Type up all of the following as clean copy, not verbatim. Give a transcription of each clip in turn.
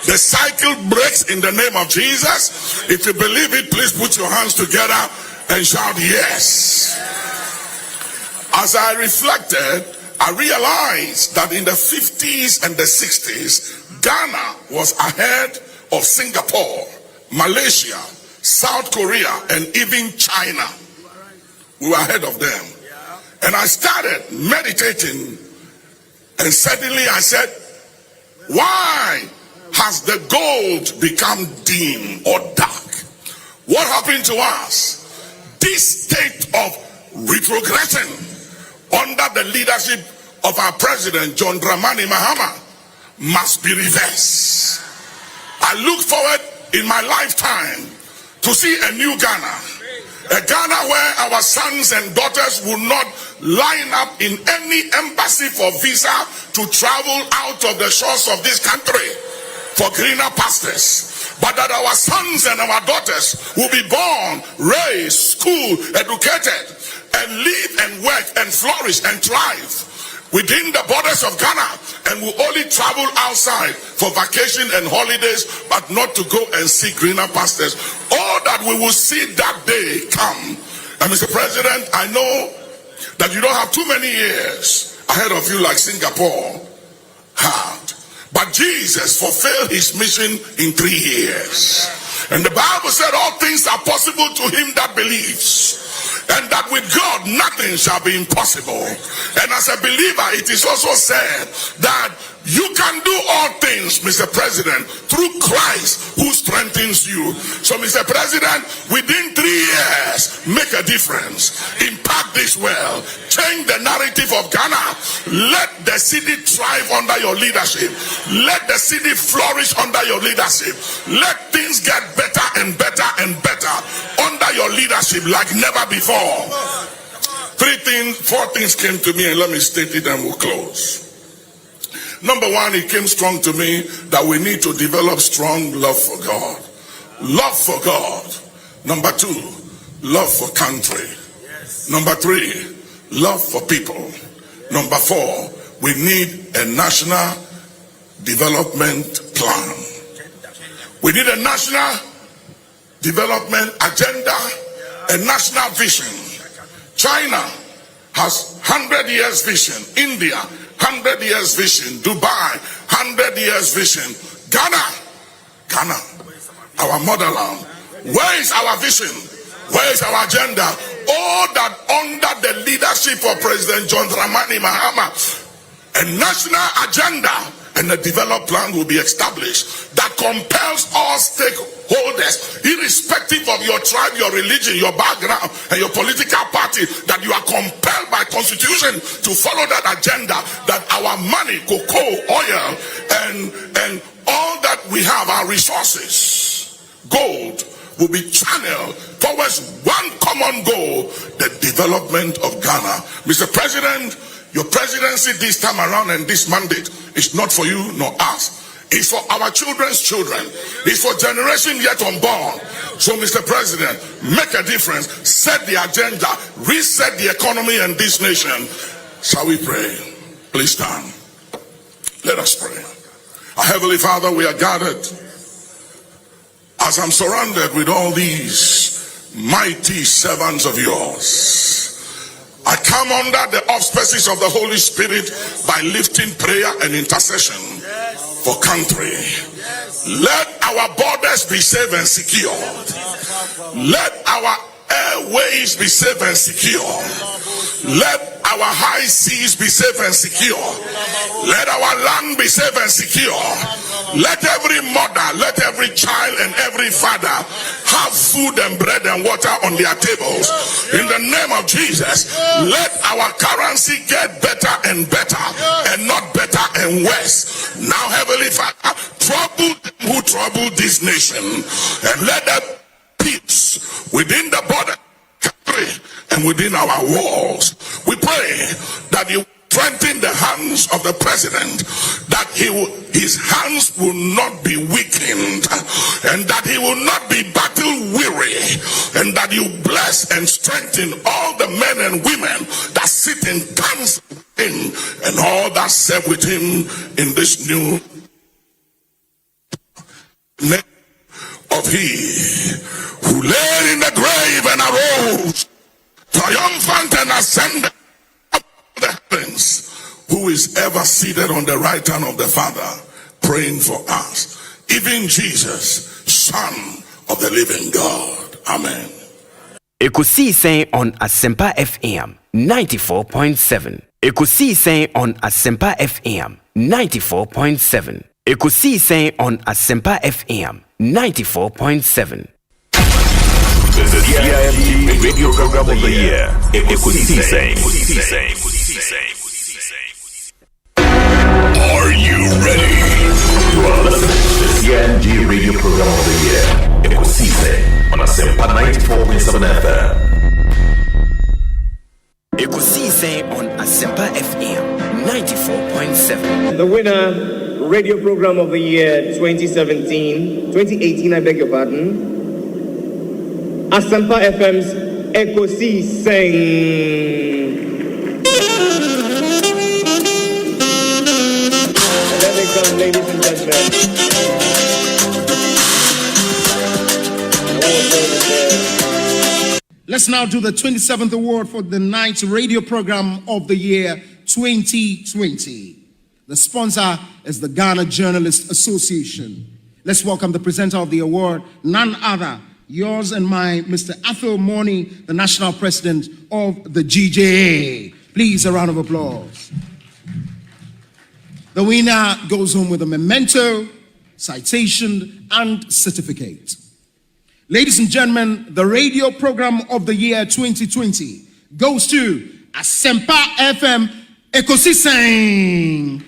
The cycle breaks in the name of Jesus. If you believe it, please put your hands together and shout yes. As I reflected, I realized that in the 50s and the 60s, Ghana was ahead of Singapore, Malaysia, South Korea, and even China. We were ahead of them. And I started meditating, and suddenly I said, why has the gold become dim or dark? What happened to us? This state of retrogression under the leadership of our president, John Dramani Mahama, must be reversed. I look forward in my lifetime to see a new Ghana. A Ghana where our sons and daughters will not line up in any embassy for visa to travel out of the shores of this country for greener pastures, but that our sons and our daughters will be born, raised, schooled, educated, and live and work and flourish and thrive within the borders of Ghana, and will only travel outside for vacation and holidays, but not to go and see greener pastures. All that we will see that day come. And Mr. President, I know that you don't have too many years ahead of you like Singapore had. But Jesus fulfilled his mission in 3 years. And the Bible said all things are possible to him that believes. And that with God nothing shall be impossible. And as a believer, it is also said that you can do all things, Mr. President, through Christ who strengthens you. So, Mr. President, within 3 years, make a difference. Impact this well. Change the narrative of Ghana. Let the city thrive under your leadership. Let the city flourish under your leadership. Let things get better and better and better under your leadership like never before. 4 things came to me, and let me state it and we'll close. Number one, it came strong to me that we need to develop strong love for God. Love for God. Number 2, love for country. Number 3, love for people. Number 4, we need a national development plan. We need a national development agenda, a national vision. China has 100 years vision. India, 100 years vision. Dubai, 100 years vision. Ghana, our motherland. Where is our vision? Where is our agenda? All that under the leadership of President John Dramani Mahama, a national agenda and a developed plan will be established that compels all stakeholders, irrespective of your tribe, your religion, your background, and your political party, that you are compelled by constitution to follow that agenda, that our money, cocoa, oil, and all that we have, our resources, gold, will be channeled towards one common goal, the development of Ghana. Mr. President, your presidency this time around and this mandate is not for you nor us. It's for our children's children. It's for generation yet unborn. So, Mr. President, make a difference. Set the agenda. Reset the economy and this nation. Shall we pray? Please stand. Let us pray. Our Heavenly Father, we are gathered as I'm surrounded with all these mighty servants of yours. I come under the auspices of the Holy Spirit by lifting prayer and intercession for country. Let our borders be safe and secure. Let our airways be safe and secure. Let our high seas be safe and secure. Let our land be safe and secure. Let every mother, let every child and every father have food and bread and water on their tables. In the name of Jesus, let our currency get better and better and not better and worse. Now, Heavenly Father, trouble them who trouble this nation, and let there be peace within the border and within our walls. We pray that you strengthen the hands of the president, that his hands will not be weakened, and that he will not be battle weary, and that you bless and strengthen all the men and women that sit in council and all that serve with him in this new. name of he who lay in the grave and arose, triumphant and ascended up the heavens, who is ever seated on the right hand of the Father, praying for us. Even Jesus, Son of the living God. Amen. Ekosiisen On Asempa FM 94.7. Ekosiisen On Asempa FM 94.7. Ekosiisen On Asempa FM 94.7. The CIMT Radio Program of the Year. Ekosiisen. Are you ready? You are listening to the CIMT Radio Program of the Year. Ekosiisen on Asempa 94.7 FM. Ekosiisen On Asempa FM 94.7. The winner, Radio Program of the Year 2018, I beg your pardon. Asempa FM's Ekosiisen. Ladies and gentlemen, let's now do the 27th award for the Night Radio Program of the Year 2020. The sponsor is the Ghana Journalists Association. Let's welcome the presenter of the award, none other, yours and mine, Mr. Athol Morny, the National President of the GJA. Please, a round of applause. The winner goes home with a memento, citation, and certificate. Ladies and gentlemen, the radio program of the year 2020 goes to Asempa FM Ekosiisen.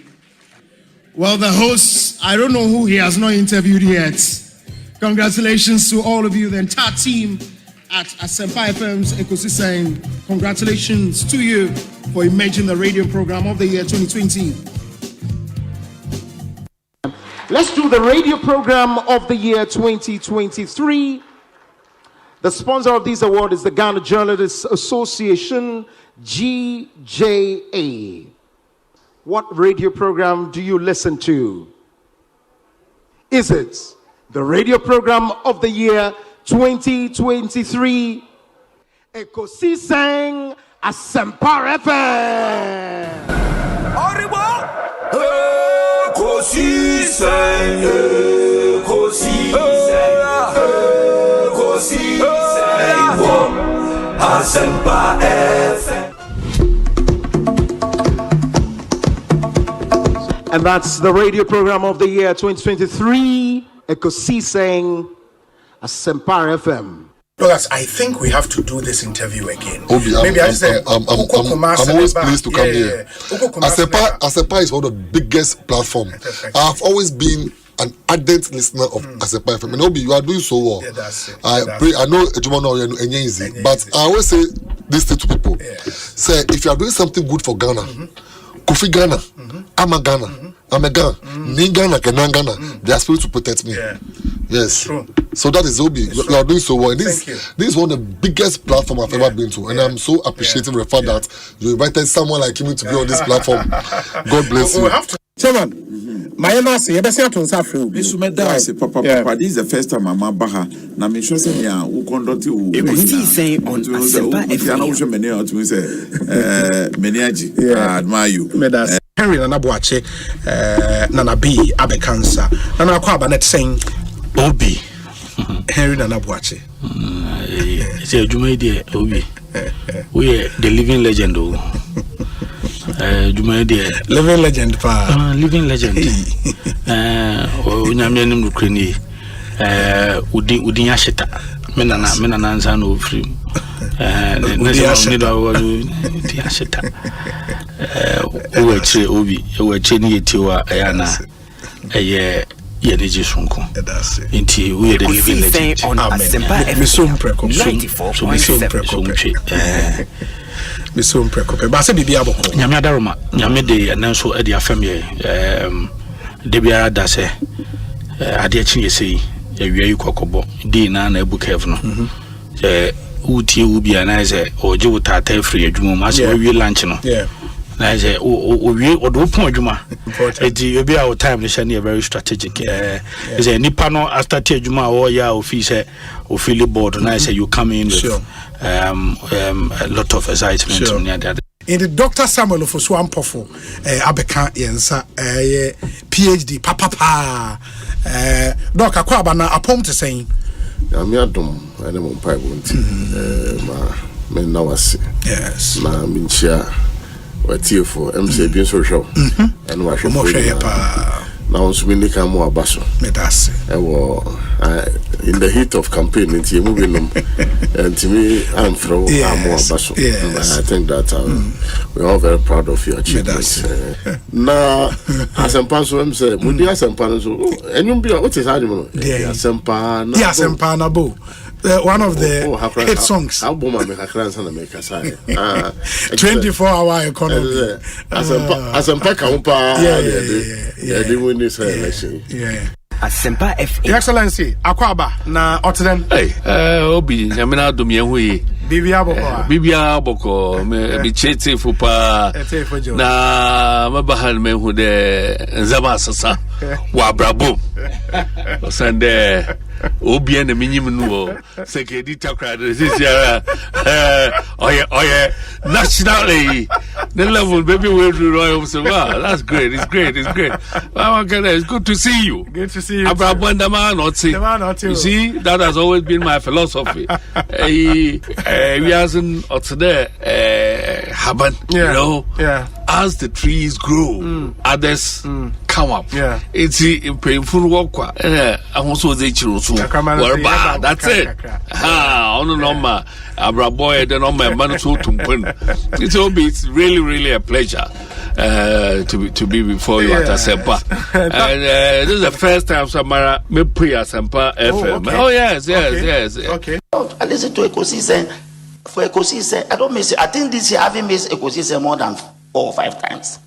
Well, the host, I don't know who he has not interviewed yet. Congratulations to all of you, the entire team at Asempa FM's Ekosiisen. Congratulations to you for emerging the radio program of the year 2020. Let's do the radio program of the year 2023. The sponsor of this award is the Ghana Journalists Association, GJA. What radio program do you listen to? Is it the radio program of the year 2023? Ekosiisen Asempa FM. Ekosiisen, Asempa FM. And that's the radio program of the year 2023, Ekosiisen Asempa FM. Douglas, I think we have to do this interview again. Obi, I'm always pleased to come here. Asempa is one of the biggest platforms. I've always been an ardent listener of Asempa FM. And Obi, you are doing so well. Yeah, that's it. I know easy, but I always say this thing to people. Say, if you are doing something good for Ghana, Kofi Ghana, I'm a Ghana, I'm a Ghana, Ni Ghana, Kenan Ghana, they are supposed to protect me. Yeah. Yes. True. So that is Obi. You are doing so well. This is one of the biggest platforms I've ever been to. And I'm so appreciative of the fact that you invited someone like him to be on this platform. God bless you. Chairman, my embassy, you better to South This is the first time I'm baha. Na me sure say ya who conduct you. Ekosiisen On Asempa FM. I admire you. Henry Nanabuache, Nana B, Abe Cancer, Nana Kwabanet saying, Obi, Henry Nanabuache. It's a Juma dear, Obi. We are the living legend. Juma dear, living legend, pa. Living legend. Unyamian Ukraine, Udinyashita, Menana, San of Free. Udinyashita. Obi, we cheni tiwa ayana eye yeneji sunko. Inti we the living legend on Asempa FM 94.7. Miso Prekope. Ba se bibia boko. Nyame adaroma, nyame de nanso e de afam ye de biara da se ade achi yesi ewie kokobo di na ebu kev no. Utie ubi anaise oje utata free adwuma ma se we lunch no. Yeah. Na je o wie o do pon adwuma It be our time. They shall very strategic. Is a nipano after Tejuma or ya office or feel board, and I say you come in with a lot of excitement. In the Dr. Samuel of Swampofo, Abeka Yensa, PhD, Papa, Dr. Kwabana, a poem to saying, I'm your dom, I don't want men now. Yes, ma minchia, what you for MC being so show, and wash your now, so many come more basso. Medas, in the heat of campaign, it's moving them, and to me, I'm throw more basso. I think that we're all very proud of your achievements. Now, Asempa, so I'm saying, would you Asempa? And you be what is argument? Asempa, Asempa, Nabo. One of the hit songs. I'll bomb my grandson and make a sign. 24-hour economy. Asempa, yeah, they win this election. Yeah. Asempa FM. Your Excellency, Akwaba, na Otten. Hey, Obi, Yamina Dumiahui. Bibia Boko, me chete fupa. Na mabahan me who de Zabasasa. Wabrabo. Sande Obi and the minimum secretary crowd this year. Oh yeah, nationally. The level baby will do royal. So wow, that's great. It's great. It's good to see you. Good to see you. Abrabo and the man not see. You see, that has always been my philosophy. We hasn't today happen, you know. Yeah. As the trees grow, others come up. Yeah. It's painful work. I also say that's it. On number Abraboy, then on my man so it's really a pleasure to be before you at Asempa. And this is the first time Samara me pre Asempa FM. Okay. Oh yes. Okay. I listen to Ekosiisen. For Ekosiisen, I don't miss it. I think this year I haven't missed Ekosiisen more than 4 or 5 times.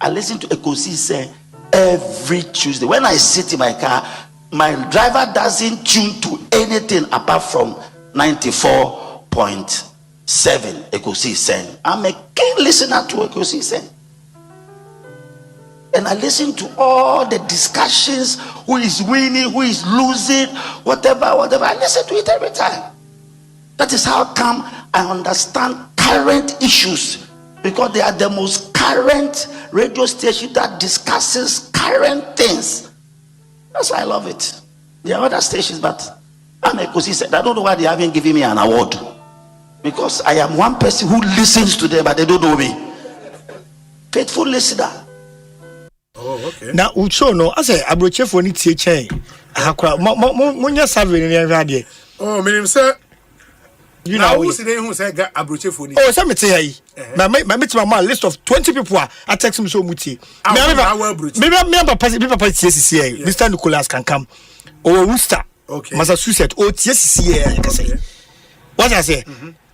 I listen to Ekosiisen every Tuesday. When I sit in my car, my driver doesn't tune to anything apart from 94.7 Ekosiisen. I'm a keen listener to Ekosiisen. And I listen to all the discussions, who is winning, who is losing, whatever. I listen to it every time. That is how come I understand current issues, because they are the most current radio station that discusses current things. That's why I love it. There are other stations, but I'm Ekosiisen. I don't know why they haven't given me an award, because I am one person who listens to them, but they don't know me. Faithful listener. Oh, okay. Now, Ucho no, I say abroche for ni tie chen. Akwa mo survey ni radio. Oh, me say you know who say ga abroche for ni. Oh, say me tell you. My list of 20 people I text me so muti. Me papa TSC Mr. Nicholas can come. Oh, Worcester. Okay. Massachusetts. Oh, TSC can say. What I say?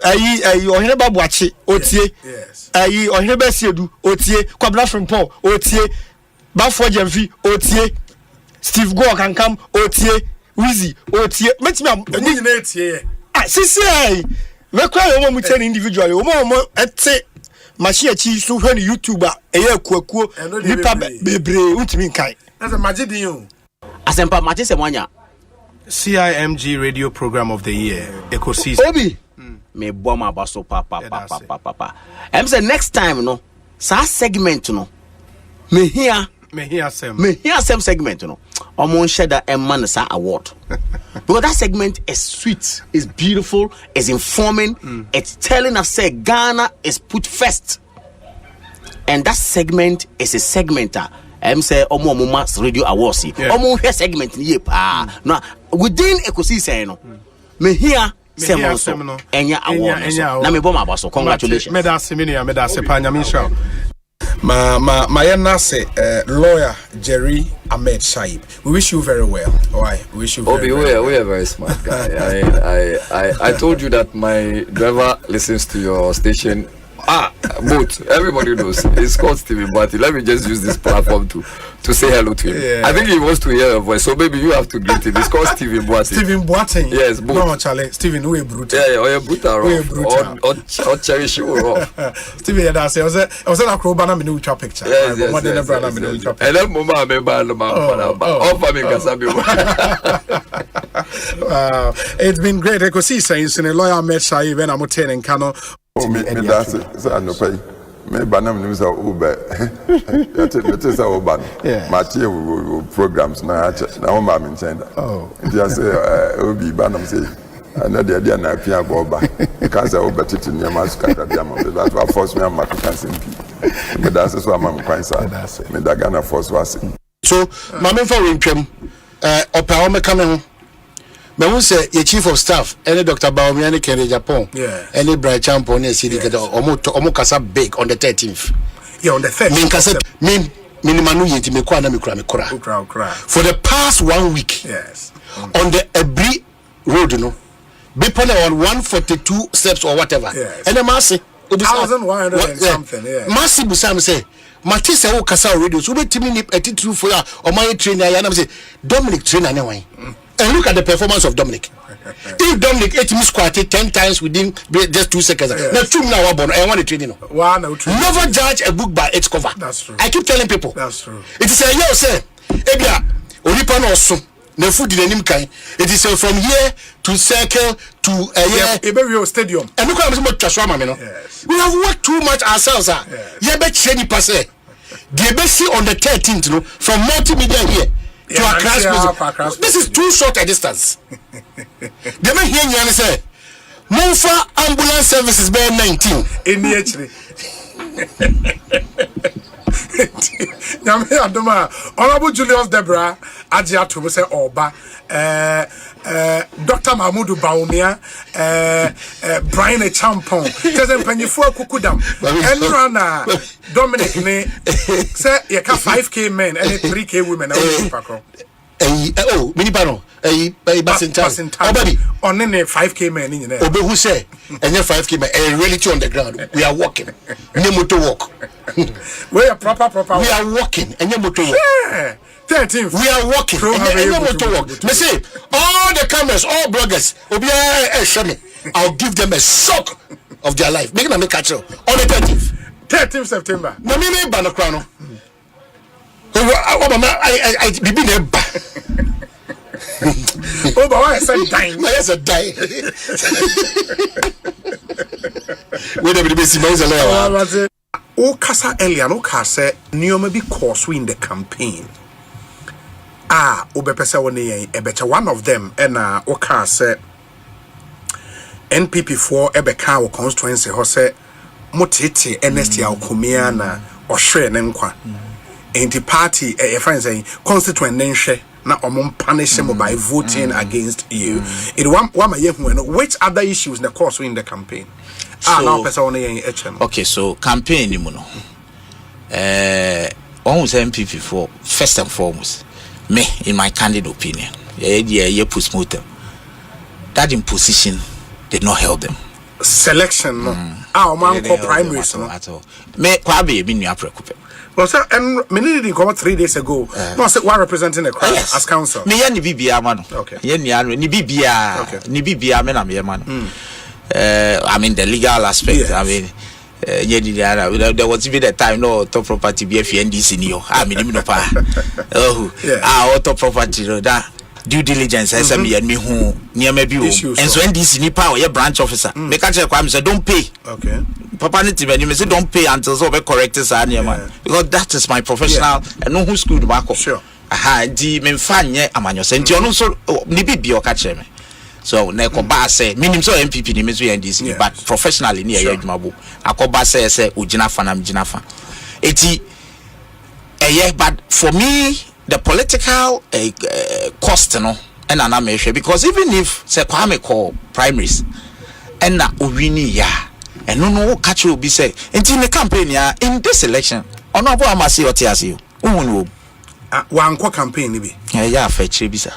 Ayi ohene babu achi otie. Yes. Ayi ohene ba siedu otie. Kwabna from Paul otie. Bafo Jemfi otie. Steve Go can come otie. Wizzy otie. Metimi am ni na etie. Sisi we kwa yo mo ten individually. O mo ete machine achi so hwe ni YouTuber eye akuakuo nipa bebre untimi nkai. That's a magidin o. Asempa mate se mwanya. CIMG Radio Program of the Year, Ekosiisen. Obi. Me boma baso papa. Em say next time no, sa segment no. Me here some segment no. Omo share that man sa award. Because that segment is sweet, is beautiful, is informing, it's telling us say Ghana is put first. And that segment is a segmenter. Say omo mass radio awards. Omo here segment ni pa. No within Ekosiisen no. Me here Semonso enya award. Na me boma baso. Congratulations. Medase pa nyamisha. My nase lawyer Jerry Ahmed Shaib. We wish you very well. Alright, we wish you very well. We are very smart guy. I told you that my driver listens to your station Both. Everybody knows. It's called Stephen Boati. Let me just use this platform to say hello to him. Yeah. I think he wants to hear your voice, so maybe you have to greet him. It's called Stephen Boati. Stephen Boati. Yes, both. No, Charlie. Stephen, we brutal. Yeah, or brutal. Or cherish you. Stephen, I was a crowbar in the picture. Yes. And then Mama, I'm all family Kasabi. It's been great. Ekosiisen in a lawyer met Shai when I'm attending Kano. Oh, me that's it. So I know pay. Me banam news are Uber. That is our ban. Matthew programs now. Now I'm in China. Oh, just Obi banam say. And that the idea na pia go back. Because I over to near Mascata Diamond. That's what force me on my cancer. Me that's what I'm quite sad. Me that Ghana force was. So, Mamma for Wincham, Opa Omekano. Me who say your chief of staff, any Dr. Baomiani Kennedy Japan, any Bright Champon, any city get Omokasa big on the 13th. Yeah, on the 13th. Minimanu yeti me kwa na me kura. For the past 1 week, yes, on the Ebri road, you know, be on 142 steps or whatever. Yes. And the massy 1,100 and something. Yeah, massy busam say. Matisse o kasa radio so be timi ni attitude for ya o my trainer ya na say Dominic trainer na wan. And look at the performance of Dominic. If Dominic ate me squatted 10 times within just 2 seconds. Yes. Now 2 now I want to train you. Never judge a book by its cover. That's true. I keep telling people. That's true. It is a yo say ebia onipa no so na food in anim kan. It is from here to circle to Ebewio stadium. And look at me twaswa me no. We have worked too much ourselves ye be cheni passe. The best on the 13th no from multimedia here to Accra. This is too short a distance. They may hear you say Mofa ambulance services by 19 in the actually. Nyame adoma Honorable Julius Debra Ajia to say Oba Dr. Mahmoud Baumia Brian Champon Tese Penyifu Kukudam Enrana Dominic ne say you can 5k men and 3k women oh minipano basintan obadi on ne 5k men in there obe who say and 5k men reality on the ground we are walking ne motor walk we are proper we are walking and motor walk 13th we are walking and motor walk me say all the cameras all bloggers obi show me I'll give them a shock of their life make them make catch on the 13th September na me ba no kra no I bibi na ba oh but why say dying why is a dying we dey be see man say o kasa earlier no ka say nioma bi course in the campaign obepese won yen ebecha one of them na o ka say NPP for ebeka wo constituency ho say motete NST akomia na ohwe ne nkwa anti party a friend saying constituent nenhwe na omon punish him by voting against you it one which other issues na course in the campaign now person on yen okay so campaign ni mu no on say MPP for first and foremost me in my candid opinion yeah postmortem that imposition did not help them selection no man call primaries no at all me kwabe bi nua prekupe. Well, sir, and many didn't come 3 days ago. No, say one representing the crowd as council. Me ni bibia man. Okay. Ni bibia me na me man. I mean the legal aspect. Yes. I mean there was even a time no top property be FNDC ni yo. I mean no pa. Oh, top property no that due diligence SME and me who near me bi o. And so NDC ni pa your branch officer. Me catch kwam say don't pay. Okay. Papa need to me say don't pay until so be correct this man because that is my professional and no who school back up. Sure. Di me mfa nye amanyo se nti ono so ni bibia o ka che me so na ekoba say minim so MPP ni me so NDC but professionally ni ya adwuma bo akoba say ugina fa na mgina fa eti but for me the political cost no and na me hwe because even if say Kwame call primaries and na owini ya and no catch will be say in the campaign ya in this election ono abo amase otiase yo ohunu one campaign ni bi ya fa chire bi sa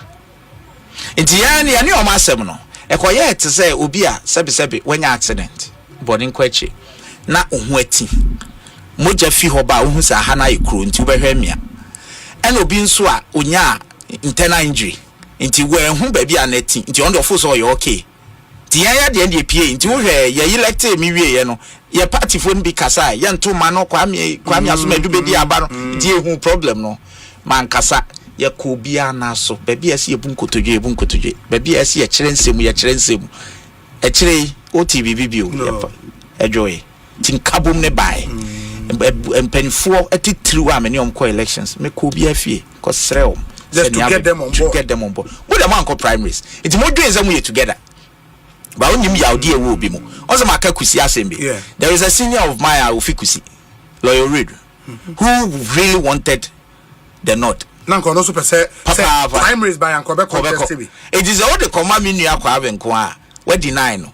nti ya ni o masem no ekoye te say obi a sebe wanya accident body nkwachi na ohuati moja fi ho ba ohu sa ha na yekro nti ubehwe mia ena obi nso a onya internal injury nti we hu ba bia na ti nti on the full so you okay ti ya de ndie nti wo hwe ye elect mi wie ye no ye party phone bi kasa ye nto ma no kwame aso madu be di aba no nti ehu problem no man kasa ye ko bia na so ba bia se ebunkotodwe ba bia se ye kire nsemu e kire OTV bibio enjoy tin kabom ne bai empenfo etitiri wa many omko elections me ko bia fie ko srel just to get them on board we the man ko primaries it mo dwen say we together ba onim yaudi e wo bi mo on say maka kusi assembly there is a senior of mine Ofikusi Lawyer Reid who really wanted the north nanko no super say primaries by anko contest bi it is all the command menu akwa abenko a we deny no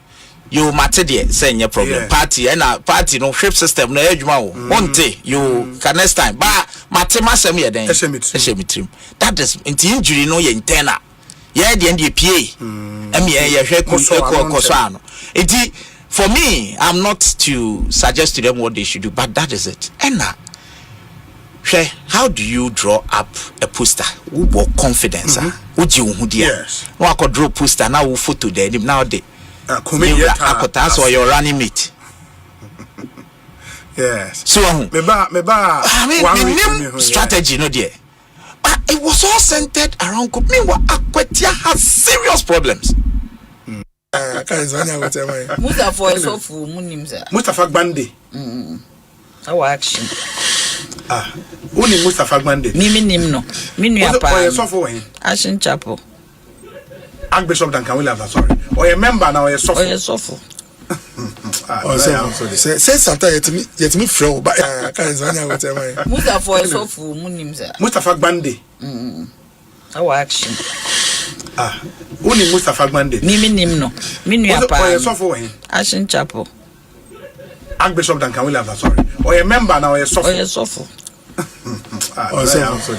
you matter there say any problem party and party no ship system na adwuma wo wonte you can next time ba matter masem ye den echemitrim that is injury no ye internal ye de NDPA ye hwe koso ano enti for me I'm not to suggest to them what they should do but that is it and how do you draw up a poster with confidence would you hu dia no akọ draw poster now we photo there now they akotas or your running mate. Yes. So meba one strategy no there. But it was all centered around me what Akwetia has serious problems. Mustafa Sofu munimza. Mustafa Gbande. Our action. Uni Mustafa Gbande. Mimi nimno. Minu apa. Sofu when? Action Chapel. Archbishop Duncan Williams, sorry. Or a member now, or a soft. Say something yet me flow, but I can't say whatever. Mustafa Sofu munimza. Mustafa Gbande. Our action. Uni Mustafa Gbande. Mimi nimno. Minu apa. Or a soft when? Action Chapel. Archbishop Duncan Williams, sorry. Or a member now, or a soft.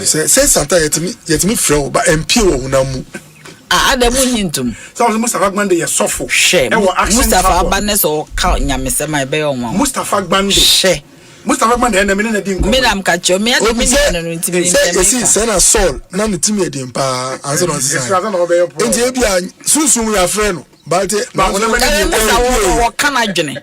Say something yet me flow, but MP unamu. Adamu nyintum. So Mustafa Gbande ye sofo. Mustafa Banes or count nyamese my be o ma. Mustafa Gbande. She. Mustafa Gbande na me na di nko. Me na mkacho me ade me na no ntimi. Say say Saul na ne timi edi mpa answer no say. Enti e bia sunsun ya frɛ no. But what can I do?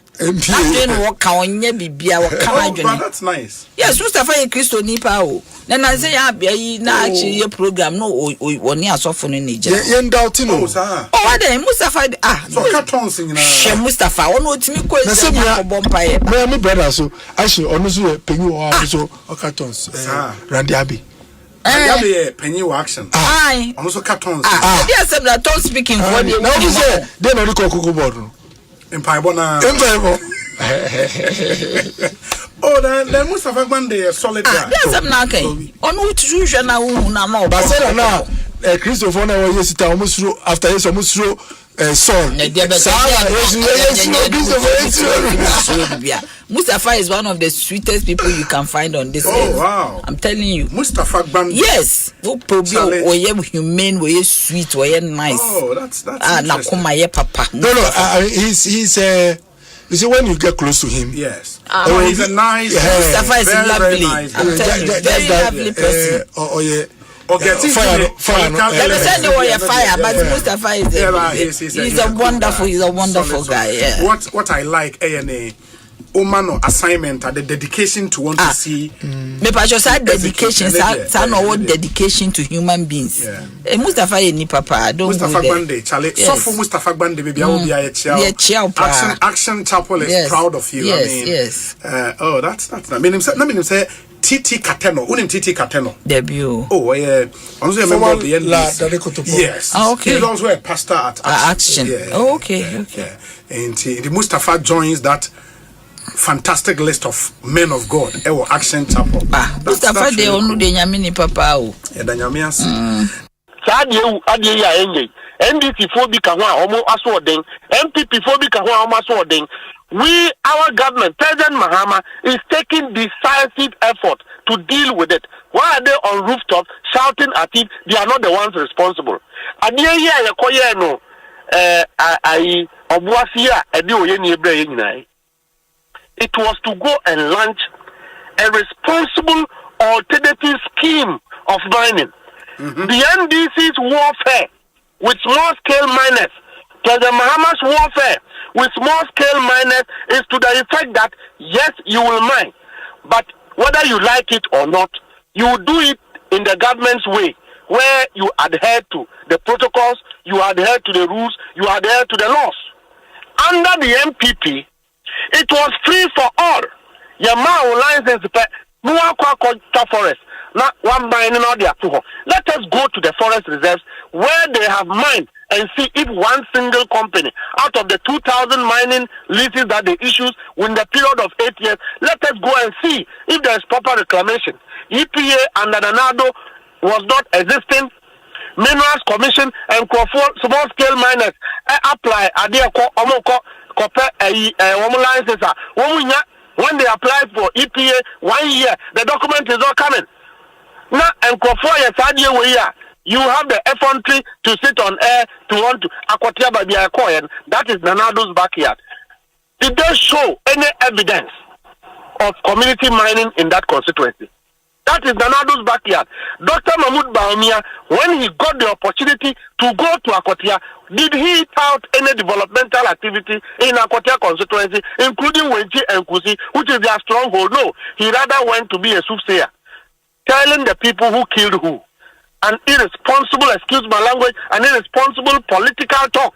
What can you be? What can I do? That's nice. Yes, Mustafa Christo Nipa. Then I say, I be na actually a program. No, one year so for in Niger. Yen doubting. Oh, what then Mustafa? So cartons singing. Mustafa, one would to me question. My brother, so actually, honestly, penny or so cartons. Randy Abbey. Penny action. Aye. Also cartons. Yes, I'm not speaking for the. Now we say they no cocoa board. Empire bona. Oh, then Mustafa Gbande a solid guy. Yes, I'm not okay. On which usual now no. But say now, Christopher na we sit almost through after this almost through son. Mustafa is one of the sweetest people you can find on this earth. Oh wow. I'm telling you. Mustafa Gbande. Yes. Wo probio oye humane, oye sweet, oye nice. Oh, that's na kuma ye papa. No, he's you see when you get close to him. Yes. He's a nice Mustafa is lovely. Nice, I'm telling you, very lovely person. Fire. Let me say no fire, but Mustafa is he's a wonderful guy. Yeah. What I like ANA Omano assignment the dedication to want to see me pa just dedication no what dedication to human beings. Mustafa ni papa don't Mustafa Gbande Charlie so for Mustafa Gbande baby I will be a action chapel is proud of you. Yes. Oh that's not mean him say TT Kateno unim TT Kateno debut. Oh yeah also a member of the NDC. Yes. Okay. He's also a pastor at Action. Oh, okay. And the Mustafa joins that fantastic list of men of God. Ewo Action Chapel. Mustafa de onu de nyame ni papa o. E da nyame ase. Sa de ya enye. NDC fo bi ka ho a omo aso oden. MPP fo bi ka ho a omo aso oden. Our government, President Mahama, is taking decisive effort to deal with it. Why are they on rooftop shouting at it? They are not the ones responsible. Adiye ya koye no obuasi a edi oye ni ebre ye nyina. it was to go and launch a responsible alternative scheme of mining. The NDC's warfare with small-scale miners, President Mahama's warfare with small-scale miners is to the effect that, yes, you will mine, but whether you like it or not, you will do it in the government's way, where you adhere to the protocols, you adhere to the rules, you adhere to the laws. Under the MPP, it was free for all. Yamao license forest. Not one mining or the other. Let us go to the forest reserves where they have mined and see if one single company out of the 2,000 mining leases that they issued in the period of 8 years, let us go and see if there is proper reclamation. EPA and Nanado was not existing. Minerals Commission and small scale miners apply when they apply for EPA 1 year, the document is not coming. Now, and you have the effrontery to sit on air to want to Akwatia by the that is Nanado's backyard. Did they show any evidence of community mining in that constituency? That is Nanado's backyard. Dr. Mahmoud Baumia, when he got the opportunity to go to Akwatia, did he tout any developmental activity in Akwatia constituency, including Wenchi and Kusi, which is their stronghold? No, he rather went to be a soothsayer, telling the people who killed who. An irresponsible, excuse my language, an irresponsible political talk.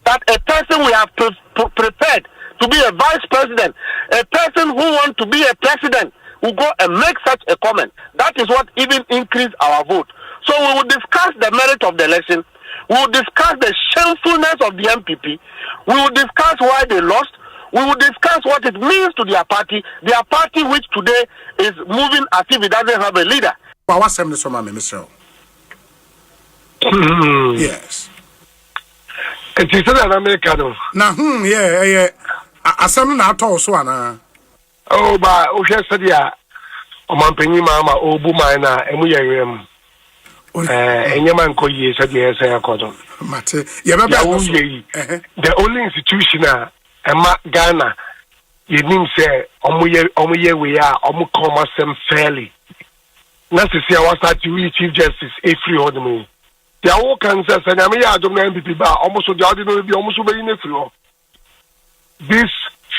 That a person we have prepared to be a vice president, a person who wants to be a president, will go and make such a comment. That is what even increased our vote. So we will discuss the merit of the election. We will discuss the shamefulness of the MPP. We will discuss why they lost. We will discuss what it means to their party which today is moving as if it doesn't have a leader. What's happening to Mr. Yes. It is an American. Now, yeah. Asam na ato so ana. Oh, ba o hwe sadia o mampanyi mama o bu man na emu yewem. Enyema nko yie sadia ese akodo. Mate, ye beba the only institution ema Ghana yenim say omuye we a omu come asem fairly. Na sisi awa start to Chief Justice Efri Hodemi. Ya wo kan say nyame ya adom na MPP ba omu so dia odi no bi omu so be yin efri. This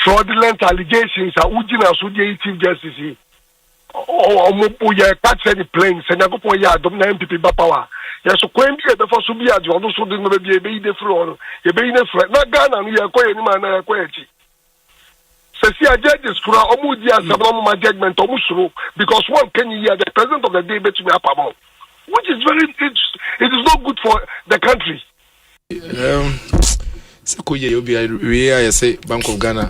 fraudulent allegations are Ujina Sudi Chief Justice. Catch any plane, Senagopo Yadom MPP Bapawa. Yes, so when you the first Subia, you also didn't be a baby floor. You're being a friend, not Ghana, and you're quite any man. Cecia judges for Omudia Sabama judgment Omusro because one can hear the president of the day between Apamo, which is it is not good for the country. We are say Bank of Ghana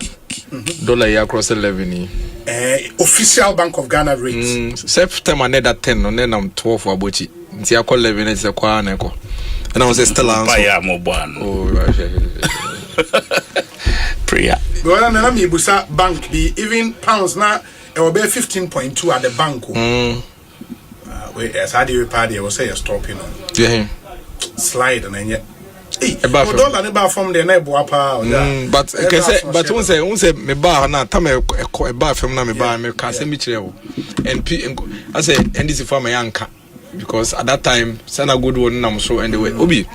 dollar ya across 11 official Bank of Ghana rates. September another 10 no then I'm 12 for abochi. Nti akọ 11 is kwa na eko. And I was still answer. Buy mo bwan. Oh. Prayer. Well, na me busa bank be even pounds na e will be 15.2 at the bank. Wait, as I do party I will say stop Yeah. Slide and then dollar never from the neighbor but won say me ba na ta me e ba fam na me ba me ka say me kire wo I say NDC for my anka because at that time sana good one nam so anyway obi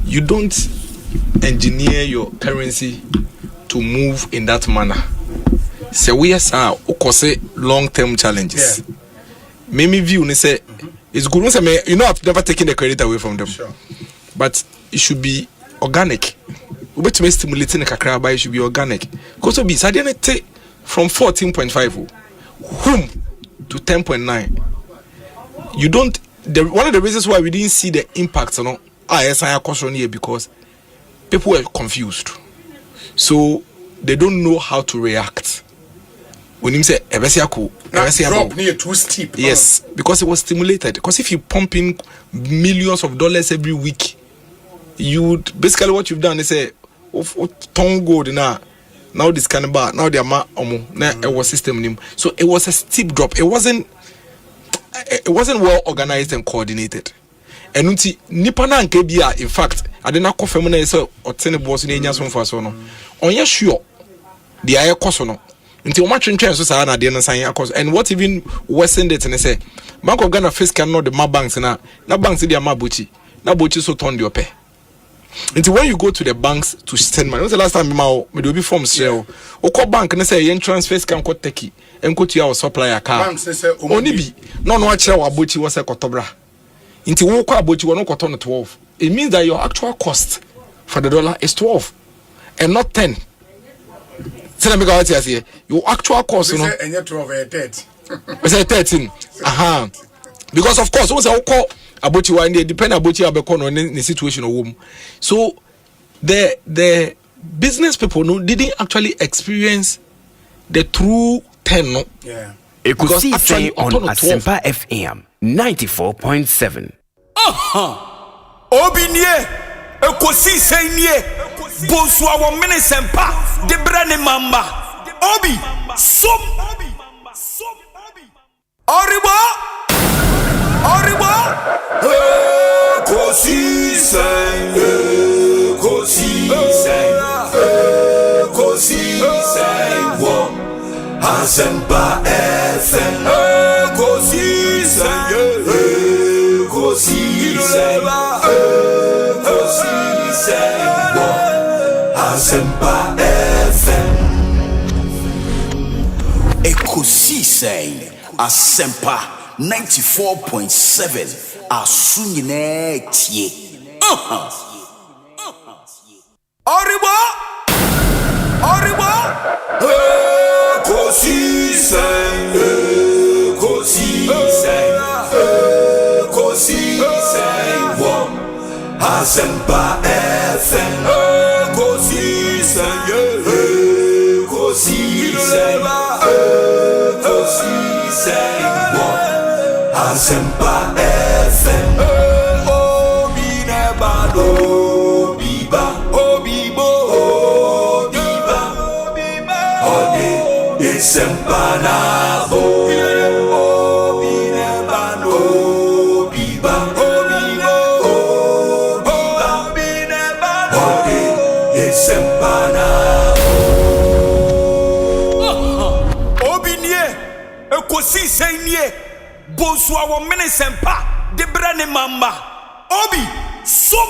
you don't engineer your currency to move in that manner. Say we are ukose long term challenges. Me view ni say it's good say me I've never taken the credit away from them. Sure. But it should be organic. We better stimulating the kakra, but it should be organic. Because we say from 14.5 to 10.9. You don't. One of the reasons why we didn't see the impact, because people were confused, so they don't know how to react. When you say drop near too steep. Yes, because it was stimulated. Because if you pump in millions of dollars every week, you would basically what you've done is say, "Ton gold now this kind of bar now they are it was system." So it was a steep drop. It wasn't well organized and coordinated. And unti nipa na nke bia in fact I did not confirm na say otene boss na enya so mfa so no. Onye sure the air cosono. Until much interest so sana de nsan yakos. And what even worsened it and say Bank of Ghana face cannot the ma banks na banks dey ma bochi. Na bochi so turn the ope. Until when you go to the banks to send money, when's the last time me do be form shell? Oko bank na say yen transfers can ko take and go to your supplier car. Banks say only be no akira wa bochi was a kotobra. Until wo kwa bochi wo no koto 12. It means that your actual cost for the dollar is 12 and not 10. Say me go here. Your actual cost, you know. And yet 12 13. We say 13. Aha. Because of course, once I call about you and depend about you about the situation of womb. So the business people didn't actually experience the true 10. No? Yeah. Ekosiise on Asempa FM 94.7. Obinie Ekosiise nie Bonsu awon minisempa de brane mamba Obi som Oribo Ekosiise wo Asempa FM Ekosiise Asempa FM Ekosiise Asempa 94.7 Asunyine tie Oribo Ekosiise wo Asempa FM Ekosiise wo Asempa FM Obi nebado biba obibo biba ode Asempa na bo Obi nebado biba obibo biba ode Asempa na Obinie Ekosiise nie Bonsu awon minisempa de brane mamba Obi som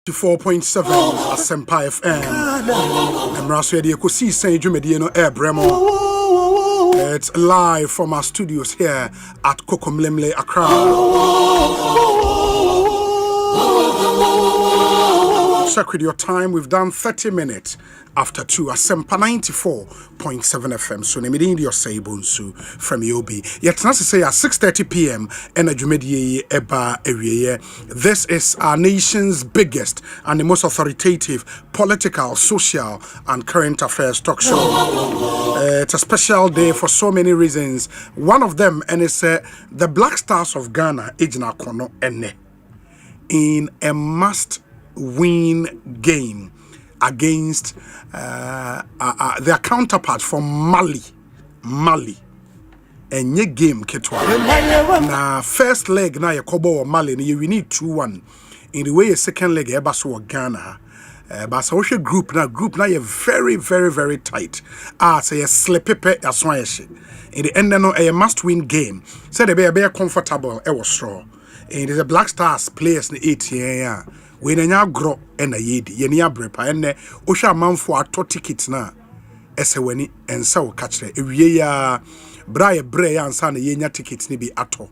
94.7 Asempa FM. Emraso the Ekosiisen Dwumedie no Bremo. It's live from our studios here at Kokomlemle, Accra. Check with your time. We've done 30 minutes after 2. Asempa 94.7 FM. So nemidi your say Bonsu from Yobi. Yet not to say at 6:30 p.m. and a Jumedie Eba area. This is our nation's biggest and the most authoritative political, social, and current affairs talk show. It's a special day for so many reasons. One of them, and it's the Black Stars of Ghana, Ejina Kono Ene, in a must-win game against their counterpart from Mali. Enye game ketwa. Na first leg na Yakobo or Mali, you need 2-1. In the way a second leg Ebaso or Ghana. But so group na you very, very, very tight. Say a slepepe aswayeshi. In the end, no a must-win game. Say they be comfortable. It was straw. And the Black Stars players in the 8 we na grow and a yedi. Yeni abrepa ene osha manfo ato tickets na. Ese weni ensa o kachre. Ewie ya braye ansa na yenya tickets ni bi ato.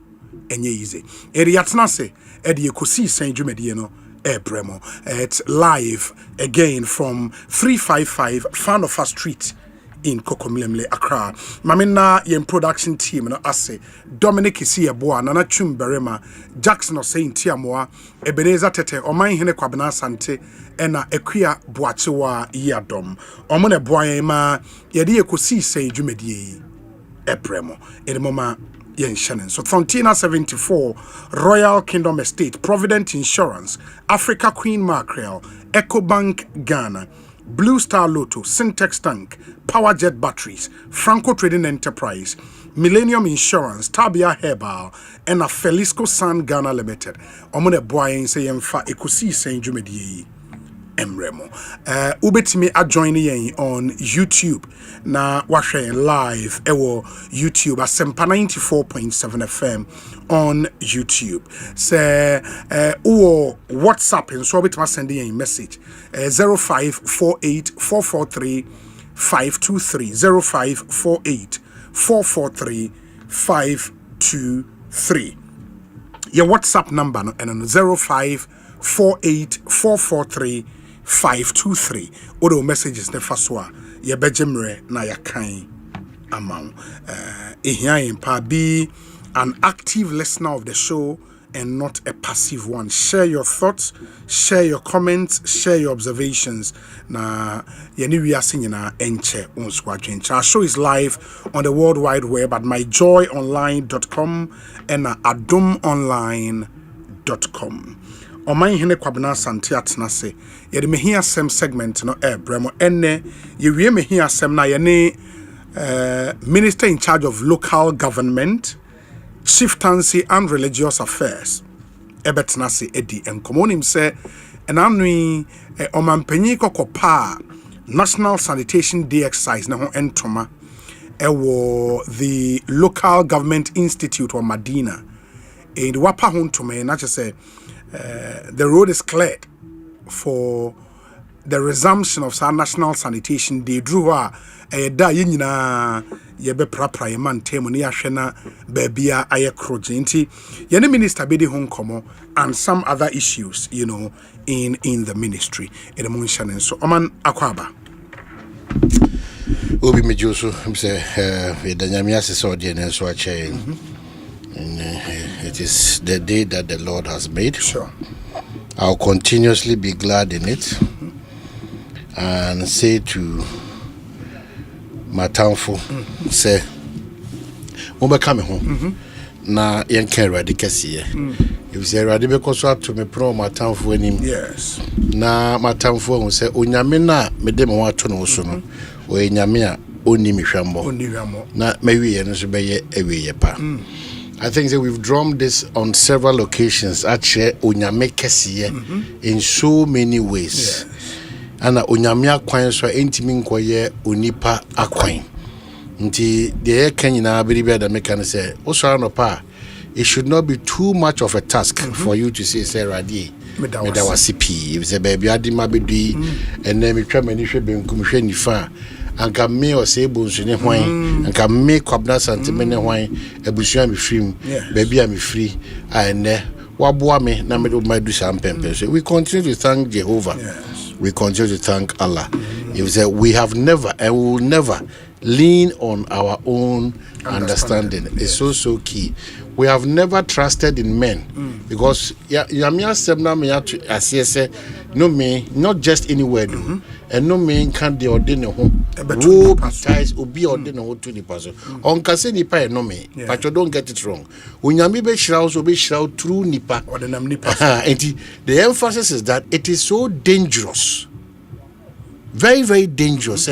Enye easy. Eri yatna se edi Ekosiisen Dwumedie no. Bremo. It's live again from 355 Fanofa Street in Kokomlemle, Accra. Mamina yen production team no ase Dominic Isieboa, Nana Chumberema, Jackson Osei Tiamoa, Ebenezer Tete, Oman Hene Kwabena Sante, Ena Equia Boachewa Yadom. Omone Boyema, Yedi Ekosiisen Dwumedie. Bremo. In the moment. So Frontier 74, Royal Kingdom Estate, Provident Insurance, Africa Queen Mackerel, EcoBank Ghana, Blue Star Lotto, Syntex Tank, Powerjet Batteries, Franco Trading Enterprise, Millennium Insurance, Tabia Herbal, and a Felisco San Ghana Limited. Omone boy say yemfa Ekosiisen Dwumedie. Emremo. Ubetimi adjoining on YouTube. Na washe live ewo YouTube Asempa 94.7 FM on YouTube. Say uo WhatsApp and so betima sending a message 0548 443 523 0548 443 523. Your WhatsApp number no and 0548 443 523. Odo messages ne faswa ye bejemre na yakan amount. Be an active listener of the show and not a passive one. Share your thoughts, share your comments, share your observations. Na yeni we are seeing na enche unswajincha. Our show is live on the World Wide Web at myjoyonline.com and adomonline.com. Oman Hene Kwabena Sante atena se yede mehi asem segment no bremo enne ye wie mehi asem na yene minister in charge of local government, chieftaincy and religious affairs ebetena se edi enkomonim se enanui omanpanyi kokopa National Sanitation Day exercise na ho entoma ewo the Local Government Institute or Madina e wapa ho ntoma na say the road is cleared for the resumption of our National Sanitation Day. Drew a da yina yebe prapra yeman temu ni ahwena babia aye kroje nti yene minister bedi ho nkomo and some other issues, you know, in the ministry in the motion. So oman akwaba obi mejoso say the nyamia se so de so ache. It is the day that the Lord has made. Sure. I'll continuously be glad in it and say to Matamfo, say, Mumba come home. Na yen can radicasi. If you say radical to me pro Matamfo him. Yes. Na Matamfo will say, Unyamina, Medema Watono Sono, or Nyamia, Unimi Shambo. Na maybe and so be a way pa. I think that we've drummed this on several occasions actually in so many ways. And unyamia kwan so entimi nkoye onipa akwan. Nti de ye kan nyina biribi da meka ne se wo so no pa it should not be too much of a task for you to say Radi medawasi p if say baby adima bedui and then me twa mani hwe benkum hwe nifa anka me o say Bonsu ne hwan anka me kwabna santime ne hwan abusua me frim baby am free and waboa me na me do my do some pempe. So we continue to thank Jehovah. We continue to thank Allah. If say we have never and we will never lean on our own understanding. It's so key. We have never trusted in men because no me not just anywhere do and no man can the ordain home rope ties or be ordained to the person on kase nipa no me but you don't get it wrong unyami be shroud so be shroud through nipa or the nam nipa and the emphasis is that it is so dangerous, very very dangerous.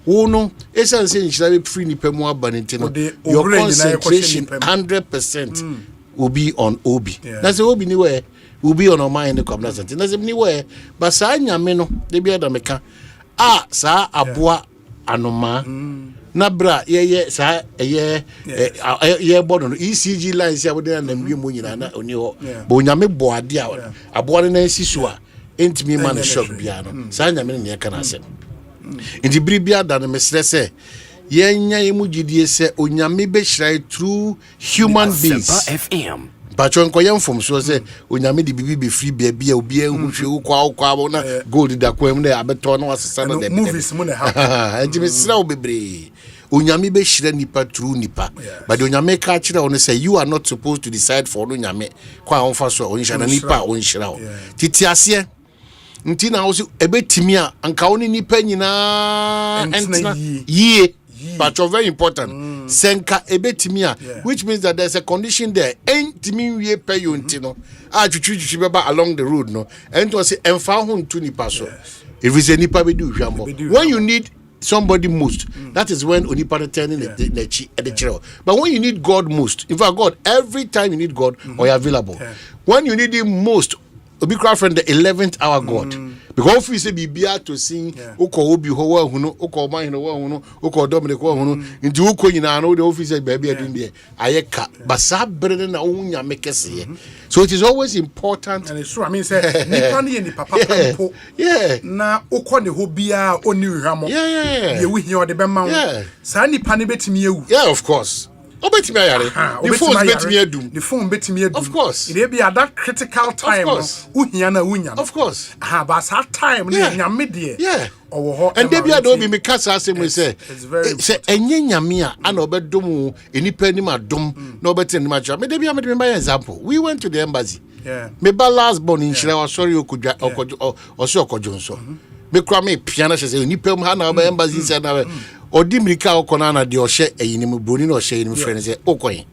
Oh no, it's a saying should free nipa mo abanintino. Your concentration 100% will be on Obi. That's the Obi anywhere will be on our mind the come. That's anywhere. But sa nyame no, they be ada meka. Sa aboa anoma. Na bra ye sa ye bodo ECG lines ya wode na mwie mo nyina na oni ho. Bo nyame bo ade a aboa na sisu a entimi man shock bia no. Sa nyame ne ka na asem. Inti bribia da na mesre se yenya emugidie se onyame be hrai through human beings. FM. Patron ko yam from so se onyame de bibi be free bia obi ehunhwe ukwa na gold da kwam na abeto na wasesa no de movies mo na ha. Inti mesra wo bebre onyame be hrai nipa through nipa. But onyame ka kire on say you are not supposed to decide for onyame kwa onfa so onhira nipa onhira wo. Titi ase nti na wo ebetimi a anka woni nipa nyina entina ye but very important senka ebetimi a which means that there's a condition there entimi wie pay you ntino a twitwi beba along the road no and to say emfa ho ntu nipa so if it's a nipa be do hwambo when you need somebody most that is when onipa turning the chair. But when you need God most, in fact God every time you need God or you're available when you need him most obi cry friend the 11th hour God because if we say bibia to sing uko obi ho wa hunu uko man ho wa hunu uko Dominic wa hunu nti uko nyina no the office baby adin there ayeka basa brede na unya mekese. So it is always important, and it's true. I mean say nipa ne ni papa pampo na uko ne ho bia oni hwamo ye wi hia ode be ma wo sa nipa ne betimi ewu of course. The phone betimi the phone betimi adum. Of course. It be at that critical time. Uhia na unya. Of course. But that time na nyame de. And they be ado be me kasa asem we say. Say enye nyame a ana obedom enipa ni madom na obeten ni macha. Me dey be me by example. We went to the embassy. Me ba last born in Shira sorry okudwa okojonso. Me kwa me piano say enipa mu ha na ba embassy say na odi mirika okona na de ohye eyinim broni na ohye eyinim friend say okoyin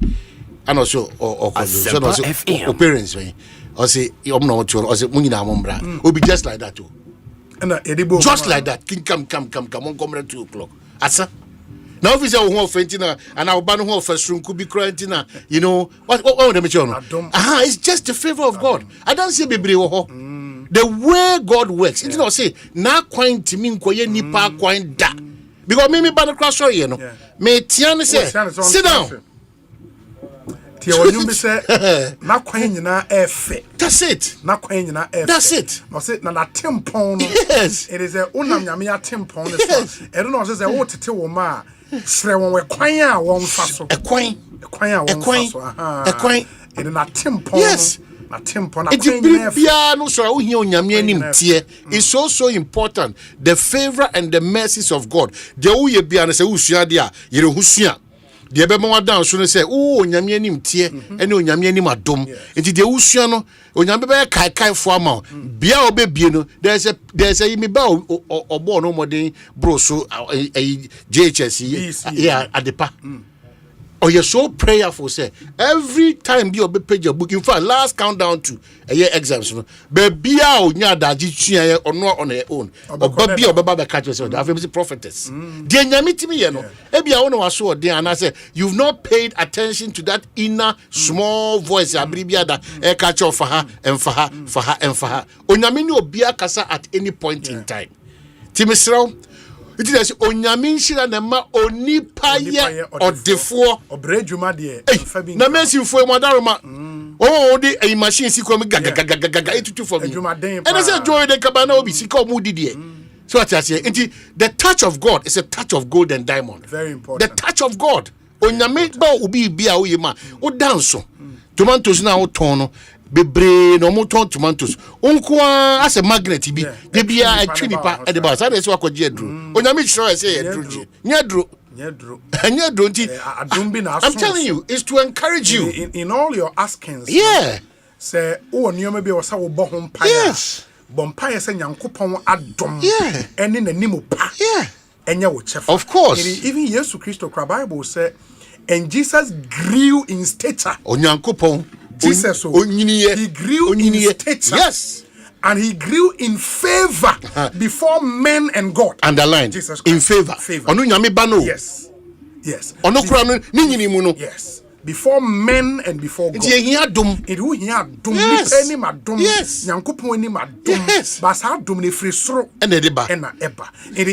and also so no parents when or say na ocho or say munyina amombra obi just like that too and just like that king come on come at 2 o'clock asa now if you say who offentina and our ban who offensun could be quarantina you know what them it's just the favor of God. I don't say bebre wo the way God works it not say na kwan timi nkoye nipa kwan da. Because me ban across you know. Me tian say sit down. Tia wonu be say na kwan nyina efe. That's it. Na kwan nyina efe. That's it. No say na tempon no. Yes. It is a unam nyame atempon no so. E do no say wo tete wo ma sre won we kwan a won fa so. E kwan a won fa so. E kwan. E na tempon. Yes. Na tempon na kwan nyina efe. No so wo hia onyame anim tie. It's so important. The favor and the mercies of God. De wo ye bia na say usua de a yere husua. De be mo down so no say onyame anim tie ene onyame anim adom. Enti de usua no onyame be kai fo ama. Bia obebie no there's a me ba obo no modern bro so JHS adepa. Oh, you're so prayerful, say every time you be page your book. In fact, last countdown to a year exams, baby, or not on her own, or baby, or baba catch yourself. I've been prophetess. Dear Yamiti, you know, maybe I want to show there, and I say, you've not paid attention to that inner small voice, Abribia, that catch off for her and for her, for her and for her. Onyamino Bia Kasa at any point in time. Timisro. It is onyame nhyira na ma onipa ye odefo obredwuma de na mesinfo madaroma de a machine si kom gaga etutu for me and I say joy the kabana obi sika omudi de so what I say the touch of God is a touch of gold and diamond. Very important. The touch of God onyame ba obi bia oyema o dance tomatoes na o ton no bebre no moton tomatoes onko as a magnet bi de bia a twinipa e de ba say so akwaje adru onyame chiro say adru nyadru I'm telling you, it's to encourage you in all your askings. Yeah. Say, oh, you may be also bohom pie. Yes. Bompire say Yankupon adom. Yeah. And in the name of pa. Yeah. And you chef. Of course. Even Jesus Christ, the Bible say, and Jesus grew in stature. On Yankupon. Jesus, he grew in stature. Yes. And he grew in favor before men and God. Underline. Jesus in favor. Yes. Yes. Yes. Before men and before God. Yes.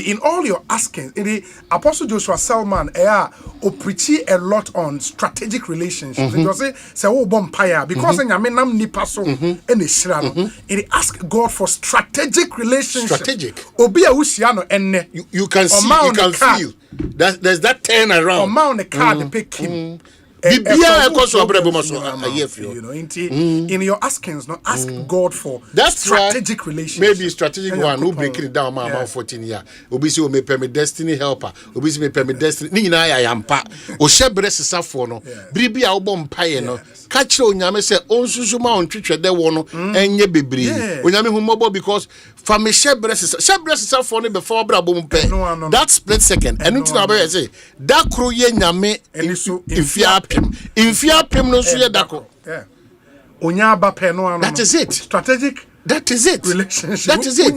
In all your asking, Apostle Joshua Selman preach a lot on strategic relationships. It was say oh bompire because it ask God for strategic relationships. Strategic. You can see, you can feel. There's that turn around. The card pick him. In your askings, not ask God for that's strategic relations. Maybe strategic one who breaking it down my 14 years. Obisi me permit destiny helper. Obisi me permit destiny. Ni na ya yampa. O shebre sesa fo no. Bribi a obom paye no. Ka kire onyame se onsusuma ontwetwe de wo no enye bebre. Onyame humobo because for me shebre sesa fo no before bra bom pay. That split second. Enu ti na be say that kro ye nyame Infia pem no so yedako. That is it. Strategic. That is it. Relationship. That is it.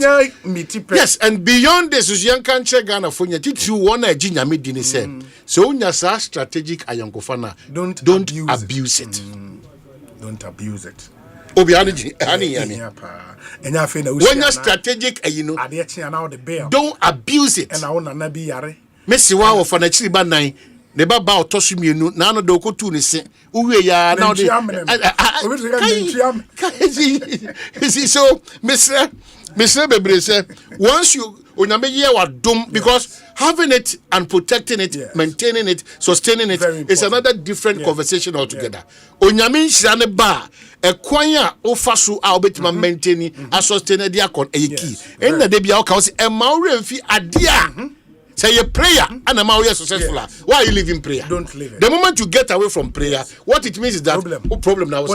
Yes, and beyond this, is young country Ghana for you. Did you want a jinya medini say? So unya sa strategic ayankofana. Don't abuse it. Don't abuse it. Obi ani yani. When you're strategic, you know, don't abuse it. And I want to be yare. Messi wa for na chiri ba nine. Ne baba otosumienu na no do kotu ne se uwe ya na de so Mr. Bebre say once you onyame ye wadom because having it and protecting it, maintaining it, sustaining it is another different conversation altogether. Onyame nhira ne ba ekwan a ofaso a obetima maintaining a sustain dia kon eyeki enna de bia o ka say e ma o remfi ade a say a prayer and now you're successful. Why are you living prayer? Don't live it. The moment you get away from prayer, what it means is that problem now.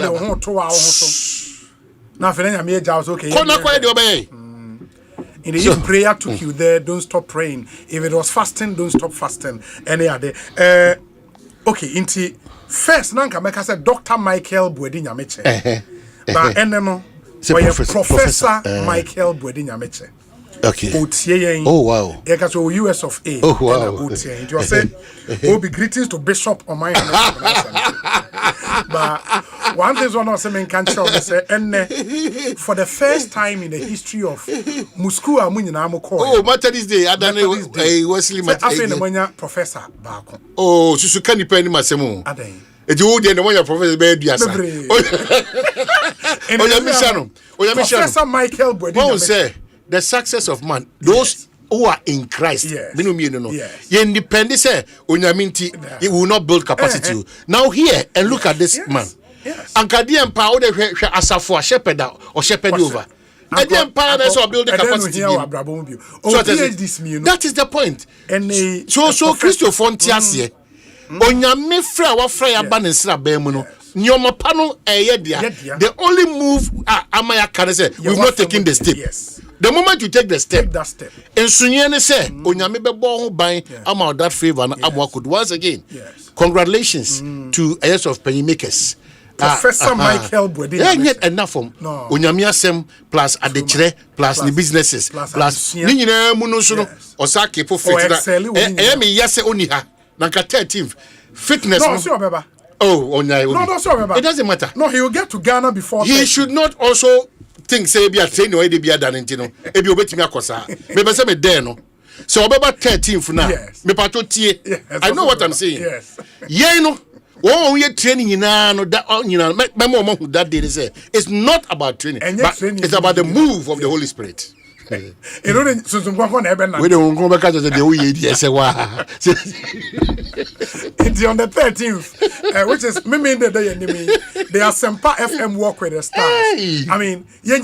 If prayer took you there, don't stop praying. If it was fasting, don't stop fasting. Any other okay, inti first nanka make say Dr. Michael Bwedinya Meche. But enemo Professor Michael Bwedinya Meche. Okay. Oh wow. US of A. Oh wow. It was said, "Oh, be greetings to Bishop on my." But one thing one of them can show say, "And for the first time in the history of Musku amunyina amukọ." Oh, Methodist Day. Adane Wesley Methodist. Professor Bako. Oh, susuka ni pe ni masemu. Adan. Eti wo de no professor be duasa. Professor Michael Bwedi. Say the success of man, those who are in Christ, you independent say onyaminti, it will not build capacity. Now here and look at this man. And Kadi Empire the asafo shepherd or shepherd over. Kadi Empire is building capacity. That is the point. So Christopher Fontiasie. Onyame fra wa fra ya ba ne sra ba mu no. Nyoma pano the only move amaya can say we've not taken the step. The moment you take the step, and Sunyane say, Onyame bebo ho ban ama that favor na amwa could once again. Congratulations to Ayes of Penny Makers. Professor Michael Bwedi. Yeah, yet enough from Onyame asem plus adechre plus the businesses plus ni nyina mu no so no osake po fit na. Me yase oni ha. Nanka 13th fitness. No, sure baba. Oh, no, it doesn't matter. No, he will get to Ghana before. He should not also think say be a train or be a done no. Ebi obetimi akosa. Me be say me there no. So about 13th now. Yes. Me pato tie. I know what I'm saying. Yes. Yeah, you know. Oh, we training you know that you know. My mom who that day say it's not about training, but it's about the move of the Holy Spirit. You know, so some one ever. We don't go back to the way say wow. It's on the 13th, which is me the day enemy. The Asempa FM walk with the stars. I mean, yeah.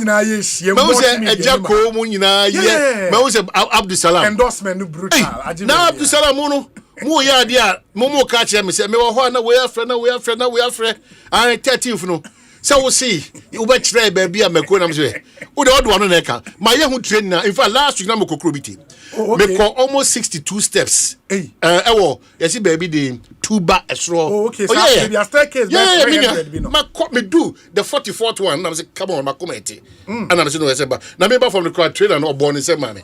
Abdul Salam endorsement brutal. Now Abdul Salam mo ya dia mo catch me say me ho na we afre na 13th no. So we see you bet try baby a meko na say wo de odo no na ka my hu train na in fact last week na meko krobiti me call almost 62 steps ewo you see baby the tuba esro okay so maybe a staircase me do the 44th one na say come on ma comment and I say no say ba na me ba from the crowd trainer no born say man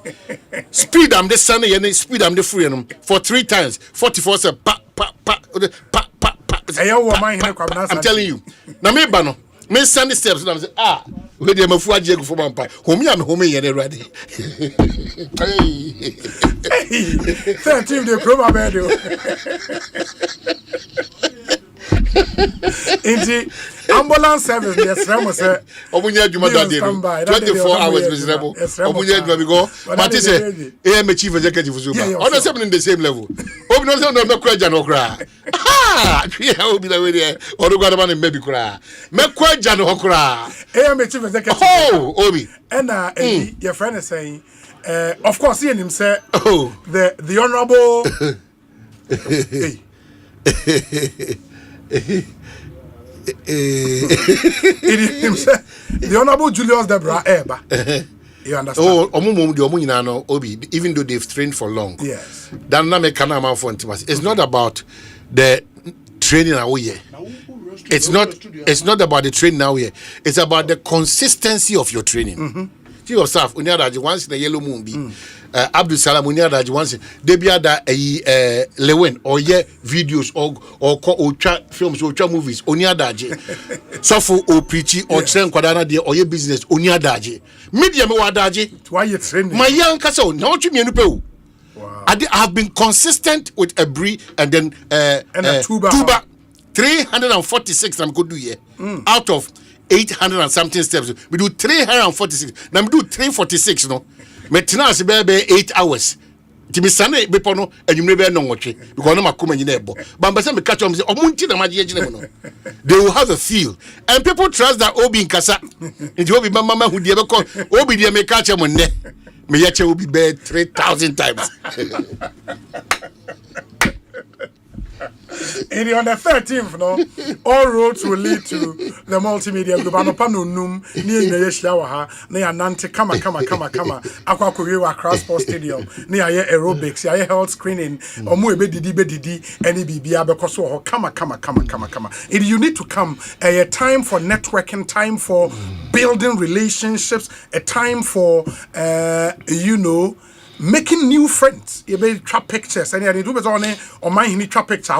speed am the sunny and speed am the free for 3 times 44 say pa I'm telling you. Na me ba no. Me stand the steps and I say we dey mafu aje go for mampa. Homi am homi ye ready. 13 dey promo bedo. Inti ambulance service yes ramo say omunya adwuma da dey 24 hours reasonable. Omunya adwuma because but say AM chief executive so ba. On the same in the same level. Obi no say no me kwaja no kra. Yeah, obi na we dey. Odo gwa na maybe kra. Me kwaja no kra. AM chief executive. Oh, Obi. And your friend is saying of course he him say the honorable the honorable Julius Debra Eba. You understand? Oh, Obi, even though they've trained for long. Yes. It's not about the training away. It's not about the training now here. It's about the consistency of your training. See yourself, once in a yellow moon be Abdul Salam once they be other Lewin or videos or films or movies oniadaje so for or preachy or train kwadana there or business oniadaje media me wadaje why you training my young castle now to me wow. I have been consistent with a brie and then a tuba 346 I'm going to do here out of 800 and something steps. We do 346. Now we do 346. No, maintenance be 8 hours. Timi sane be pono and you never know what because no makuma in nebo. But me catch them say omunti na maji ejine no. They will have a feel and people trust that Obi in Kasa. Nti Obi mama hu die be call Obi die me catch them ne. Me yache Obi be 3,000 times. And on the 13th, no, all roads will lead to the multimedia group. Anopano num near the Yeshawaha, near Nante, kama. Aquakuria, Cross Sports Stadium, near aerobics, near health screening, or Muebe Didi, any BBA, because kama. And you need to come a time for networking, time for building relationships, a time for, making new friends. You may trap pictures, and you do it on my trap picture.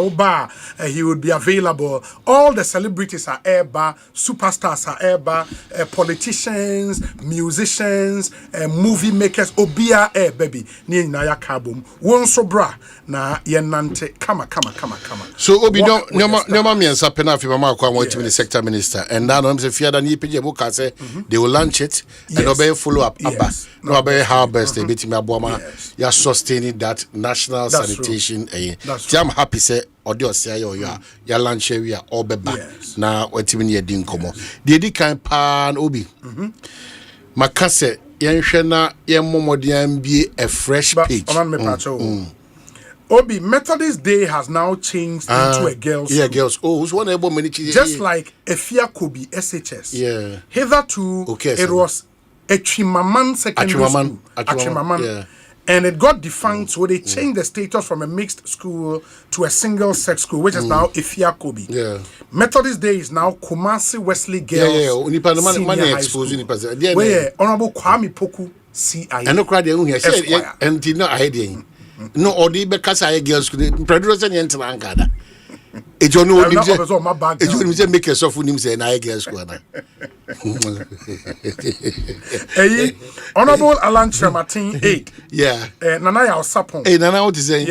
He would be available. All the celebrities are airbar, superstars are airbar, politicians, musicians, movie makers. Obia air baby. Ni naya kabum. One so bra na yenante. Kama. So Obi don't no me answer penafi mama kwa want to be the sector minister, and now I'm say fear that ni pije book say they will launch it and obey follow up. No obey how best they beat me aboma. You are sustaining that national sanitation. I'm happy say audio say you are launch we are all be back now. What even you didn't come on the kind pan Obi makase yenhwena yemmomodian be a fresh page. Obi, Methodist Day has now changed into a girls' school. Yeah, girls. Oh, who's one able many just like Efia Kobi SHS. Yeah. Hitherto, it was a Chimaman secondary school. Yeah. And it got defunct, so they changed the status from a mixed school to a single-sex school, which is now Efia Kobi. Yeah. Methodist Day is now Kumasi Wesley Girls Senior High School. Where Honorable Kwame Poku CIA. I know crowd here. And did not I hear no or the because I girls could produce any entangada. e jo no nim say make yourself nim say na girls school na Honorable Alan Chematin 8 Nana ya Osapon Nana what is saying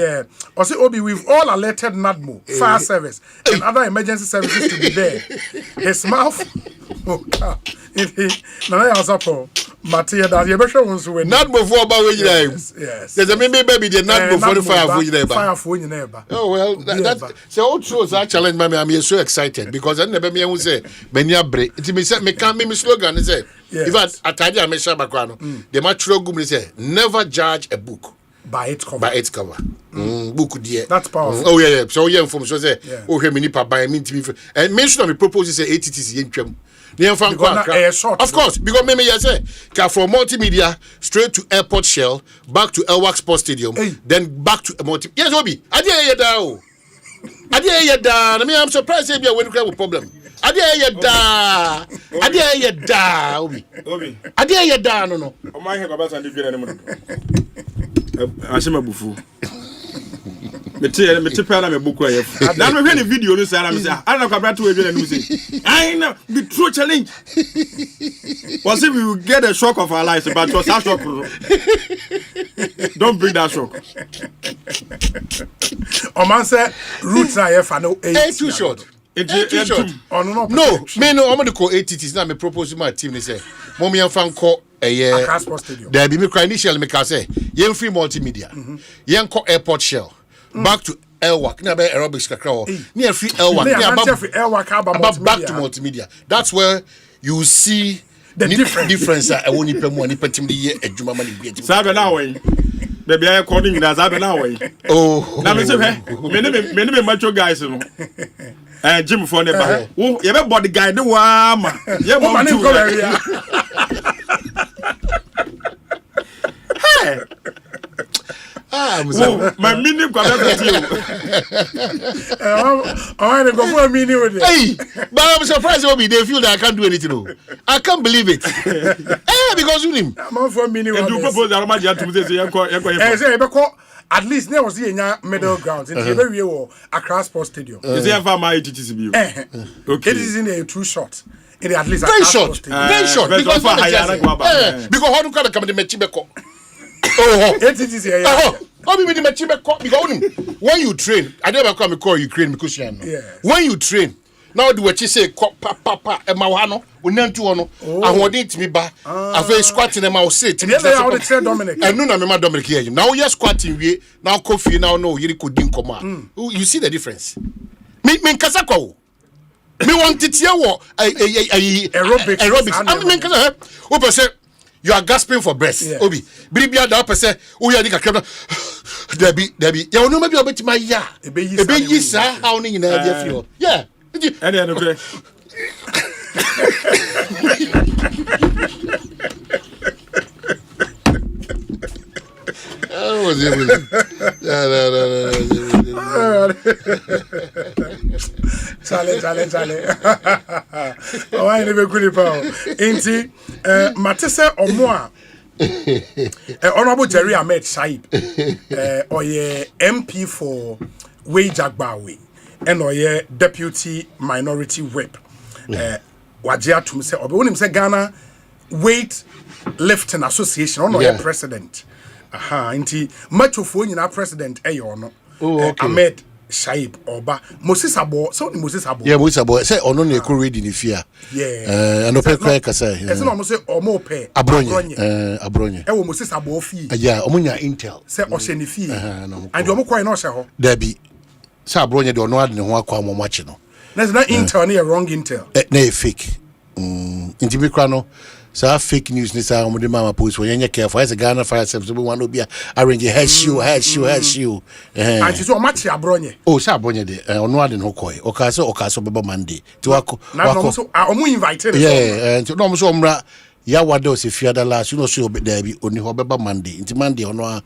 Osei Obi, we've all alerted NADMO fire service and other emergency services to be there. His mouth Nana ya Osapon Matia that you better ones win NADMO for about we yes there's a baby the NADMO for the fire for you neighbor oh well that so all true that challenge me I'm so excited because I never me who say many break it me say me can me slogan say if atade a me sha bakwa no the matro gum say never judge a book by its cover book there that's powerful oh yeah so yeah from so say oh he me ni pa by me and mention me propose say ATTs yentwam of course because me say from multimedia straight to airport shell back to Elwak Sports Stadium then back to multi yes Obi adie da me I'm surprised say be when you have problem adie da Obi adie da no o ma he baba sande dwere ne mo Asempa bufu me te na me boku ayef na me hwe ne video no say na me say ana kwabra to we dwere no say I know the true challenge was if we will get a shock of our lives but was that shock don't bring that shock o man say roots na ayef no too short no me no I'm going to call ATTs now me propose my team they say mommy and fan call there be me cry initially me can say yen free multimedia yen call airport shell back to Elwak na be aerobics kakra near free Elwak back to multimedia that's where you see the difference I won't even money petim the year adwuma mani bi sabe na way baby I according na sabe na way oh na me say me macho guys no Jim for never. Oh, you have body guide the warm. Yeah, man, hey. My meaning got I go for a meaning with it. Hey, but I'm surprised Obi they feel that I can't do anything. I can't believe it. Because you him. I'm for a meaning. You propose that my to say at least there was the middle ground in the very Accra Sports Stadium. Is there for my TTCB? Okay. It is in a too short. It at least very short. Because how do you come to Mechibeko? Oh, it is here. How do you mean Mechibeko? Because when you train, I never come and call Ukraine because you know. When you train, now do what you say, papa, and Mawano, we need to honor. I want it to be back. I've been squatting and I'll sit. Dominic. And no, I'm Dominic here. Now you're squatting, now coffee, now no, you could drink. You see the difference. Me Kasako. Me want it here, aerobics. I mean, Kasa, you are gasping for breath. Obi, Bribia, the upper say, oh, yeah, Debbie, you know, maybe I'll bet my ya. A baby, sir, how many in a field? Yeah. And then, okay. Chale. Oh, I never could power. Inti, Matisse or more. Honorable Jerry Ahmed Saib, or ye MP for Wajagbawi, and or ye Deputy Minority Whip. Wajia to say, or when him say Ghana Weight Lifting Association, or ye President. Inti much of when you president no Ahmed Shaib Oba Moses Abo so Moses Abo Moses Abo say ono na ekọ ready ni fia and open cry kasa e say no mo say omo pe abronye e wo Moses Abo fi omunya intel say o hye ni fi and omo kwai na o hye ho da bi say abronye de ono ade ne ho akwa mo machi no na intel na wrong intel na fake inti bi kwa no so fake news ni sa omo de mama post when you careful as a Ghana fire service we want to be arrange head shoe and so match abronye say abronye de ono ade no koi o ka so beba Monday ti wako so omo invited so no so omra ya wado se fiada last you know so there bi oni ho beba Monday nti Monday ono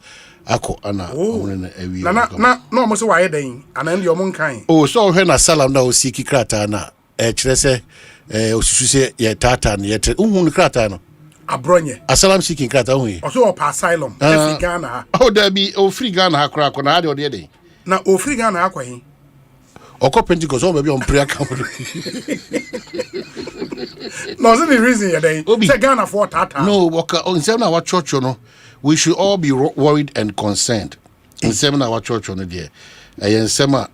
ako ana omo na ewi na omo so wa yeden ana ndi omo nkan so hwe na salam na o siki krata na kire se osususe ye tata na ye uhun krata no abronye asylum seeking krata hu o so o pa asylum free Ghana there be o free Ghana akra na ade o de na o free Ghana akwa hin Oko Pentecost on baby on prayer camp. No, that's the reason you're there. Say Ghana for Tata. No, waka in 7 hour church, you know, we should all be worried and concerned. In 7 hour church, you know, dear. And sema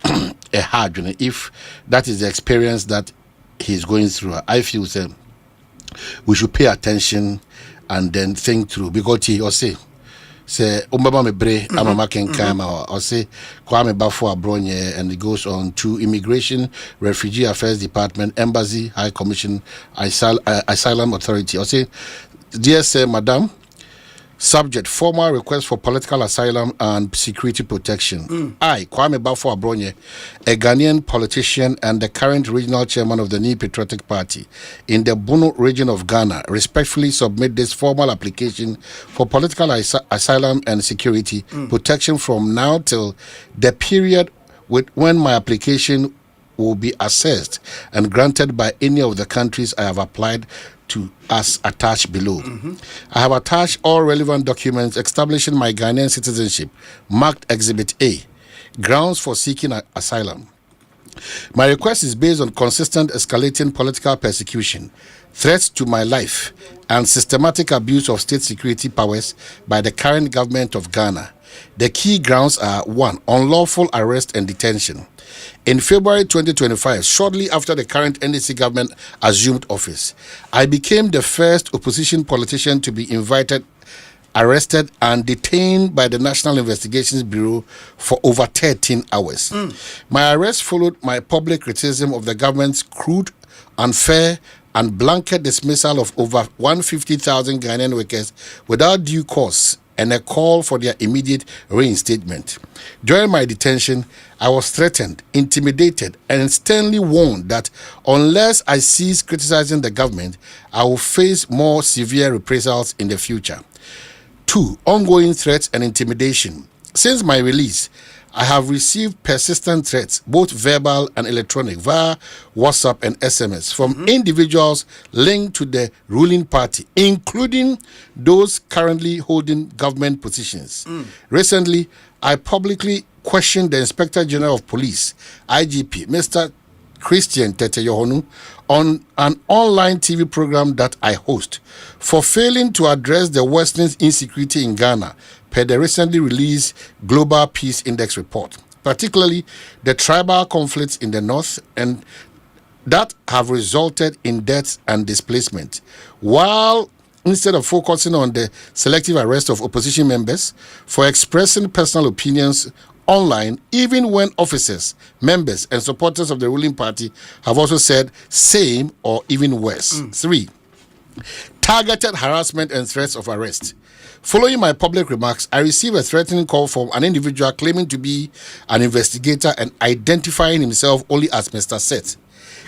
a hard, you know, if that is the experience that he's going through, I feel we should pay attention and then think through, because he Osei say umbaba me bre amama kenkama or say kwame bafo abronye, and it goes on to Immigration, Refugee Affairs Department, Embassy, High Commission, Asylum Authority. Or say, dear sir, madam, subject formal request for political asylum and security protection. I, Kwame Bafo Abronye, a Ghanaian politician and the current regional chairman of the New Patriotic Party in the Bono region of Ghana, respectfully submit this formal application for political asylum and security protection from now till the period when my application will be assessed and granted by any of the countries I have applied to as attached below. I have attached all relevant documents establishing my Ghanaian citizenship, marked Exhibit A, grounds for seeking asylum. My request is based on consistent escalating political persecution, threats to my life, and systematic abuse of state security powers by the current government of Ghana. The key grounds are: 1, unlawful arrest and detention. In February 2025, shortly after the current NDC government assumed office, I became the first opposition politician to be invited, arrested, and detained by the National Investigations Bureau for over 13 hours. My arrest followed my public criticism of the government's crude, unfair, and blanket dismissal of over 150,000 Ghanaian workers without due cause, and a call for their immediate reinstatement. During my detention, I was threatened, intimidated, and sternly warned that unless I cease criticizing the government, I will face more severe reprisals in the future. 2, ongoing threats and intimidation. Since my release, I have received persistent threats, both verbal and electronic, via WhatsApp and SMS from individuals linked to the ruling party, including those currently holding government positions. Recently, I publicly questioned the Inspector General of Police, IGP, Mr. Christian Tete Yohonu, on an online TV program that I host for failing to address the worsening insecurity in Ghana per the recently released Global Peace Index report, particularly the tribal conflicts in the north and that have resulted in deaths and displacement. While instead of focusing on the selective arrest of opposition members for expressing personal opinions online, even when officers, members, and supporters of the ruling party have also said same or even worse. 3, targeted harassment and threats of arrest. Following my public remarks, I received a threatening call from an individual claiming to be an investigator and identifying himself only as Mr. Seth,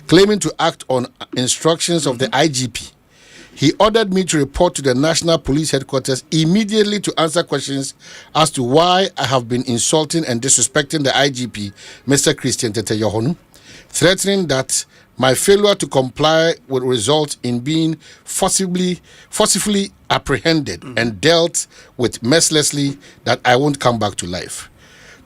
claiming to act on instructions of the IGP. He ordered me to report to the National Police Headquarters immediately to answer questions as to why I have been insulting and disrespecting the IGP, Mr. Christian Tete Yohonu, threatening that my failure to comply would result in being forcibly apprehended and dealt with mercilessly, that I won't come back to life.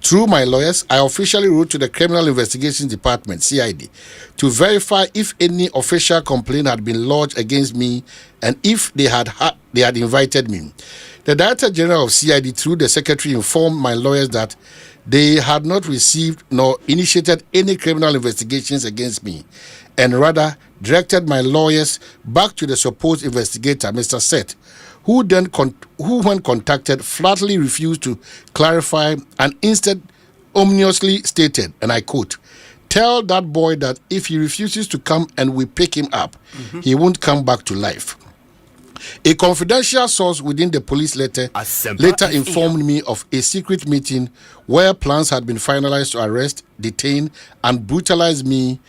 Through my lawyers, I officially wrote to the Criminal Investigations Department, CID, to verify if any official complaint had been lodged against me and if they had invited me. The Director General of CID, through the Secretary, informed my lawyers that they had not received nor initiated any criminal investigations against me, and rather directed my lawyers back to the supposed investigator, Mr. Seth, who when contacted, flatly refused to clarify and instead ominously stated, and I quote, "Tell that boy that if he refuses to come and we pick him up, he won't come back to life." A confidential source within the police later informed me of a secret meeting where plans had been finalized to arrest, detain, and brutalize me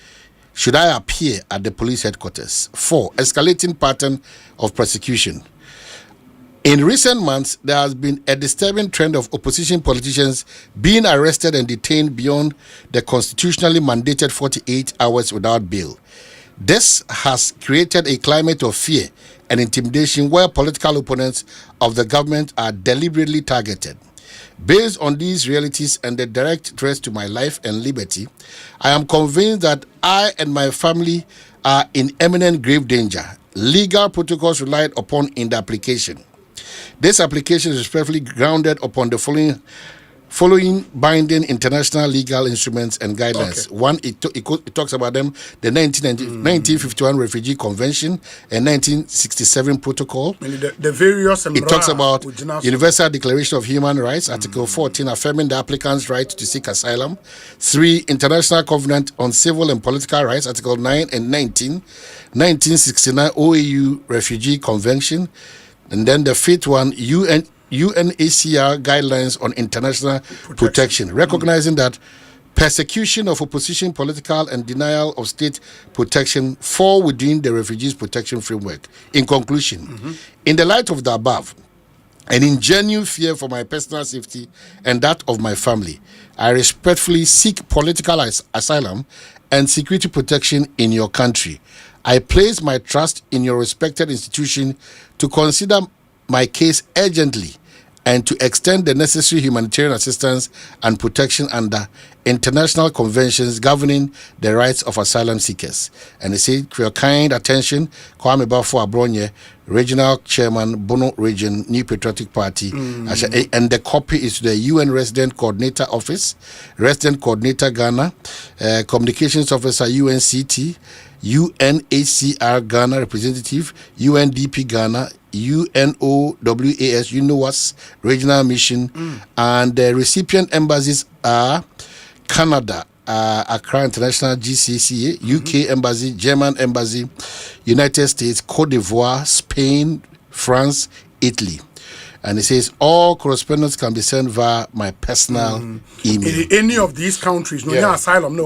should I appear at the police headquarters. 4, escalating pattern of persecution. In recent months, there has been a disturbing trend of opposition politicians being arrested and detained beyond the constitutionally mandated 48 hours without bail. This has created a climate of fear and intimidation where political opponents of the government are deliberately targeted. Based on these realities and the direct threats to my life and liberty, I am convinced that I and my family are in imminent grave danger. Legal protocols relied upon in the application. This application is respectfully grounded upon the following binding international legal instruments and guidelines. Okay. One, it talks about them, the 1951 Refugee Convention and 1967 Protocol. The various... It talks about Universal Declaration of Human Rights, Article 14, affirming the applicant's right to seek asylum. 3, International Covenant on Civil and Political Rights, Article 9 and 19. 1969 OAU Refugee Convention. And then the 5th one, UNHCR Guidelines on International Protection, recognizing that persecution of opposition, political, and denial of state protection fall within the Refugees Protection Framework. In conclusion, in the light of the above, and in genuine fear for my personal safety and that of my family, I respectfully seek political asylum and security protection in your country. I place my trust in your respected institution to consider my case urgently and to extend the necessary humanitarian assistance and protection under international conventions governing the rights of asylum seekers. And they say, for your kind attention, Kwame Bafo Abronye, Regional Chairman, Bono Region, New Patriotic Party, and the copy is to the UN Resident Coordinator Office, Resident Coordinator Ghana, Communications Officer UNCT, UNHCR Ghana Representative, UNDP Ghana, UNOWAS Regional Mission, and the recipient embassies are Canada, Accra International GCCA, UK Embassy, German Embassy, United States, Cote d'Ivoire, Spain, France, Italy. And it says all correspondence can be sent via my personal email. In any of these countries, no asylum,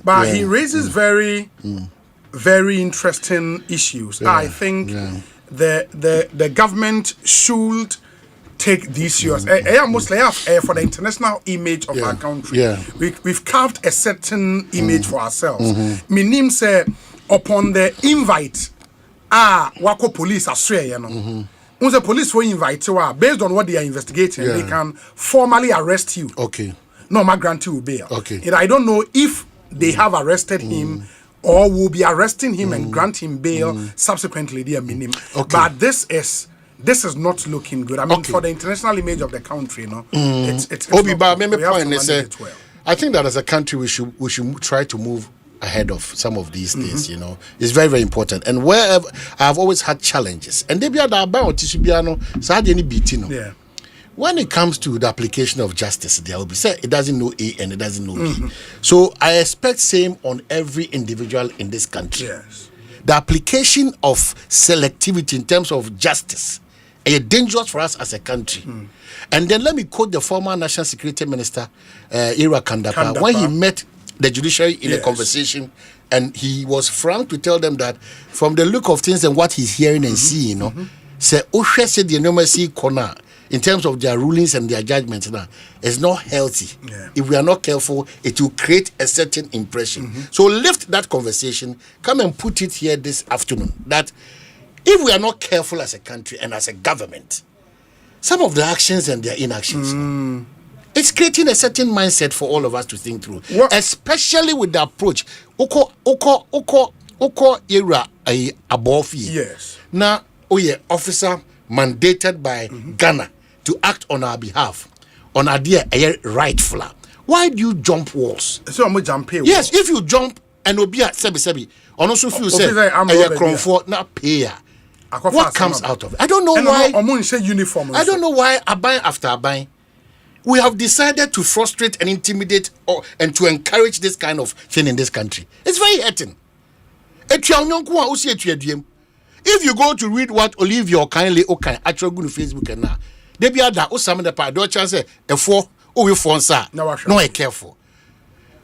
but he raises very interesting issues. I think the government should take these serious. Mostly for the international image of our country. We've carved a certain image for ourselves. Minim say upon the invite, wako police Australia, Once the police will invite you, based on what they are investigating, they can formally arrest you. Okay. No, ma grant you bail. Okay. And I don't know if they have arrested him or will be arresting him and grant him bail subsequently. They are minim. Okay. But this is not looking good. I mean, for the international image of the country, it's Obi, but maybe point is I think that as a country we should try to move ahead of some of these things, it's very, very important. And wherever I've always had challenges, and they be about when it comes to the application of justice, there will be said it doesn't know A and it doesn't know B. So I expect same on every individual in this country. Yes. The application of selectivity in terms of justice is dangerous for us as a country. And then let me quote the former National Security Minister, Ira Kandapa, when he met the judiciary in a conversation, and he was frank to tell them that from the look of things and what he's hearing and seeing, say said the enormous corner in terms of their rulings and their judgments now is not healthy. If we are not careful, it will create a certain impression. So lift that conversation, come and put it here this afternoon, that if we are not careful as a country and as a government, some of the actions and their inactions, it's creating a certain mindset for all of us to think through, especially with the approach. Oko era above. Yes. Now, officer mandated by Ghana to act on our behalf, on our dear rightful. Why do you jump walls? So I'm jump. Yes, if you jump and obia sebi, on also feel say comfort na pay. What comes out of it? I don't know why. Uniform. I don't know why abine after abine. We have decided to frustrate and intimidate and to encourage this kind of thing in this country. It's very hurting. If you go to read what Olivia kindly actually go to Facebook and now, they be ada osam the pa do chance e for o we for answer. No, careful.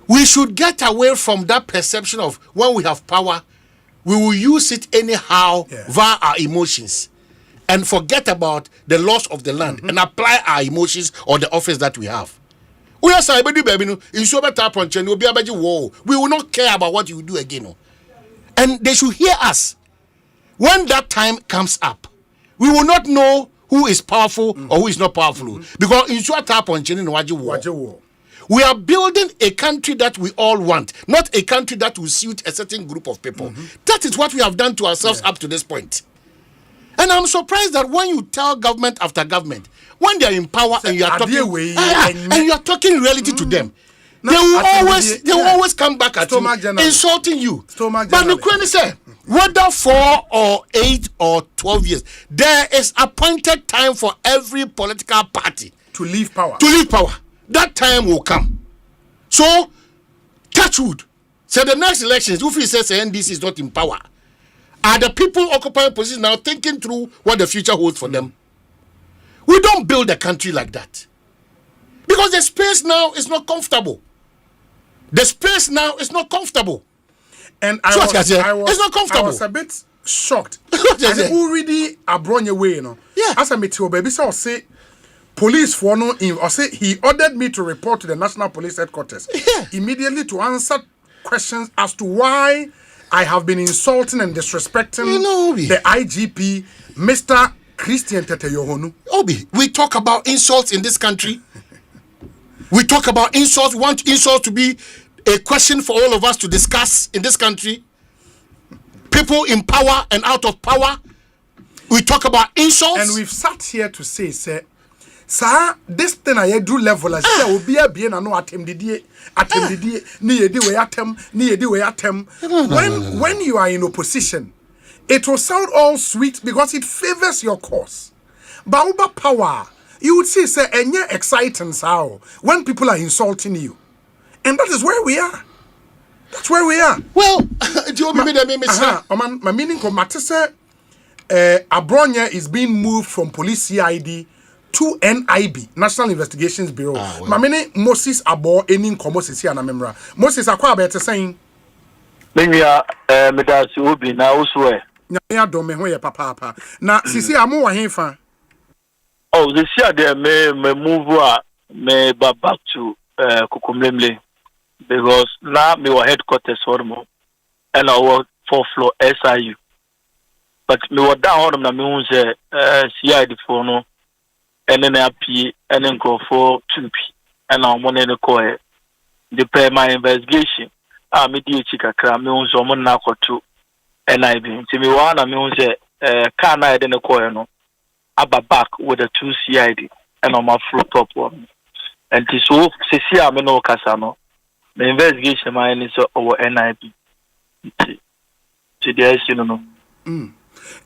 We should get away from that perception of when we have power, we will use it anyhow via our emotions. And forget about the loss of the land and apply our emotions or the office that we have. We are saying, baby, we will not care about what you do again. And they should hear us. When that time comes up, we will not know who is powerful or who is not powerful. Because in short tap on Chini war. We are building a country that we all want, not a country that will suit a certain group of people. That is what we have done to ourselves up to this point. And I'm surprised that when you tell government after government, when they are in power and you are talking reality to them, they will always come back at you, insulting you. But the Queen said, whether 4 or 8 or 12 years, there is appointed time for every political party to leave power. That time will come. So, touch wood. So the next elections, if he says NDC is not in power, are the people occupying positions now thinking through what the future holds for them? We don't build a country like that. Because the space now is not comfortable. And I was a bit shocked. And already abroad way, you know. Yeah. As a meteor baby, so say police for no in or say he ordered me to report to the National Police Headquarters immediately to answer questions as to why I have been insulting and disrespecting the IGP, Mr. Christian Tete Yohonu. Obi, we talk about insults in this country. We talk about insults. We want insults to be a question for all of us to discuss in this country. People in power and out of power. We talk about insults. And we've sat here to say, sir, this thing I do level as there will be a bien and no attempt when you are in opposition, it will sound all sweet because it favors your cause. But over power, you would say, sir, and you're exciting how when people are insulting you. And that is where we are. That's where we are. Well, do you mean my meaning of Matisse Abronya is being moved from police CID to NIB, National Investigations Bureau. Mamene Moses Abo enin komo sisi anamemra. Moses akwa abete saying Menya medasi obi na uswe. Nya do me ho ye papa. Na sisi amu wa henfa. Oh, this year there me move me back to Kukumlemle because now me were headquarters for mo and I work 4th floor SIU. But me were down on na me unse CID for no and then AP and then go for 2P and I'm one in the coy. The pay my investigation. Me di chika kra me unse mo na to NIB. Nti me wana me unse car na de the coy no aba back with the 2 CID and on my floor top one. And so see I'm no casano. The investigation mine is over NIB. To the issue no.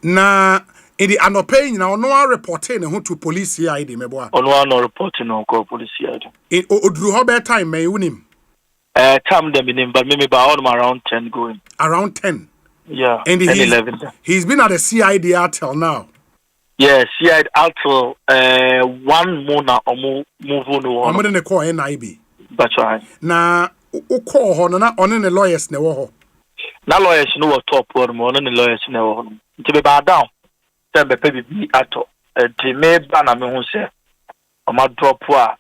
Na in the anopay now no reporting who to police CID meboa. No reporting no call police CID. It odru how better time may unim. Time them in but maybe about around 10 going. Around 10. Yeah. And 11. He's been at the CID until now. Yeah, CID until 1 mona or move on. I'm going to call NIB. That's right. Na call ho na on the lawyers ne wo ho. Na lawyers no top one mo na lawyers ne wo ho. Nti be ba down. Say be bi ato. Nti me ba na me hu say o ma drop a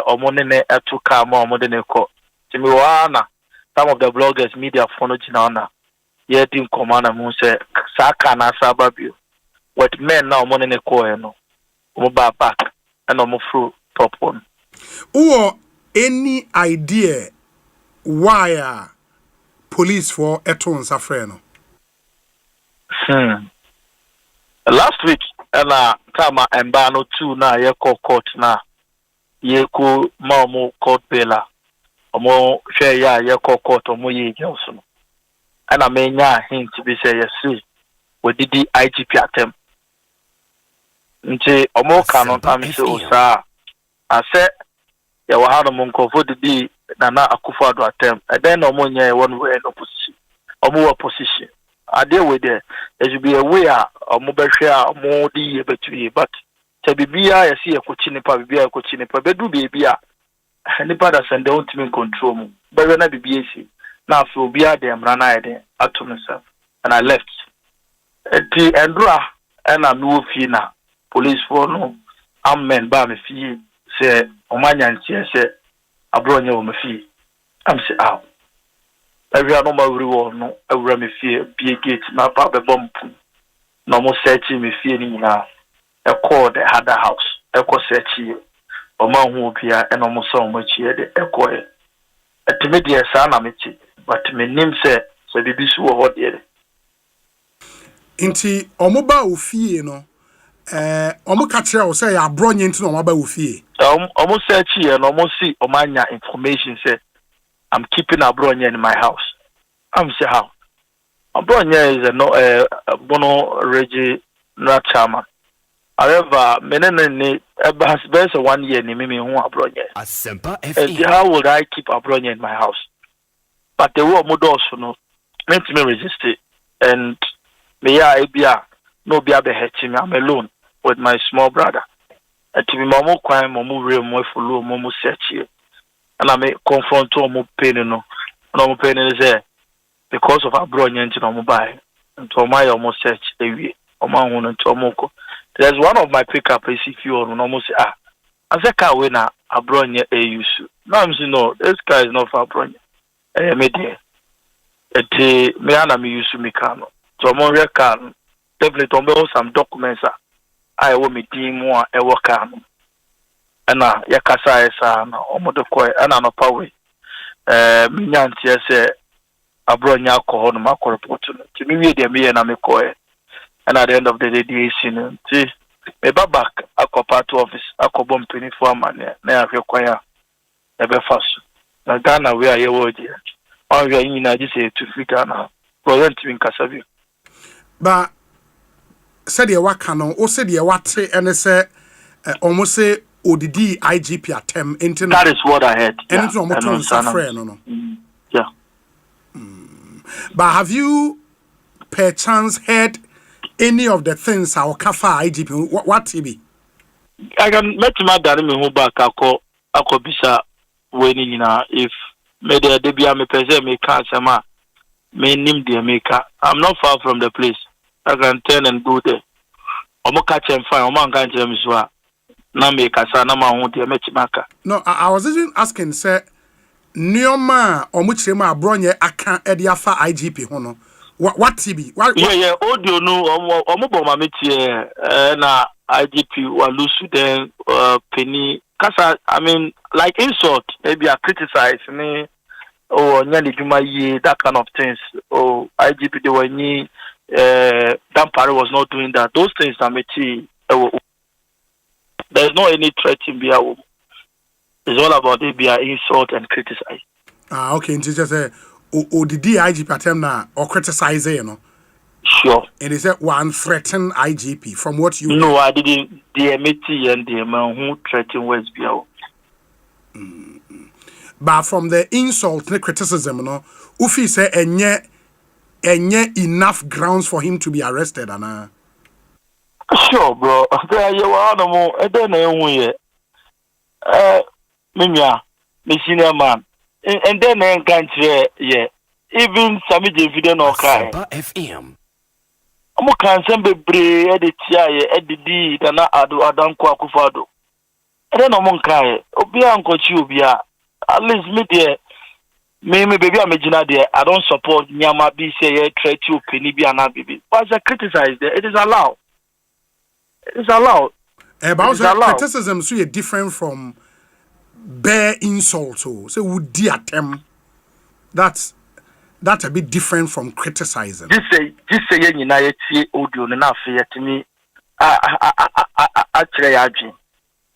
omo ne eto ka ma omo de ne ko. Nti me wa na some of the bloggers media phone na na. Ye din command na me hu say sa ka na sa ba bio. What men now omo ne ko no. Omo ba back and omo through top one. Or any idea why police for Eton Safreno? Last week, kama embano 2 na ye court na ye ko mamo court bela omo share ye court omo ye gelso no ana menya hint bi say yes we did the IGP attempt nti omo kanon tamse osa ase ya wa hano munkofo didi na akufo ado attempt and then omo nya one way in opposition omo opposition ade we there should be a way omo be hwe omo di ye betu but te bibia ya si ekochi nipa bibia ekochi nipa bedu bibia nipa da send don't me control mu be na bibia si na so bia dem na na ide ato myself and I left eti endra and am no fi na police for no ammen ba me fi say omanya ntie say abronya wo me fi am say aw every no ma wuri wo no awura me fi bie gate na pa be bomb no mo search me fi ni na a call the other house. Ekosisie Oma who pia and almost so much here the Ekoe. A timid son of it, but me name said, so the bisu or what yet. Inti omoba ufie no omo kachira o say abronye nti no omoba ufie almost search here and almost see omanya information say I'm keeping abronye in my house. I'm say how abronye is a no bono regi not chama. However, menene has best 1 year ni mimi hu abronye. Asempa FM. How would I keep abronye in my house? But the war modos no meant me resist it and me ya ebia no bia be hurting me. I'm alone with my small brother. And to be momo kwai momo real mo follow momo search here. And I may confront to mo pain no. No mo pain is there because of abronye nti no mo buy. And to my almost search ewie. Oma hu no to mo ko. There's one of my pickup is if you almost say I say car we na abronye use. No I'm saying no, this guy is not for abronye. Me there. Eti me ana me use me car no. So mon record definitely tombe some documents I will me team more e work am ana yakasa esa na omodo koy ana no power me nyantie se abronya ko no makọ report no ti me wie de me na me koy and at the end of the day the issue ti me back akọ part office akọ bom penny for man na ahwe kwaya e be fast na Ghana we are wo je on we yin na ji say to figure na present in Kasabi. But said the wakano or said the wate and say almost say ODD IGP attempt internet. That is what I heard. And it's almost no. Yeah. But have you perchance heard any of the things our Kafa IGP what TB? I can met my daddy me back ako bisa when if me there be me pese me can't say ma me nim the maker. I'm not far from the place. I can turn and go there. Omo catch and find. Omo can tell me so. Na me kasa na ma hu de me chimaka. No, I was even asking say Nioma omo chirema abronye aka e de afa IGP ho no. What TB? Yeah, audio no omo bo ma metie na IGP wa lusu then penny kasa I mean like insult maybe I criticize me or nyani juma ye that kind of things. Oh IGP they were ni Dampare was not doing that. Those things are meti. There's no any threat in Bia. It's all about the Bia insult and criticize. Ah, okay. And just say, did the IGP attempt na or criticize you know? Sure. And is that one threaten IGP from what you? No, I didn't. The MT and the man who threatened West Bia. But from the insult and criticism, you know, Ufi say enye enough grounds for him to be arrested, Anna. Sure, bro. There you are no more. I don't know who Mimia, me senior man. And then I can't say, yeah. Even Sammy David no kai. FM. Omo kan sembe bre e de tia ye e de di da na ado adanko akufado. E de no mon kai. Obi ankochi obi a. At least me there. Me baby amejina there. I don't support nyama bi say ye try to penny bi ana bibi. But I criticize there. It is allowed. It is allowed. But criticism so different from bare insult. So would the attempt that's a bit different from criticizing. This say you na yeti audio na fe yetimi actually agin.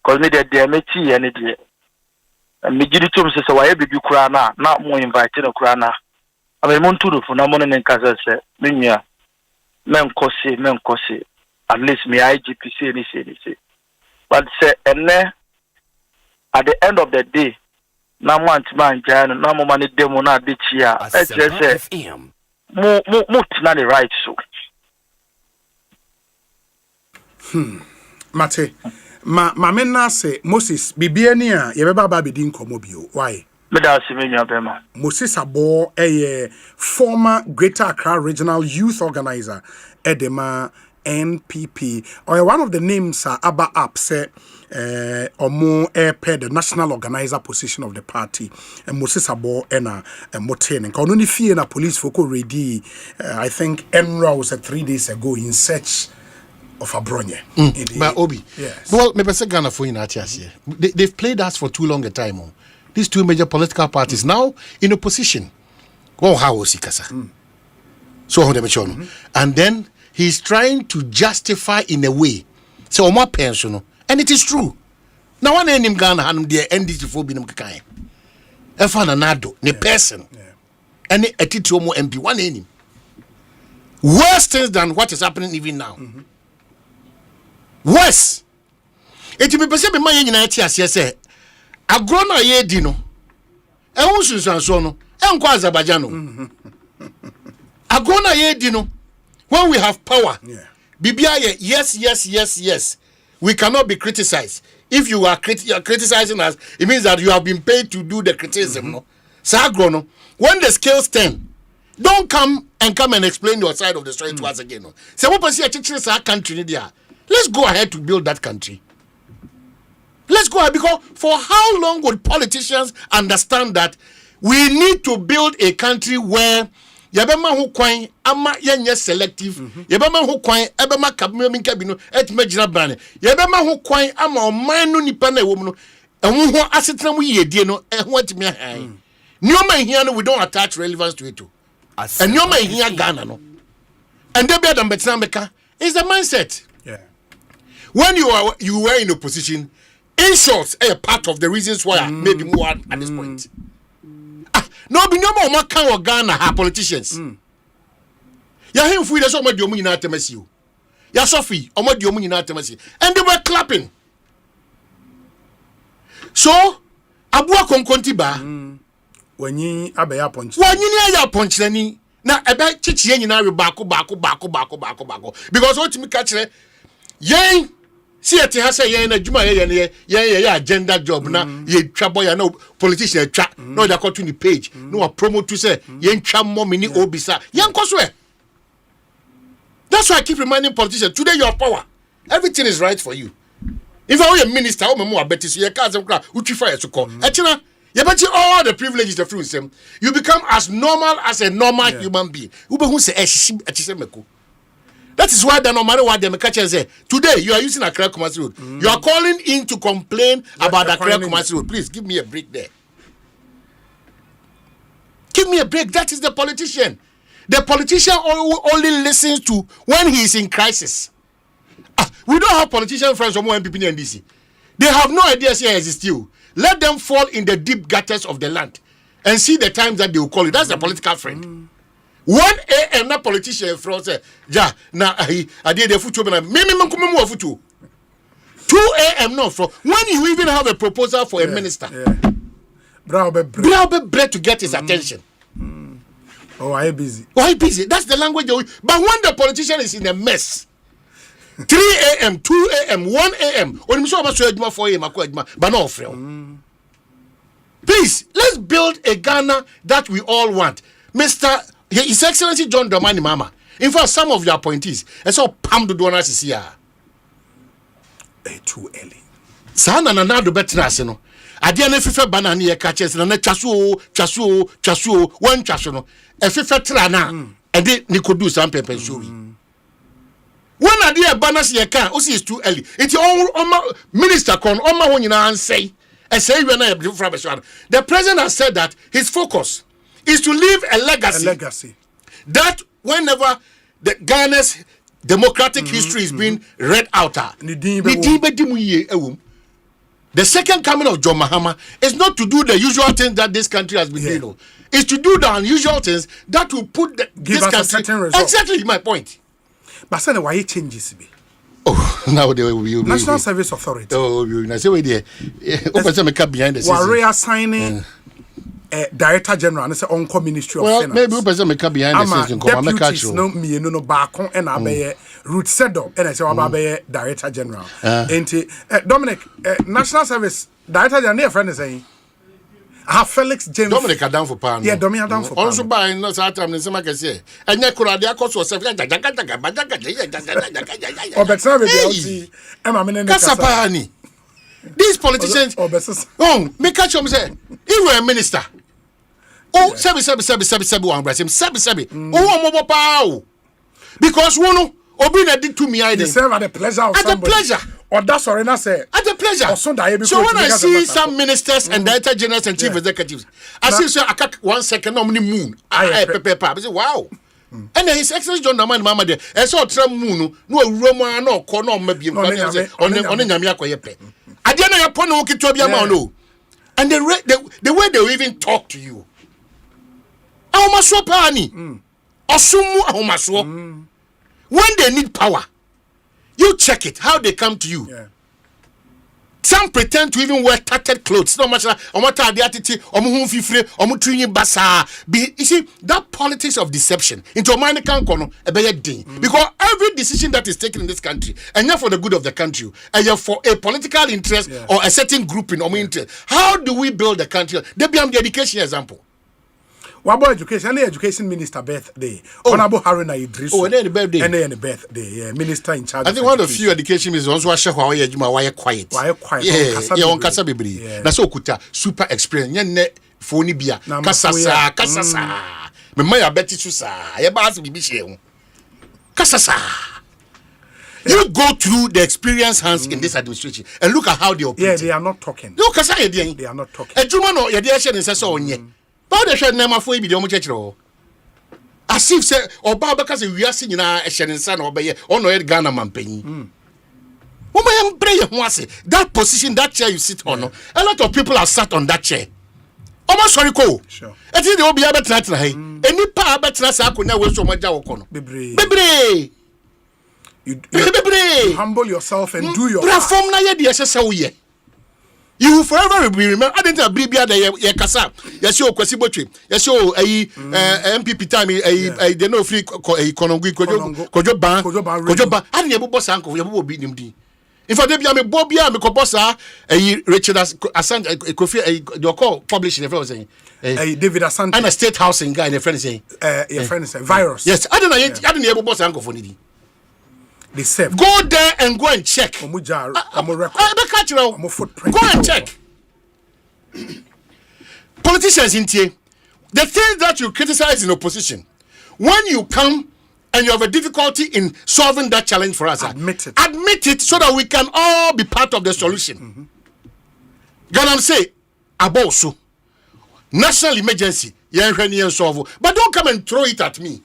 Cause me there me ti any there. Me gidi tum se wa ye bibi kura na mo invite no kura na. Ame mo ntu do fu na mo ne nkasa se me nua men kosi at least me IGP say. But say enne at the end of the day na mo antman jan na mo mani demo na de chia e say mo tina the right so Mate ma menna say Moses bibia ni a ye beba ba bedi nkomo bio why me da se me nua bema Moses Abo former Greater Accra Regional Youth Organizer edema NPP or one of the names Abba App say omo airped the national organizer position of the party and Moses Abo ena moten and only fear na police for ready I think Enra was 3 days ago in search of a bronye. But Obi, yes. Well, maybe Ghana for in they've played us for too long a time. These two major political parties now in opposition. Well, how was he, Kasa? So and then he's trying to justify in a way. So my pension, and it is true. Now one name Ghana and the NDC for binum kakai. Efana nado, ne person. And a titumo MP one name. Worse things than what is happening even now. Worse. It will be perceived my United yes, a grown a year dino. A Usus and sono, and Quazabajano. A grown a year dino. When we have power, BBI, yes. We cannot be criticized. If you are criticizing us, it means that you have been paid to do the criticism. No? Sagrono, when the scales turn, don't come and explain your side of the story to us again. No? So what was your country? Let's go ahead to build that country. Let's go ahead, because for how long would politicians understand that we need to build a country where yabema hu kwan ama yenye selective yabema hu kwan ebema kabino kabino etmejina brane yabema hu kwan ama oman no nipa na ewo mu no ehun ho asetena mu yedie no ehun atimi han nyoma hia no we don't attach relevance to it too and nyoma hia Ghana no and they be adam betina meka is the mindset. When you were in opposition, insults are part of the reasons why maybe more at this point. No, be no more kind of Ghana politicians. Ya him free, that's what my domu in Artemasi. Ya Sophie, or my domu in Artemasi. And they were clapping. So, Abua Konkontiba. When ye abaya punch. When ye ya punch, Lenny. Now, about teaching you now, bako. Because what me catch it, yay. See at has a yen juma agenda job na ye trouble ya no politician chat no they got to the page no a promote to say yen cham more mini obisa yan koswe. That's why I keep reminding politicians today your power everything is right for you. If I were a minister or more better so you can't uchi fire to call echina you bet you all the privileges the fruits them you become as normal as a normal human being ube who say meku. That is why, no matter what the catcher say, today you are using a Accra Kumasi Road. You are calling in to complain about the Accra Kumasi Road. Please give me a break there. Give me a break. That is the politician. The politician only listens to when he is in crisis. We don't have politician friends from MPP and NDC. They have no idea here exists still. Let them fall in the deep gutters of the land and see the times that they will call it. That's a political friend. 1 a.m. na politician from say ja na I did the futu na me futu 2 a.m. no from when you even have a proposal for a minister brow be to get his attention. Oh, why busy? That's the language. But when the politician is in a mess 3 a.m. 2 a.m. 1 a.m. only so about 4 a.m. but no friend. Please, let's build a Ghana that we all want. Mr. His Excellency John Dramani Mama. In fact, some of your appointees, and so Pam do donors is here. Too early. Sana na do better as no. Adia na fifa banana ye catches na chasu one chasu no. E fifa tra na e de ni kodu some pepe show. When adia banas ye can, o is too early. It's all minister kon o ma ho nyina ansay. E say we na e fra be so. The president has said that his focus is to leave a legacy. That whenever the Ghana's democratic history is being read out, the second coming of John Mahama is not to do the usual things that this country has been doing. It's to do the unusual things that will put this country. Certain results. Exactly my point. But sir, why it changes be? Oh, now they will be National Service Authority. Oh, I say we there. Open behind the scenes. We're reassigning. Director General and say Onco Ministry of Finance. Maybe person make behind the scenes deputies no me no baako and abeye root sedo and I say abeye Director General. Enti Dominic National Service Director General friend is saying Felix James Dominic down for pan. Yeah, Dominic down for pan. Also by no time in some can say. And ya kura dia cost was self. These politicians, make catch them say, if you were a minister, sebi. Oh, mobile power. Because one Obi na did to me I they serve at the pleasure of at somebody. the pleasure. Or that's already not say. At the pleasure. So when I see some ministers and director generals and chief executives, I see so I cut 1 second on the moon. I say wow. And then His Excellency John Naman Mama there. I saw Trump moon no Roma no corner maybe on Nyamia Koyepe. I didn't have point okay to be no. And the way they even talk to you. Ahomaso pani. Osumu ahomaso. When they need power, you check it how they come to you. Yeah. Some pretend to even wear tattered clothes. No matter the attitude, you see that politics of deception into a minor can because every decision that is taken in this country, and not for the good of the country, and for a political interest or a certain group in interest. How do we build the country? They become the education example. What about education? Any education minister birthday? Honorable Haruna Idris. Oh, and then the birthday. And then the birthday. Minister in charge. I think one of the few education ministers also share why you quiet. Why quiet? Yeah, on Kasa Bibri. That's all kuta super experience. Nye phone bia. Kasasa. Me maya beti susa. Ya baasi bibi share. Kasasa. You go through the experience hands in this administration and look at how they operate. Yeah, they are not talking. No, Kasa they are not talking. Ejuma no ya dia share nse so onye. How they should never for be the omu church. As if say Oba because we are seeing na ehye son obeye ono e Ghana mampanyi. That position, that chair you sit on, a lot of people have sat on that chair. Almost sorry ko. Sure. I think they will be able to try. Any pa better sa akonya we so maja wokono. Bebre. You humble yourself and do your platform na ye de ehye wo. You will forever be remember. I didn't agree bia the ye kasa. Yes, you kwesi botwe. Yes, you MPP time they no free konongui kojo ban. I didn't able boss uncle. You be nim. In fact, they be Bobia me ko bossa Richard Asante Kofi they call publishing friend saying David Asante and a state housing guy and a friend saying your friend say virus. Yes, I didn't able boss uncle for nidi. They say go there and go and check. Go and check. Politicians in here, the things that you criticize in opposition, when you come and you have a difficulty in solving that challenge for us, admit it so that we can all be part of the solution. Ganam say about so national emergency, but don't come and throw it at me.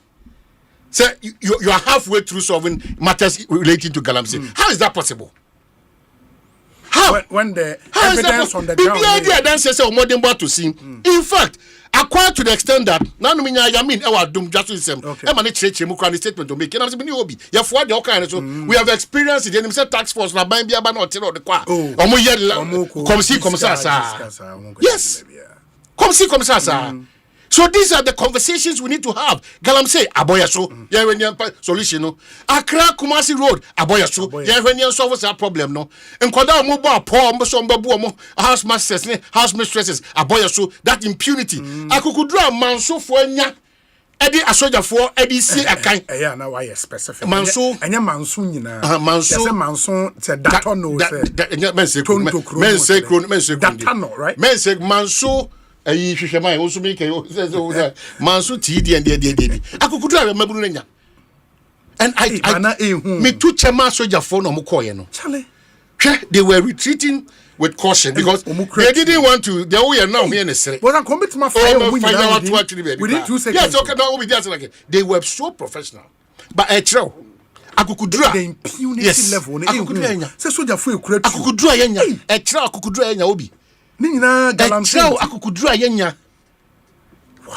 Say you are halfway through solving matters relating to Galamsey. How is that possible? How? When the evidence on the ground. The idea then says modern to see. In fact, acquired to the extent that statement to make. We have experienced it. And tax force na buy biya ba na hotel or the kwa. Come see. Yes. Come see. So these are the conversations we need to have. Galamsey, aboyaso, solution no. Accra Kumasi Road, aboyaso, solve that problem no. Nkoda mo bo poor mo so mbabu mo house masters, house mistresses, aboyaso, that impunity. Akukudra manso fo anya. Edi asoja fo edi si akan. Yeah, now why specific. Manso, anya manso nyina. Manso, say manso say data no say. Men say data no, right? Men say manso ayi hwehwema also make manso td and akukudura maburu nya and I me two chema soldier for no mokoye no chale they were retreating with caution because they didn't want to they were now here in the city but I commit my fire within 2 seconds. Yes, okay, now we just like they were so professional but akukudura the impunity level say soldier for you akukudura yenya akukudura yenya obi Nina Galamsey akukudura yenya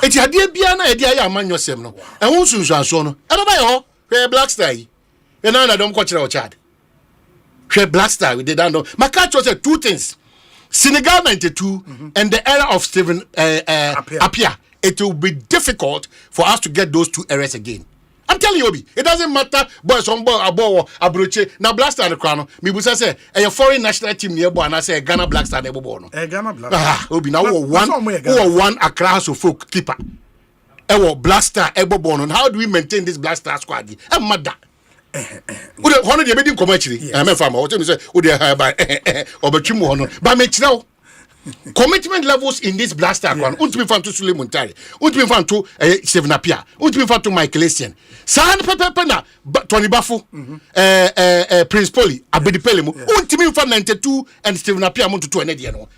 eti ade bia na ede aye amanyosem no ehun sunsuanso no ebe ba yo hwe Black Star yi na dom ko kire o chad hwe Black Star we did that no maka cho say two things Senegal 92 and the era of Stephen Apia. It will be difficult for us to get those two eras again. I'm telling you, Obi, it doesn't matter. Boys on board, Abroche. Now, Black Star, the crown. Me busa say a foreign national team nearby, and I say Ghana Black Star never born. Ghana Black. Obi now one Accra so folk keeper. Black Star ever born. How do we maintain this Black Star squad? I'm mad. One of the meeting come actually. I'm a farmer. What you say? Would you have by Oberchimu? But me now. commitment levels in this blaster one untimi fan to Sule Muntari untimi fan to Stephen Apia untimi fan to Michael Essien san pepe na Tony Bafo Prince Polly Abedi Pelemu untimi fan 92 and Stephen Apia mo to 2 ene de no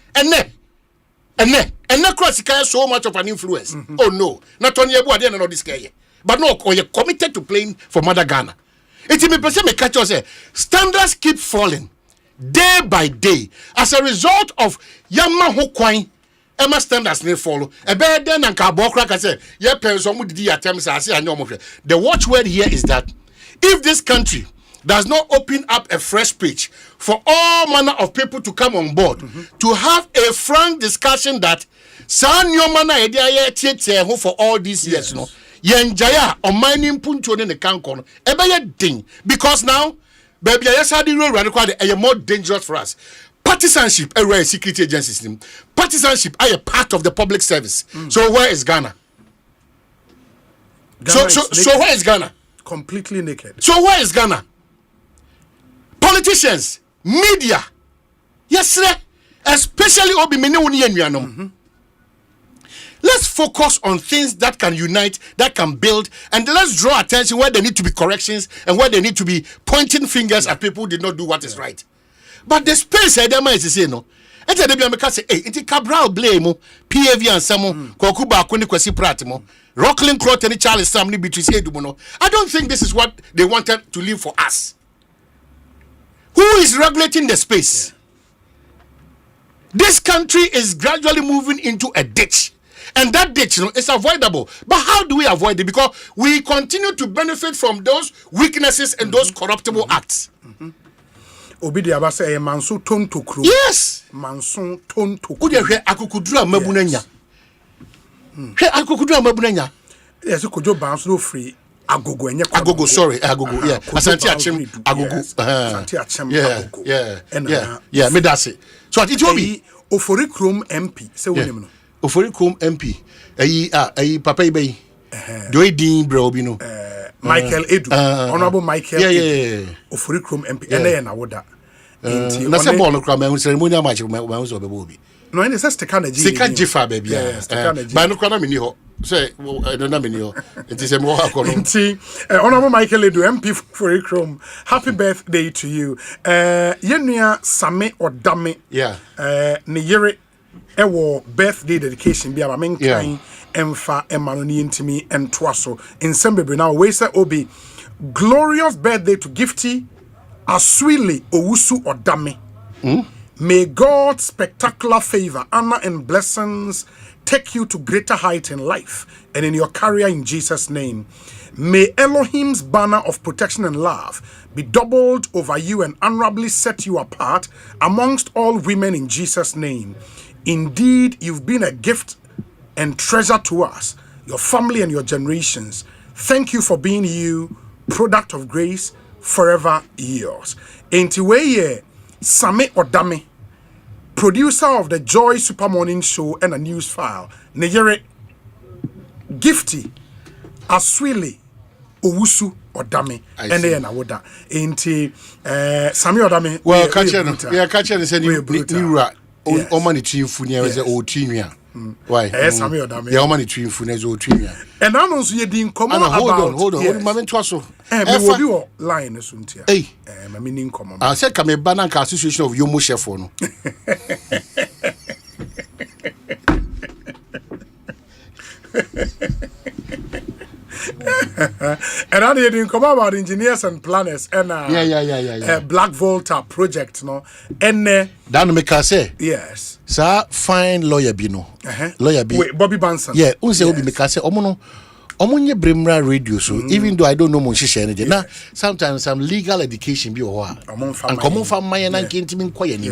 ene cross can so much of an influence oh no not Tony Ebu ade no this guy but no you're committed to playing for Mother Ghana it me person me catch us say standards keep falling day by day as a result of yamma ho kwan Emma standards may follow a better than and carbocrack I say yeah person would the attempts I say I know the watchword here is that if this country does not open up a fresh page for all manner of people to come on board to have a frank discussion that san your manner idea for all these years no yenjaya on mining punto in the cancon ebe ding because now baby yes I did run a more dangerous for us. Partisanship a security agency system. Partisanship are a part of the public service. So where is Ghana? So where is Ghana? Completely naked. So where is Ghana? Politicians, media, yes sir, especially Obi Mene. Let's focus on things that can unite, that can build, and let's draw attention where there need to be corrections and where there need to be pointing fingers at people who did not do what is right. But the space is saying no. And they be say, hey, it Cabral blame PAV and some Kokuba Kuni Kwesi Pratimo, Rockling Clot and Charles Samni Beatrice Edumono. I don't think this is what they wanted to leave for us. Who is regulating the space? This country is gradually moving into a ditch. And that ditch is avoidable. But how do we avoid it? Because we continue to benefit from those weaknesses and those corruptible acts. Obidi abase manso ton to kru. Yes. Manso ton to kru. Hwe akukudura mabunanya. Hwe akukudura mabunanya. Yes, kojo banso no free agogo enye kwa. Agogo sorry, agogo yeah. Asante Achem agogo. Asante Achem agogo. Yeah, me that's it. So it will be Ofori Krom MP. Say wonim no. Ofori Krom MP. Ayi papa ibe. Do e din bro bi no. Michael Edu, Honorable Michael Edu. Ofori Krom MP. Ene na woda. Na se ball no kra me ceremonial match me so be bo bi. No, ene se stika na ji. Stika jifa baby. Ba no kra na me ni ho. Say no na me ni ho. It se me ho akono. Nti Honorable Michael Edu MP for Krom. Happy birthday to you. Yenua Same Odame. Yeah. Ne yere ewo birthday dedication bi aba men kan emfa emanoni ntimi entwaso nsembebe na we say obi glorious birthday to Gifty Aswili Owusu Odame. May God's spectacular favor, honor and blessings take you to greater height in life and in your career in Jesus' name. May Elohim's banner of protection and love be doubled over you and honorably set you apart amongst all women in Jesus' name. Indeed, you've been a gift and treasure to us, your family and your generations. Thank you for being you, product of grace, forever yours. Entiweye Same Odame, producer of the Joy Super Morning Show and a news file. Neyere Gifty Aswili Owusu Odame and then I would Enti Same Odame. Well, catcher is any new o mani twinfu ne we say o twinwa why Same Odame ya o mani twinfu ne so twinwa and now no so ye din komo about hold on mama ntwa so me will be o line so ntia mama nin komo I said come ba na association of yomo chef no and I didn't come about engineers and planners and Black Volta project no and Dan make say yes sir fine lawyer bi no lawyer bi wait Bobby Banson unse obi make say omonye bremra radio so even though I don't know mon hihye ne na sometimes some legal education bi o ho and common from my na nkintimi nkoye ni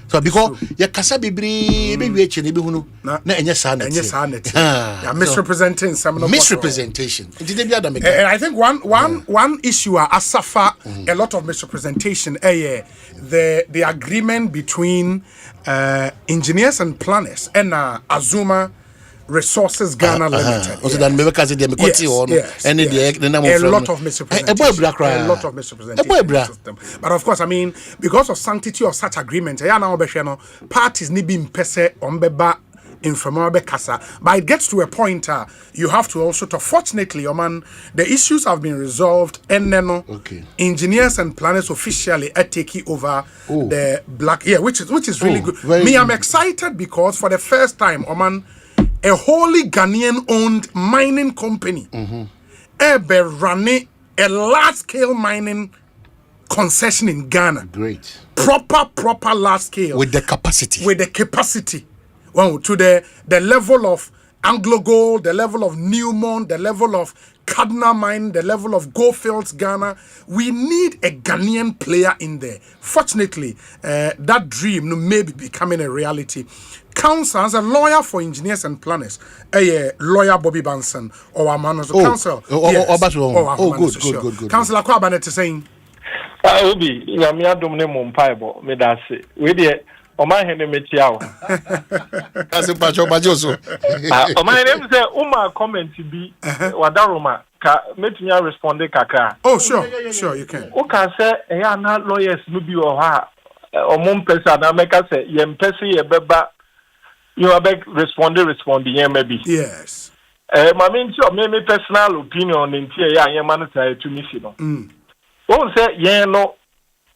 so because ya kasa bebre be wi eche ne be hunu na enye sa na ya misrepresenting some misrepresentation and I think one issue asafa a lot of misrepresentation the agreement between engineers and planners and Azuma Resources Ghana Limited. Also, then maybe because they are a lot of misrepresentation. But of course, I mean, because of sanctity of such agreement, parties need be pese ombeba informal kasa. But it gets to a point you have to also talk. Fortunately, the issues have been resolved, and then engineers and planners officially are taking over the black which is really good. I'm excited because for the first time, a wholly Ghanaian-owned mining company ever running a large-scale mining concession in Ghana. Great. Proper large scale. With the capacity. Well, to the level of Anglo Gold, the level of Newmont, the level of Kaduna Mine, the level of Goldfields Ghana. We need a Ghanaian player in there. Fortunately, that dream may be becoming a reality. Council, as a lawyer for engineers and planners, lawyer Bobby Banson or Amano Council. Good. Council Akwabanet is saying. Obi, Yamia Domine Mumpaibo, Medasi. We did. Oma hene metiao. Asempa chobajoso. Oma hene say uma comment bi wadaroma ka metunya responde kakra. Oh sure you can. O ka say eya na lawyers no bi o ha omum pesa na meka say yem pese ye beba you abeg responde yem maybe. Yes. Ma me nti o me personal opinion nti ya yem man say to me si no. O say yen no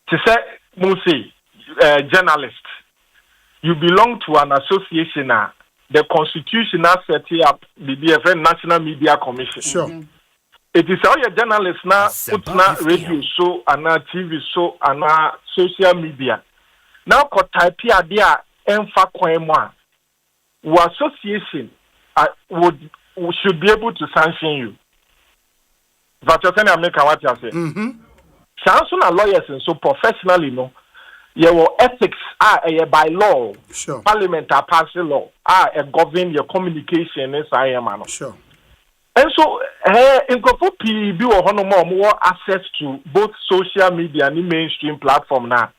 to say mo say journalist. You belong to an association now. The constitution has set up the DFN National Media Commission. Sure. It is all your journalists now put na radio show and na TV show and na social media. Now ko type idea emfa kwemwa. Our association should be able to sanction you. But you can make what you say. Sanction are lawyers and so professionally no. Your ethics are by law. Sure. Parliament are passing law. Govern your communication is I am. Sure. And so, in Kofopi, be more access to both social media and the mainstream platform now.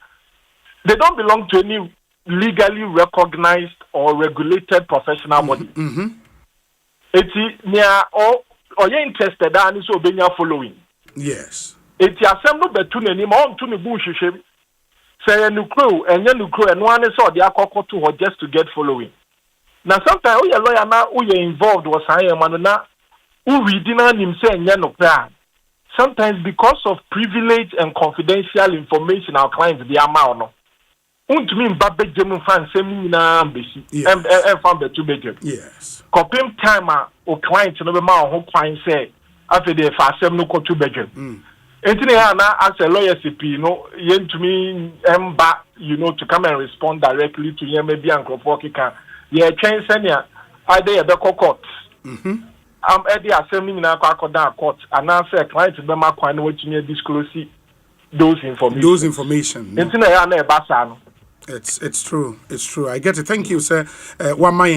They don't belong to any legally recognized or regulated professional body. It's near or you're interested and so being following. Yes. It's assembled between any more to the bush. Say a new crew and one is all the alcohol to her just to get following. Now sometimes we are lawyer now who are involved was I am and now who reading on him saying plan. Sometimes because of privilege and confidential information our clients the amount. To me Babe Jemu fan semi na ambition and found the 2 bedroom. Yes. Copim time or clients no ma who client say after the fast 2 bedroom. As a lawyer, CP, yen to me, to come and respond directly to you, maybe Uncle Forkika. Yeah, change senior, I did a court. I'm at the assembly in our court, and now say a client to them, I know what you disclose those information. It's true. I get it. Thank you, sir. One my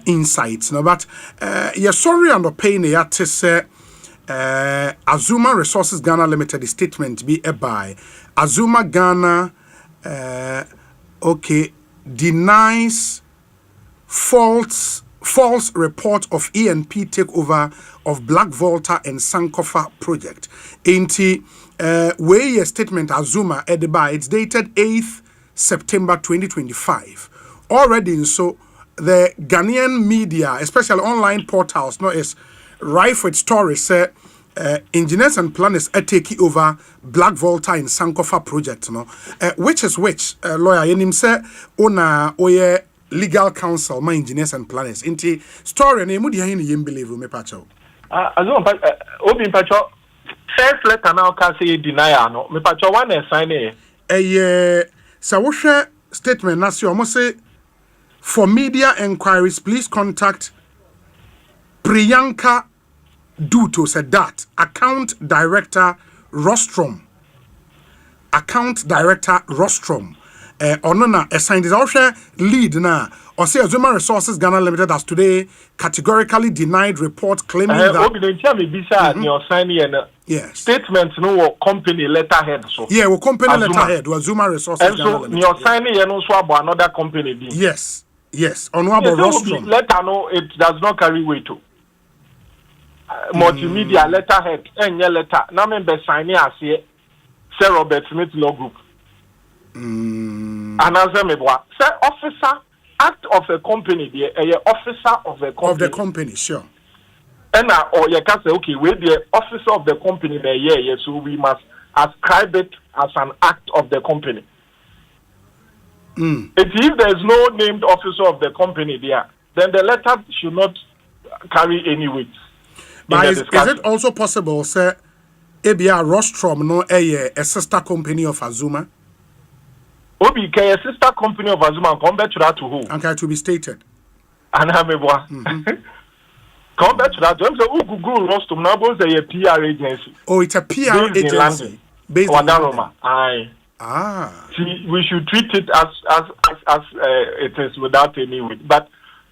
insights. No, but sorry and the pain you to say. Azuma Resources Ghana Limited statement be by Azuma Ghana denies false report of ENP takeover of Black Volta and Sankofa project. Ain't way a statement Azuma by it's dated 8th September 2025. Already so the Ghanaian media, especially online portals, is rife with stories say engineers and planners are taking over Black Volta and Sankofa project, which lawyer yenim say ona oye legal counsel my engineers and planners inti story na emu di hin yem believe me pacho obi pacho first letter now can say denial no me pacho one sign so wo hwe statement na say omo say for media enquiries please contact Priyanka Duto said that account director Rostrom onona assigned is also lead na or say Azuma Resources Ghana Limited has today categorically denied report claiming that yes statement no company letterhead so yeah we company letterhead was Azuma Resources Ghana Limited and so your signing no so about another company yes Yes, on what about rostrum? Letter no, it does not carry weight to. Multimedia letterhead, any letter. Now member sign here, say Robert Smith Law Group. And answer me what? Say officer, act of a company, the officer of the company. Of the company, sure. And or you can say, okay, we're the officer of the company there, yeah, so we must ascribe it as an act of the company. If there is no named officer of the company there, then the letter should not carry any weight. But is it also possible, sir, ABR Rostrum no a sister company of Azuma? Obi a sister company of Azuma come back to that to who? And to be stated. And have a come back to that. Google Rostrum now was a PR agency. Oh, it's a PR agency based in London. Aye. See, we should treat it as it is without any weight. But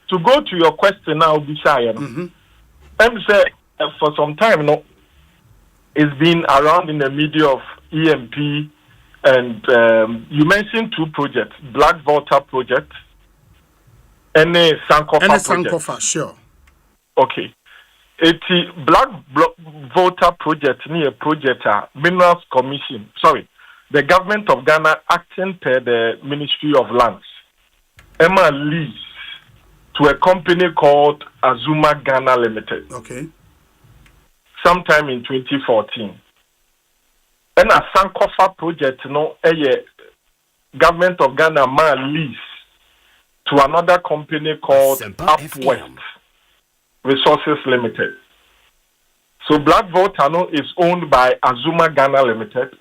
to go to your question now, Bishaya, I'm saying for some time now, it's been around in the media of EMP, and you mentioned two projects: Black Volta project and a Sankofa sure. Okay. It's Black Volta project near project Minerals Commission. Sorry. The government of Ghana acting per the Ministry of Lands, Emma lease to a company called Azuma Ghana Limited. Okay. Sometime in 2014. And a Sankofa project, a government of Ghana lease to another company called Upwest Resources Limited. So Black Volta is owned by Azuma Ghana Limited.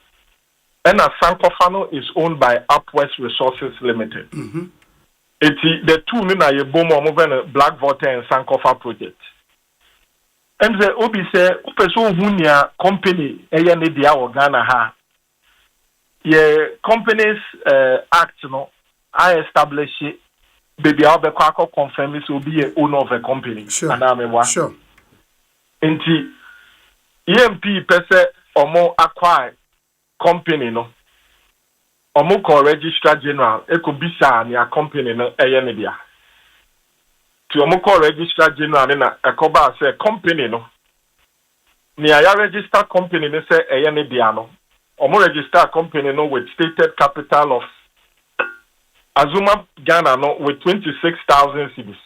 And Sankofano is owned by Upwest Resources Limited. The two nina ye bomo moving Black Volta and Sankofa project. And the Obi say, "Upeso hunya company eye ne dia o Ghana ha." Ye companies act no I establish baby I be kwako confirm this will be a owner of a company. Sure. Sure. Enti EMP pese omo acquire company no omo ko registrar general ekobisa ni a company no eye ne dia ti omo ko registrar general na ekoba say company no ni aya register company no say eye ne dia no omo register company no with stated capital of Azuma Ghana no with 26,000 cedis.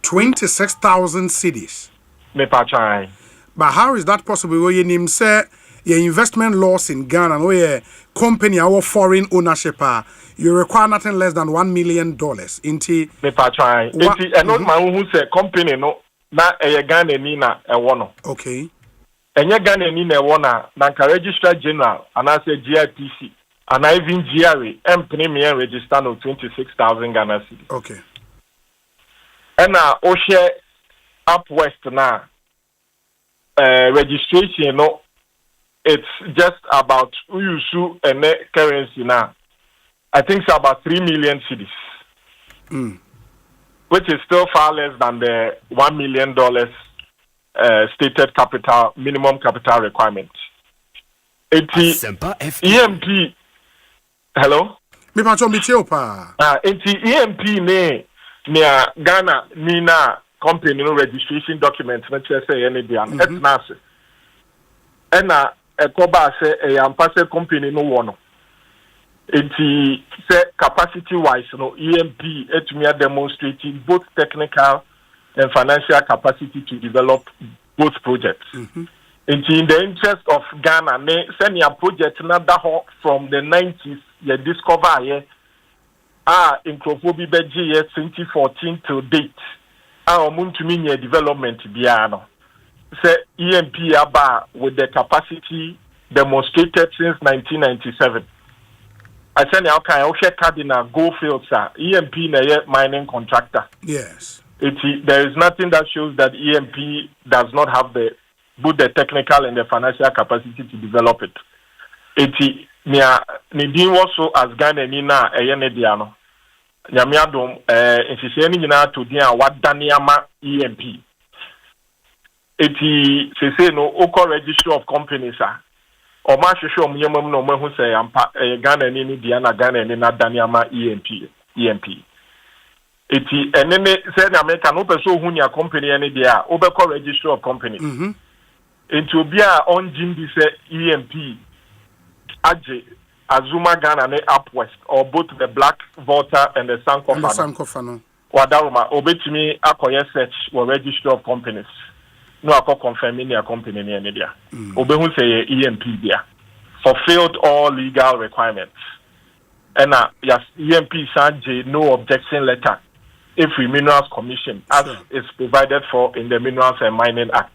26,000 cedis. Me pachai. But how is that possible? When you name say your investment laws in Ghana, no your company our foreign ownership, you require nothing less than $1 million. Inti me pachai. Inti not my who say company no na Ghana ni na ewono. Okay. Enye Ghana ni na ewona na ka registrar general and I say GIPC and I even GRA premier register no 26,000 Ghana cedis. Okay. And o share Upwest na registration no it's just about Uyusu and currency now. I think it's about 3 million cedis. Which is still far less than the $1 million stated capital, minimum capital requirement. EMP, hello? EMP near Ghana, Nina company no registration documents, let's say any and Ekoba say a ampase company no one. It say capacity wise, no EMP etumia demonstrating both technical and financial capacity to develop both projects. In the interest of Ghana, ne send your project another from the 90s, you discover here in Krofobi Beji 2014 till date. Omuntumi development biano. Say EMP aba with the capacity demonstrated since 1997. I said now can I Cardinal Goldfields EMP na mining contractor. Yes. There is nothing that shows that EMP does not have both the technical and the financial capacity to develop it. Nidin also as Ghana nina eyene diano. Nyamiadom insiseni nyina to dia wadaniama EMP. Say no oko register of companies or ma show mnyamam no mahu say ampa Ghana ni dia na Ghana ni na daniama EMP. eti enene say na America no person who nya company any there obekọ register of company enti obi a on jimbi say EMP age Azuma Ghana ne Upwest or both the Black Volta and the Sankofa no wadaruma obetimi akoye search or register of companies no akọ confirm in your company ne any there obehu say EMP there fulfilled all legal requirements and yes EMP sanje no objection letter if we Minerals Commission as is provided for in the Minerals and Mining Act.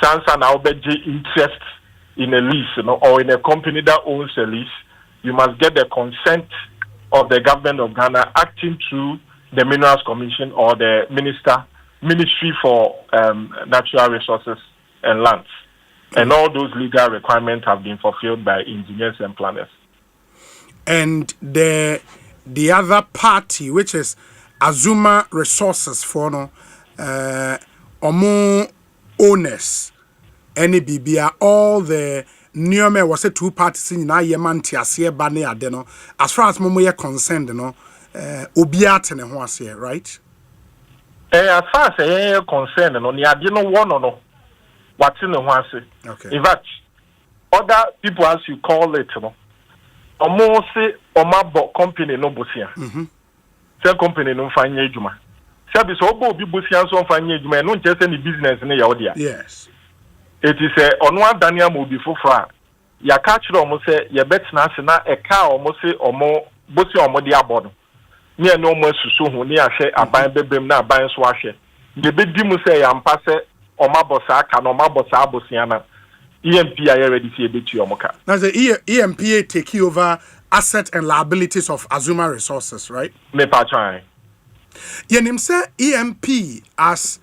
Sansa now interest in a lease, or in a company that owns a lease, you must get the consent of the government of Ghana acting through the Minerals Commission or the Ministry for Natural Resources and Lands. And all those legal requirements have been fulfilled by engineers and planners. And the other party, which is Azuma Resources for omo owners any bibia all the Niome was a two parties in Ayamanti Asia Bane Adeno as far as Momo concerned Obiat and Hoasia, right? As far as concerned no ni ade no one no what's in the Hoasia. Okay. In fact, other people as you call it no omo say omabo company no bosia. Company no fanya ejuma service obo obi bosia so fanya ejuma no nche say ni business ne ya odia yes it is ono adania mo bi fofora ya ka kire omo say ye betena ase na e ka omo say omo bosia omo dia abodo ne eno omo asusu ho ne ahwe aban bebem na aban so ahwe de bedi mu say ya mpa say omo abosa aka na omo abosa abosia na EMP are ready to betu omo ka now the EMPA take over asset and liabilities of Azuma Resources, right? Me patron. Yenim say EMP as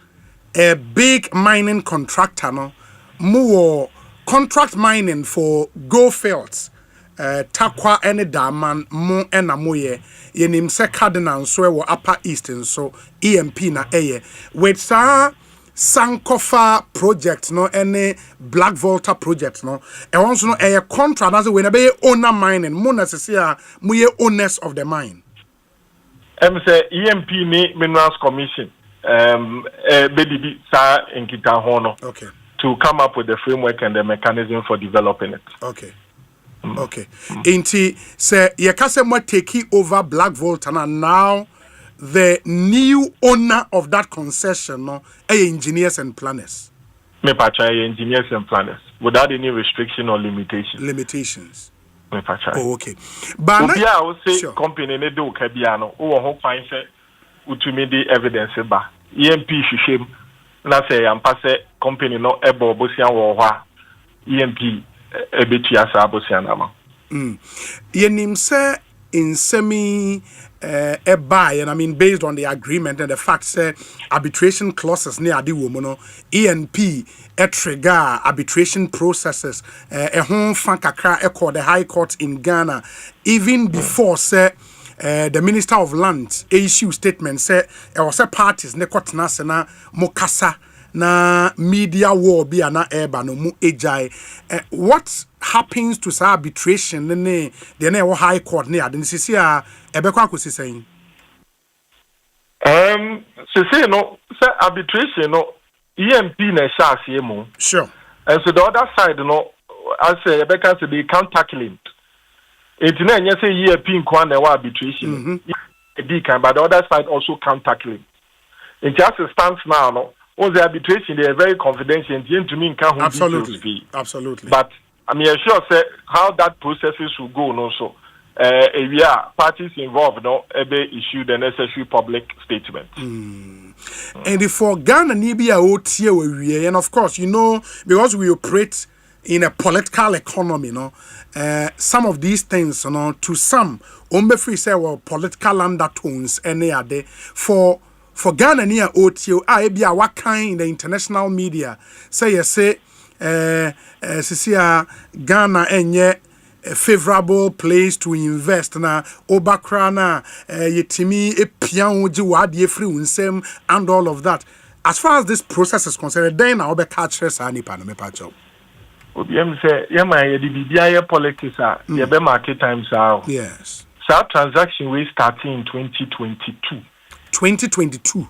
a big mining contractor, no, more contract mining for gold fields, Takwa and Daman, Mo and Amoye. Yenim say Cardinal so Upper East and so EMP na eye with Sankofa project no any Black Volta project no e wants no a contract as we be owner mining mo necessary we owners of the mine say EMP ni Minerals Commission BDB sa inkita hono okay to come up with the framework and the mechanism for developing it okay okay inti say ye ka say mo take over Black Volta now the new owner of that concession, no, engineers and planners. Me pacha engineers and planners without any restriction or limitation. Limitations. Me pacha. Oh, okay. But I will say company ne do kabiano. O ho find say utumi di evidence ba. EMP shishim na say ampa say company no ebo bosian wo ho a EMP ebetu asa bosian na ma. Yenim say in semi a buy, and I mean based on the agreement and the fact that arbitration clauses near the woman, ENP a trigger arbitration processes a home fankakra echo the High Court in Ghana even before say the Minister of Land issue statement say was a parties ne kotna sena mokasa na media war bi ana eba no mu ejai what happens to say arbitration ne the na High Court ne ade sisi a ebekwa akosi saying sisi no say arbitration no EMP na sha asiemu sure and so the other side no I say ebeka say they counterclaim it na nya say EMP nkwa na arbitration but the other side also counterclaim it just stands now no the arbitration they are very confidential and to me can't absolutely but I mean sure say how that processes will go no so parties involved no ebe issue the necessary public statement and for Ghana nibia otie we and of course you know because we operate in a political economy no some of these things you know to some free say well political undertones any other for Ghana near OTO, Abia what kind in the international media say you say Ghana enye a favorable place to invest na obakrana yetimi epian oji wade free unsem and all of that as far as this process is concerned then na obe catch resa nipa no me pa job obiem say yema ye di bibia ye politics ye be market times yes that transaction we starting in 2022 2022.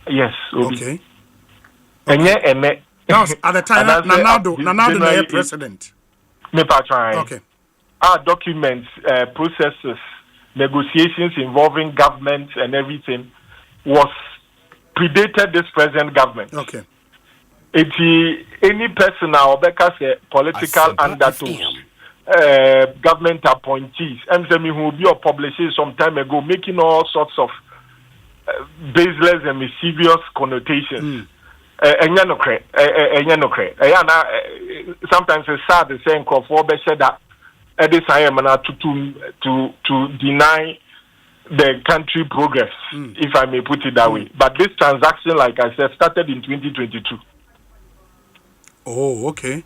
Yes. Okay. And that was at the time Nanado the president. Me patron. Okay. Our documents, processes, negotiations involving government and everything was predated this present government. Okay. Any person or political undertones, government appointees, MSME who will be published some time ago, making all sorts of baseless and mischievous connotations. Sometimes it's sad to say that this time to deny the country progress, if I may put it that way. But this transaction, like I said, started in 2022. Oh, okay.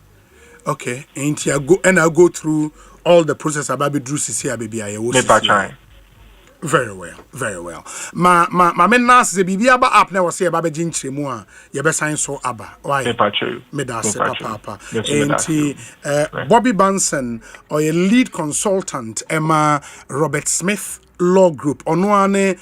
Okay. And I'll go through all the process about Drew CC baby. Very well, very well. My men nas the bibi aba app na wase aba begin chemu a ye be sign so aba. Why? Me da se papa. Bobby Banson or a lead consultant Emma Robert Smith Law Group onoane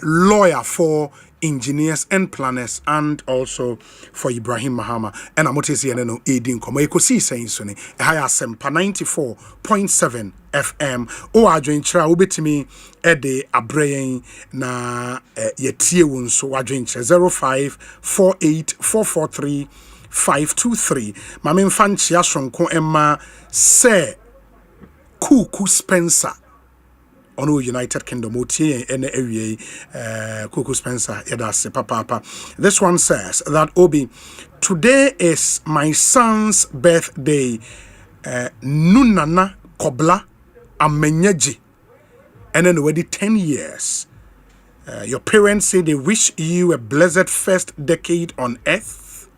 lawyer for engineers and planners and also for Ibrahim Mahama and amotesi no edin komo Ekosiisen so ne Asempa 94.7 FM o adwenkyera obetimi ede abrayen na yetie won so adwenkyera 0548443523 mame mfa nchia sonko emma se Kuku Spencer ono United Kingdom otie ene awie Kuku Spencer yedase papa. This one says that Obi, today is my son's birthday. Nunana Kobla Amenyeji, and then already 10 years. Your parents say they wish you a blessed first decade on earth.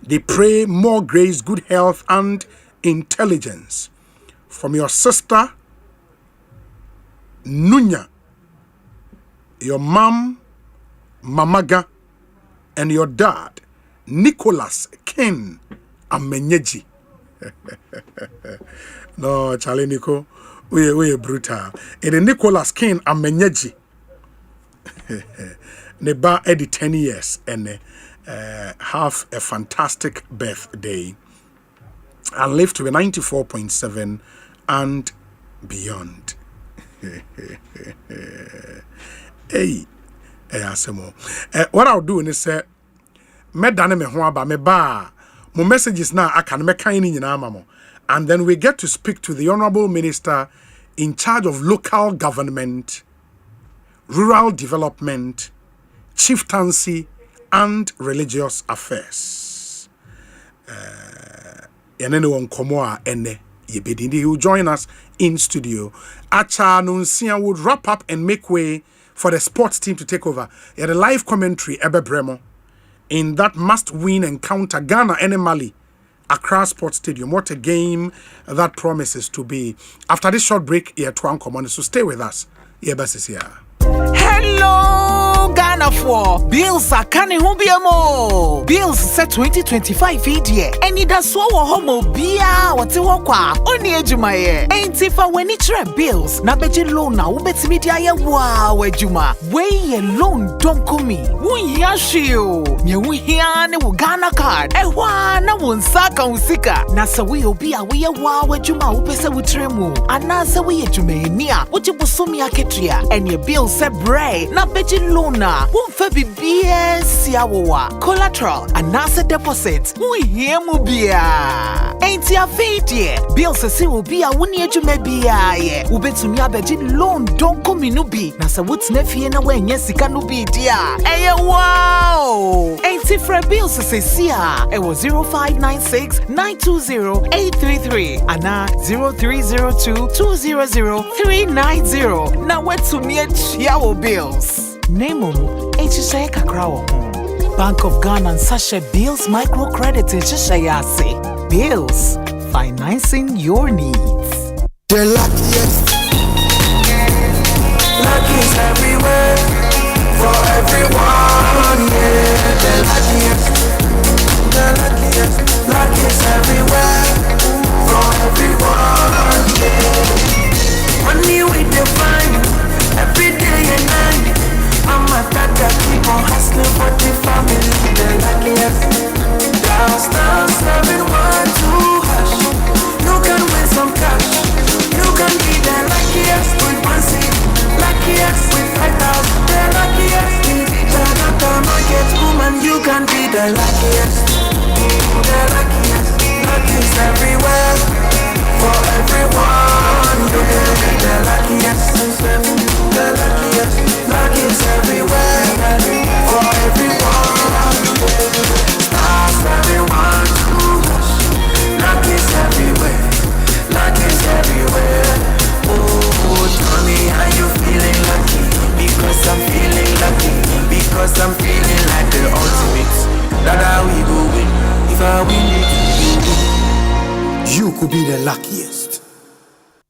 They pray more grace, good health, and intelligence from your sister Nunya, your mom Mamaga, and your dad Nicholas Ken Amenyeji. No, Charlie Nico, we brutal. And the Nicholas Ken Amenyeji. Neba Eddie 10 years and have a fantastic birthday and live to be 94.7 and beyond. Hey, Asemo. What I'll do is say, me dane me ho aba me ba mo messages na aka me kan ni nyina mamo, and then we get to speak to the honorable minister in charge of local government, rural development, chieftaincy, and religious affairs. Ene no nkomo a ene yebedindi. He will join us in studio. Acha Nunsia would wrap up and make way for the sports team to take over. He had a live commentary Ebe Bremo in that must-win encounter Ghana and Mali, Accra Sports Stadium. What a game that promises to be. After this short break, here to Uncommon, so stay with us. Hello, Ghana for bills are coming home mo. Bills set 2025 video. Any da so wo homo bia what kwa oni ejuma ye. Enti fa weni tre bills na beji loan na wo betimi dia ye wa ejuma. We ye loan don komi. Wo hia hweo. Nye wo hia ne wo Ghana card. Ehwa na wo nsaka usika. Na se we obi a we ye wa ejuma wo pese wo tre mu. Ana se we ejuma ni a wo jibosomi aketua. Any bills se bray na beji lona won fa bibie siawowa collateral and asset deposit we hear mu bia enti afetie bills se obi a woni adwuma bia ye wo betumi abeji loan don kominu bi na se wotena fie na wanya sika no bi dia eye wow enti fra bills se sia e was 0596920833 ana 0302200390 na wetumi Yawo bills. Name HSA Kakrawo. Bank of Ghana and Sasha Bills Microcredit HSA. Bills, financing your needs. The luckiest. Luck is everywhere. For everyone, yeah. The luckiest. The luckiest. Luck is everywhere. For everyone, yeah. Money we define. Every day and night, I'm a tata. could be the luckiest.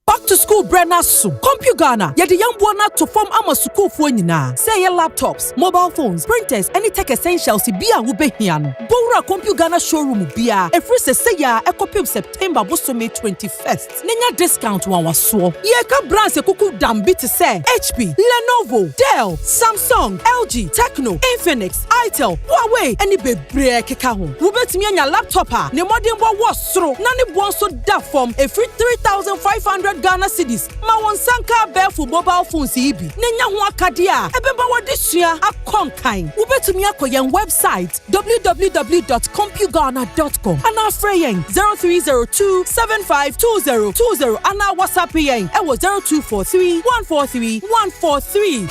Back to school Brenna soon. CompuGhana, ya the young buana to form ama school for nyina. Say your laptops, mobile phones, printers, any tech essentials bia wo behia no. Bowra CompuGhana showroom bia. E free say ya ekopim September bosome 21st. Nenya discount wan waso. Ye ka brands e kuku dambi te say HP, Lenovo, Dell, Samsung, LG, Tecno, Infinix, Itel, Huawei, any bebre keka ho. Wo betimi anya laptop a ne modern bo wo soro. Na ne bo so da form e free 3,500 Ghana cedis. Ma won sanka bear for mobile phones ibi. Nenya ho akadia. Ebemba wadisua akonkan. Wo betumi akoyen website www.compughana.com. Ana freyen 0302 752020 ana WhatsApp yen e wo 0243 143 143.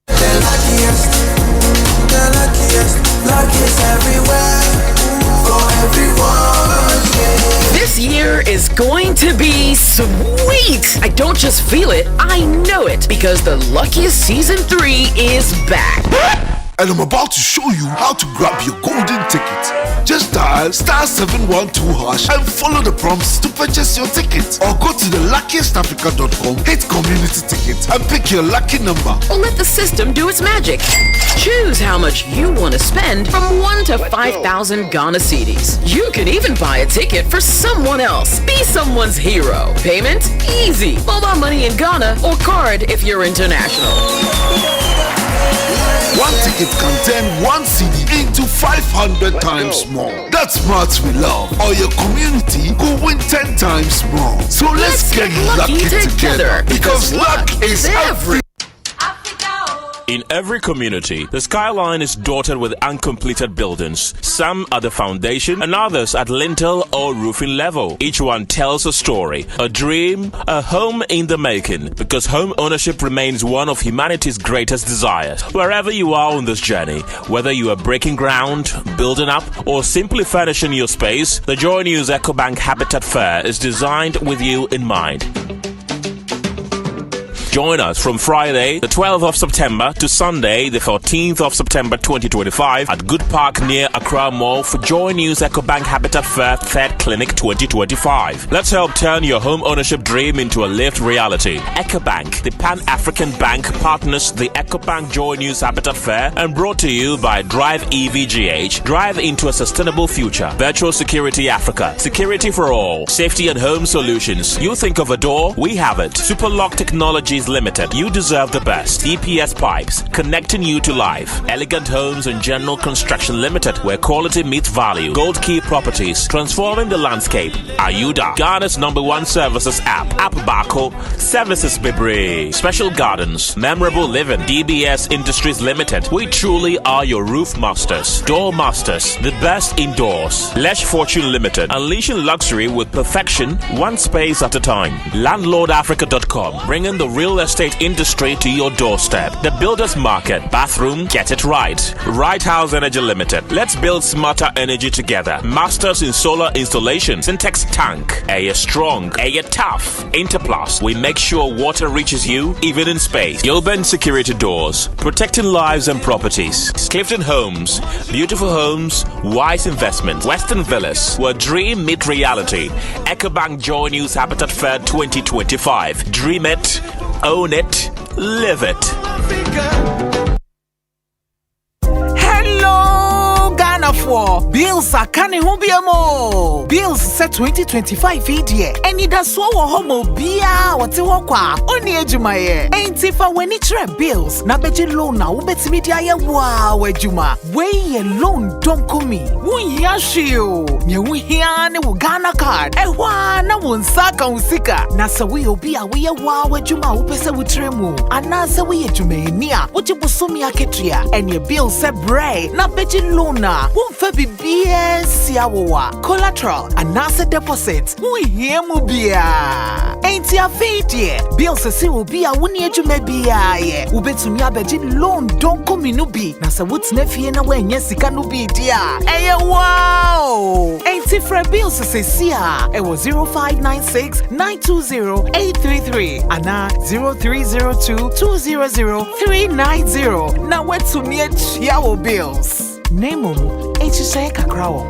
The luckiest everywhere for everyone. This year is going to be sweet. I don't just feel it, I know it, because the Luckiest Season 3 is back. And I'm about to show you how to grab your golden ticket. Just dial *712# and follow the prompts to purchase your ticket. Or go to theluckiestafrica.com, hit community ticket, and pick your lucky number. Or let the system do its magic. Choose how much you want to spend from 1 to 5,000 Ghana cedis. You can even buy a ticket for someone else. Be someone's hero. Payment? Easy. Mobile money in Ghana or card if you're international. One ticket can turn 1 CD into 500 times more. That's smarts we love. Or your community could win 10 times more. So let's get lucky together because luck is everything. In every community, the skyline is dotted with uncompleted buildings. Some at the foundation and others at lintel or roofing level. Each one tells a story, a dream, a home in the making, because home ownership remains one of humanity's greatest desires. Wherever you are on this journey, whether you are breaking ground, building up, or simply furnishing your space, the Joy News EcoBank Habitat Fair is designed with you in mind. Join us from Friday, the 12th of September to Sunday, the 14th of September 2025 at Good Park near Accra Mall for Joy News EcoBank Habitat Fair Third Clinic 2025. Let's help turn your home ownership dream into a lived reality. EcoBank, the Pan-African Bank, partners the EcoBank Joy News Habitat Fair and brought to you by Drive EVGH. Drive into a sustainable future. Virtual Security Africa. Security for all. Safety and home solutions. You think of a door? We have it. Superlock Technologies Limited. You deserve the best. DPS Pipes, connecting you to life. Elegant Homes and General Construction Limited, where quality meets value. Gold Key Properties, transforming the landscape. Ayuda, Ghana's #1 services app. App Bako, Services Bebre. Special Gardens, Memorable Living. DBS Industries Limited. We truly are your roof masters. Door masters, the best indoors. Lesh Fortune Limited, unleashing luxury with perfection, one space at a time. LandlordAfrica.com, bringing the real estate industry to your doorstep. The Builders Market, bathroom, get it right. Right House Energy Limited, let's build smarter energy together. Masters in solar installation. Syntex Tank, Air Strong, Air Tough. Interplus, we make sure water reaches you even in space. Gilbert Security Doors, protecting lives and properties. Clifton Homes, beautiful homes, wise investment. Western Villas, where dream meet reality. EcoBank Joy News Habitat Fair 2025. Dream it, own it, live it. Hello, Ghana for Bills are canning who be mo. Bills set 2025 idea. And it does so homo bia what you walk only ejumaye. Ain't if I when it bills. Na beji loan na ubet media ya wow ejuma. Way loan don't come me. Wun yashio. Nye wun hiane wu Ghana card. Ewa na wun saka unsika. Na sa we obia we ya wow ejuma upese wutremu. Anasa we ejume niya. Uchi busumi ya ketria. And your bill se bray. Na beji loan na. Wun febi BS yawa. Collateral. Anasa deposit. Wun hiemu bia. Ain't ya fate bill se si ubia wuni ejume bia ye. Ubetumi abeji loan don't come inubi. Na sa wut's nefie na we nye sika nubi dia. Eye wow. Ain't if bill se siya. It was 0596-920-833. Ana 0302-200-390. Na wetumi yawo bills. Name HSA kakrawo.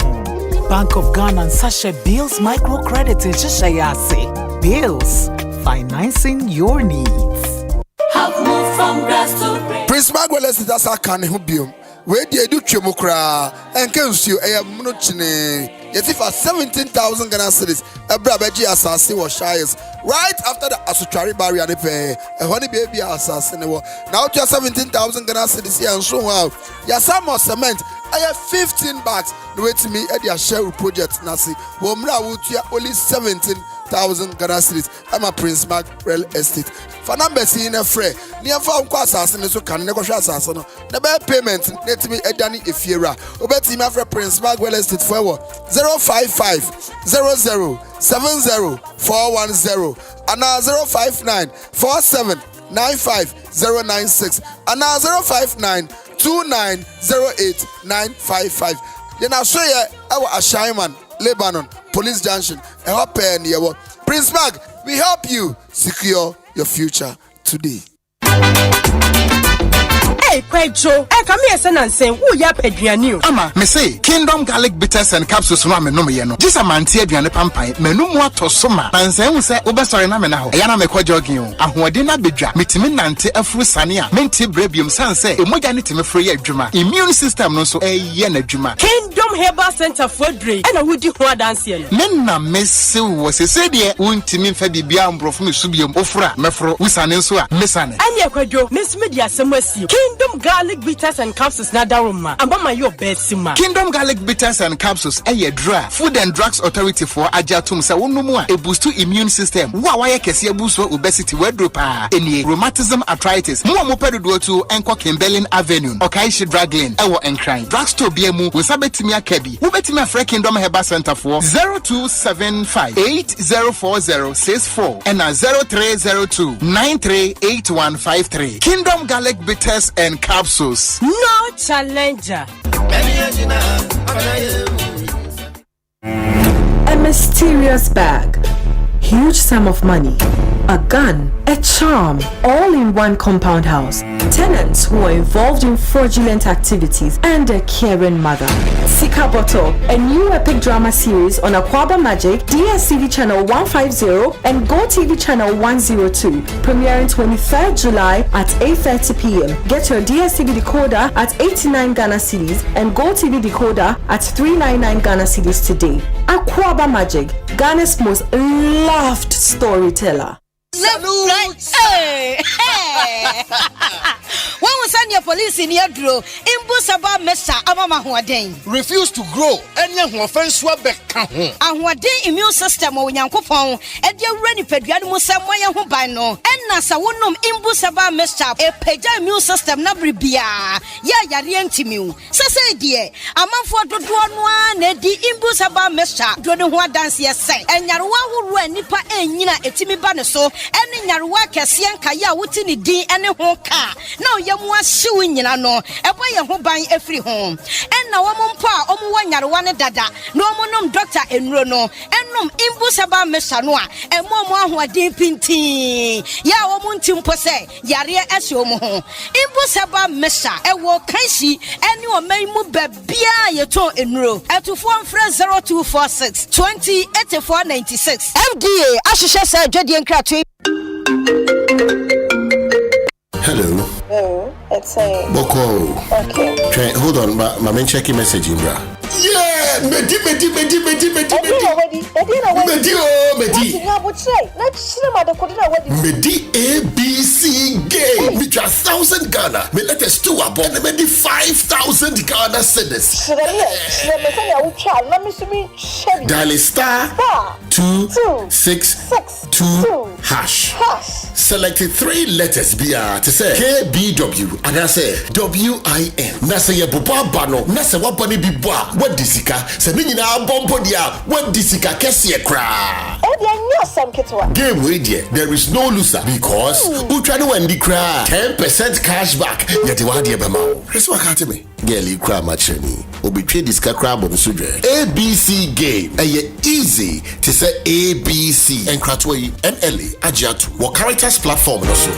Bank of Ghana and Sasha Bills microcredit in Shishayase. Bills, financing your needs. Have moved from grass to grace. Prince Magwell is a can who be where do you do Chimukra and can you a monochine? Yet if 17,000 Ghana cedis, a brabaji assassin was shyest right after the Asuchari barrier they pay a honey baby assassin. Now to 17,000 Ghana cedis here and so wow. Yeah, some more cement. I have 15 bags. Wait to me at your share project Nasi. Womra would you only 17,000 Ghana cedis. I'm a Prince Mark Real Estate. For numbers in a fray. Near found assassin so can negotiate assassin. The bad payment let me a Danny if you're Obet him after Prince Mark Real Estate forward 055 00 70 410 and now 059 47 95 096 and now 059 2908 955. Then I show you our Ashaiman, Lebanon, Police Junction, and help near Prince Mag, we help you secure your future today. Hey, Pedro, come here, son, and say, who ya Pedrianu? Ama, me say, Kingdom Garlic Bitters and Capsules no me no me no. Just a man tea aduane pampan, me no mo to soma. And say, we say, oba sorry na me na ho. Eya na me kwa jogging o. Ahoɔden na bedwa, metimi nante afuru sane a, menti brebium san say, emogya ne timi free adwuma. Immune system no so eye na adwuma. Kingdom Herbal Center for Dre. And wudi ho adanse no. Me na me se wo se de untimi mfa bibia ambrofo me subiom ofura mefro usane nso a mesane. Anya kwadwo, mesumi di asɛm asi. Kingdom Garlic Bitters and Capsules na daruma. Ambama yo besima. Kingdom Garlic Bitters and Capsules dra. Food and Drugs Authority for ajatum sa wonumu a boost to immune system. Wa kesi boost obesity wedropa. Any rheumatism arthritis. Mo pedo to Enko Kimberlin Avenue. Okaishi Drug Lane. Ewo Enkran. Drugstore BMU. Wesabetimia Kebi. Ubetimia Free Kingdom Herbal Center for 0275 804064 and 0302 938153. Kingdom Garlic Bitters and Capsules. No challenger. A mysterious bag, huge sum of money, a gun, a charm, all in one compound house. Tenants who are involved in fraudulent activities and a caring mother. Sika Bottle, a new epic drama series on Aquaba Magic, DSTV channel 150 and Go TV channel 102, premiering 23rd July at 8:30 p.m. Get your DSTV decoder at 89 Ghana cedis and Go TV decoder at 399 Ghana cedis today. Aquaba Magic, Ghana's most loved storyteller. Hey! When we send your police in your draw, Imbusaba Mesa Amama Huaden. Refuse to grow, and your offense were back. And what day immune system when Yankopon, and your ready Pediano Samoya Hubano, and Nasa Wunum Imbusaba Mesa, a Peja immune system Nabribia, ya Rientimu. Sasa dear, a man for the one, the Imbusaba Mesa, Dronua dance yes, and Yarwa who ran Nipa and Nina Etimi Banaso. Any Yarwa Cassian Kaya Wutini D and a home car. Now Yamwa suing no, a boy who buy every home. And now Mumpa, Omuan Yarwana Dada, no monum doctor and Rono, and num Imbusaba Mesanoa, and Momo who are deep pinty. Ya Omuntim Pose, Yaria Esiomo. Imbusaba Mesa, a walk Kaisi, and you may move Bia Yato in row, at to form friend 0246 20 8496. FDA, Ashisha said, Jodian Cratry. Hello. Hello, it's a Boko. Okay. Hold on, my checking message, bra. Yeah, Medi. Medi ABC game. Me just 1,000 Ghana. Me let us 2 above. Me Medi 5,000 Ghana cedis. Dial star 262 hash. Select 3 letters BR to say KBW and I say WIN. Na say boba bano. Na say wapani bibwa. What disika? Se ni na bombo dia. What disika kesi kra? Game way there. There is no loser because who try to win the cra 10% cash back. Yet one dia bema. Let's work out me. Girl, you cry much me. Obi trade this crab on sudre. ABC game. Aye easy to say ABC and cratway NLA Ajatu. What characters platform also.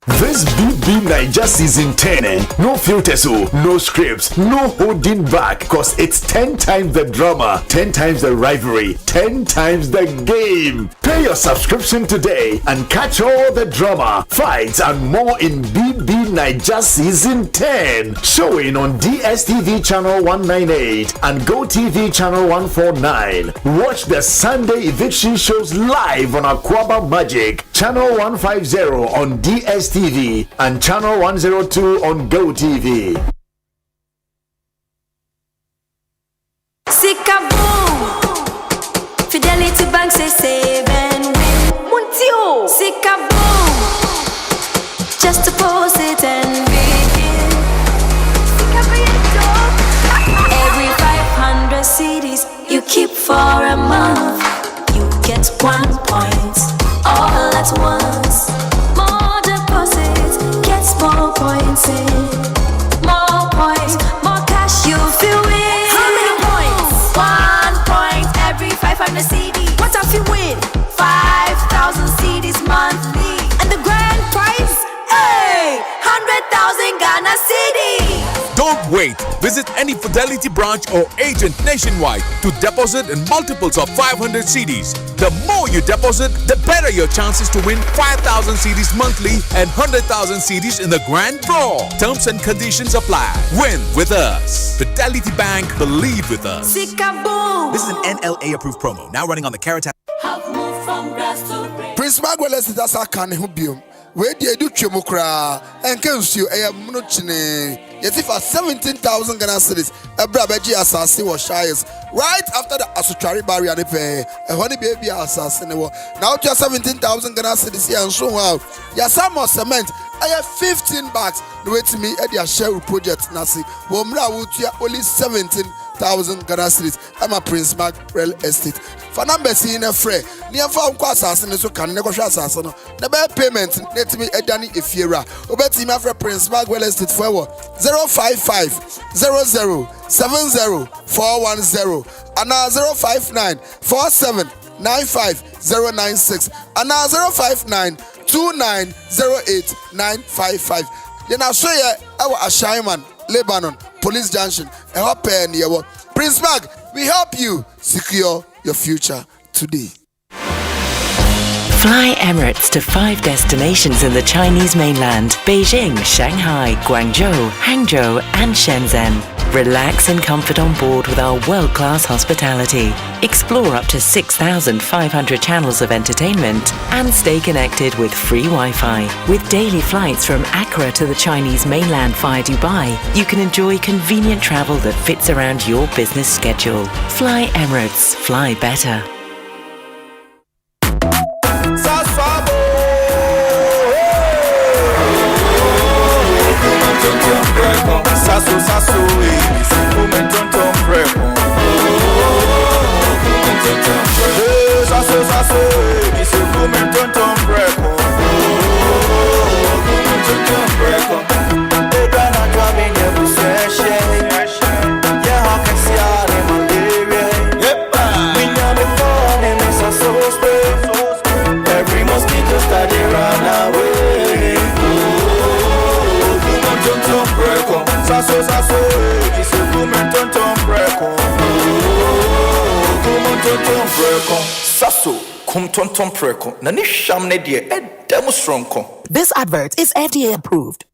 This BB Niger season 10, no filters, no scripts, no holding back, cause it's 10 times the drama, 10 times the rivalry, 10 times the game. Pay your subscription today and catch all the drama, fights, and more in BB Niger season 10. Showing on DSTV channel 198 and GoTV channel 149. Watch the Sunday eviction shows live on Aquaba Magic, channel 150 on DSTV and channel 102 on GoTV. Sikaboom! Fidelity Bank says save and win. Muntio! Sikaboom! Just deposit and begin. Every 500 CDs you keep for a month, you get 1 point all at once. More points in, more points, more cash you feel win. How many points? 1 point every 500 CDs. What have you win? 5,000 CDs monthly. And the grand prize? Hey! 100,000 Ghana CDs. Don't wait. Visit any Fidelity branch or agent nationwide to deposit in multiples of 500 CDs. The more you deposit, the better your chances to win 5,000 CDs monthly and 100,000 CDs in the grand draw. Terms and conditions apply. Win with us. Fidelity Bank, believe with us. This is an NLA approved promo. Now running on the Carrot app. Prince Magwell says that's a can who be where they do Chimukra and can see a monochine. Yet if 17,000 Ghana cedis, a brabeji assassin was shyest right after the Asuchari barrier they pay a honey baby assassin. Now to 17,000 Ghana cedis here and so wow. Yasamo cement. I have 15 bags. Wait to me at your share project Nasi. Womra would only 17,000 Ghana cedis. I'm a Prince Mark Real Estate. For number seeing a fray, near found assassin so can negotiate assassin. The bad payment let me a Danny if you're obey him after Prince Mark Real Estate for 055 00 70 410 and now 059 47 95 096 and now 059 2908 955. Then I'll show you our Ashaiman, Lebanon, Police Junction, and help near Prince Mark. We help you secure your future today. Fly Emirates to 5 destinations in the Chinese mainland: Beijing, Shanghai, Guangzhou, Hangzhou, and Shenzhen. Relax in comfort on board with our world-class hospitality. Explore up to 6,500 channels of entertainment and stay connected with free Wi-Fi. With daily flights from Accra to the Chinese mainland via Dubai, you can enjoy convenient travel that fits around your business schedule. Fly Emirates. Fly better. Sasso, esse momento tão preco. Sasso, esse momento tão preco. Toda na caminha do seche, yeah, how can see all in malaria? Minha me fone nessa sospe. Every mosquito study run away. Tão preco. Sasso, esse momento tão preco. Sasso, cum tonton preco. Nani shamne die demonstronko. This advert is FDA approved.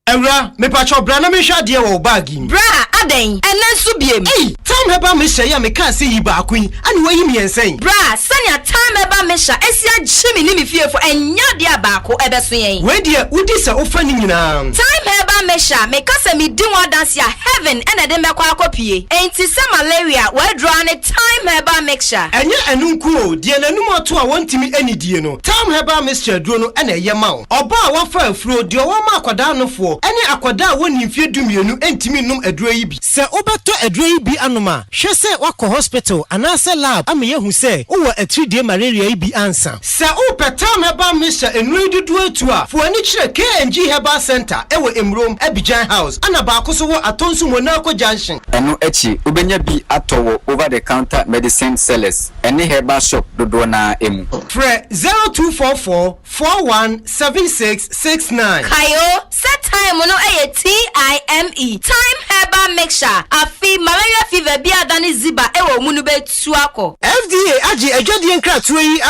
Ewra, me pacho bra na me hwa de wo bagi. Bra, aden, enen so biem. Hey, time heba me hye ya me kan se yi ba akun. Ani wayi mi ensen. Bra, sanya time heba me hya esia gyimi ni me fiefo enya de abako ebeso yen. We de udi se ofa ni nyina. Time heba me hya me kasa me di one dance ya heaven ena de me kwa akopie. Enti se malaria we draw ne time heba mixture. Enye enunku o, de nanum oto a wontimi anidie no. Time heba mixture duro no ena ye ma o. Oba a wafa afuro de o ma akwada no fo. Ene akwada woni mfie dumienu entimi num aduro yi bi se obeto aduro yi bi anoma hwe se wakɔ hospital anase lab ameye hu se wo atridie malaria yi bi ansa se wo petam heba Mr. Enuri dudu etu a fo ani kire KNG Herbal Center ewo Emrom Abidjan House ana ba ko so wo atonsu Monaco Junction eno echi ubenya bi atowo over the counter medicine sellers any herbal shop dodo na emu Fre 0244 417669 Kayo set time no TIME time herbal mixture afi malaria fever bi adani ziba ewo munu betu akọ FDA agi adwade nkratoe yi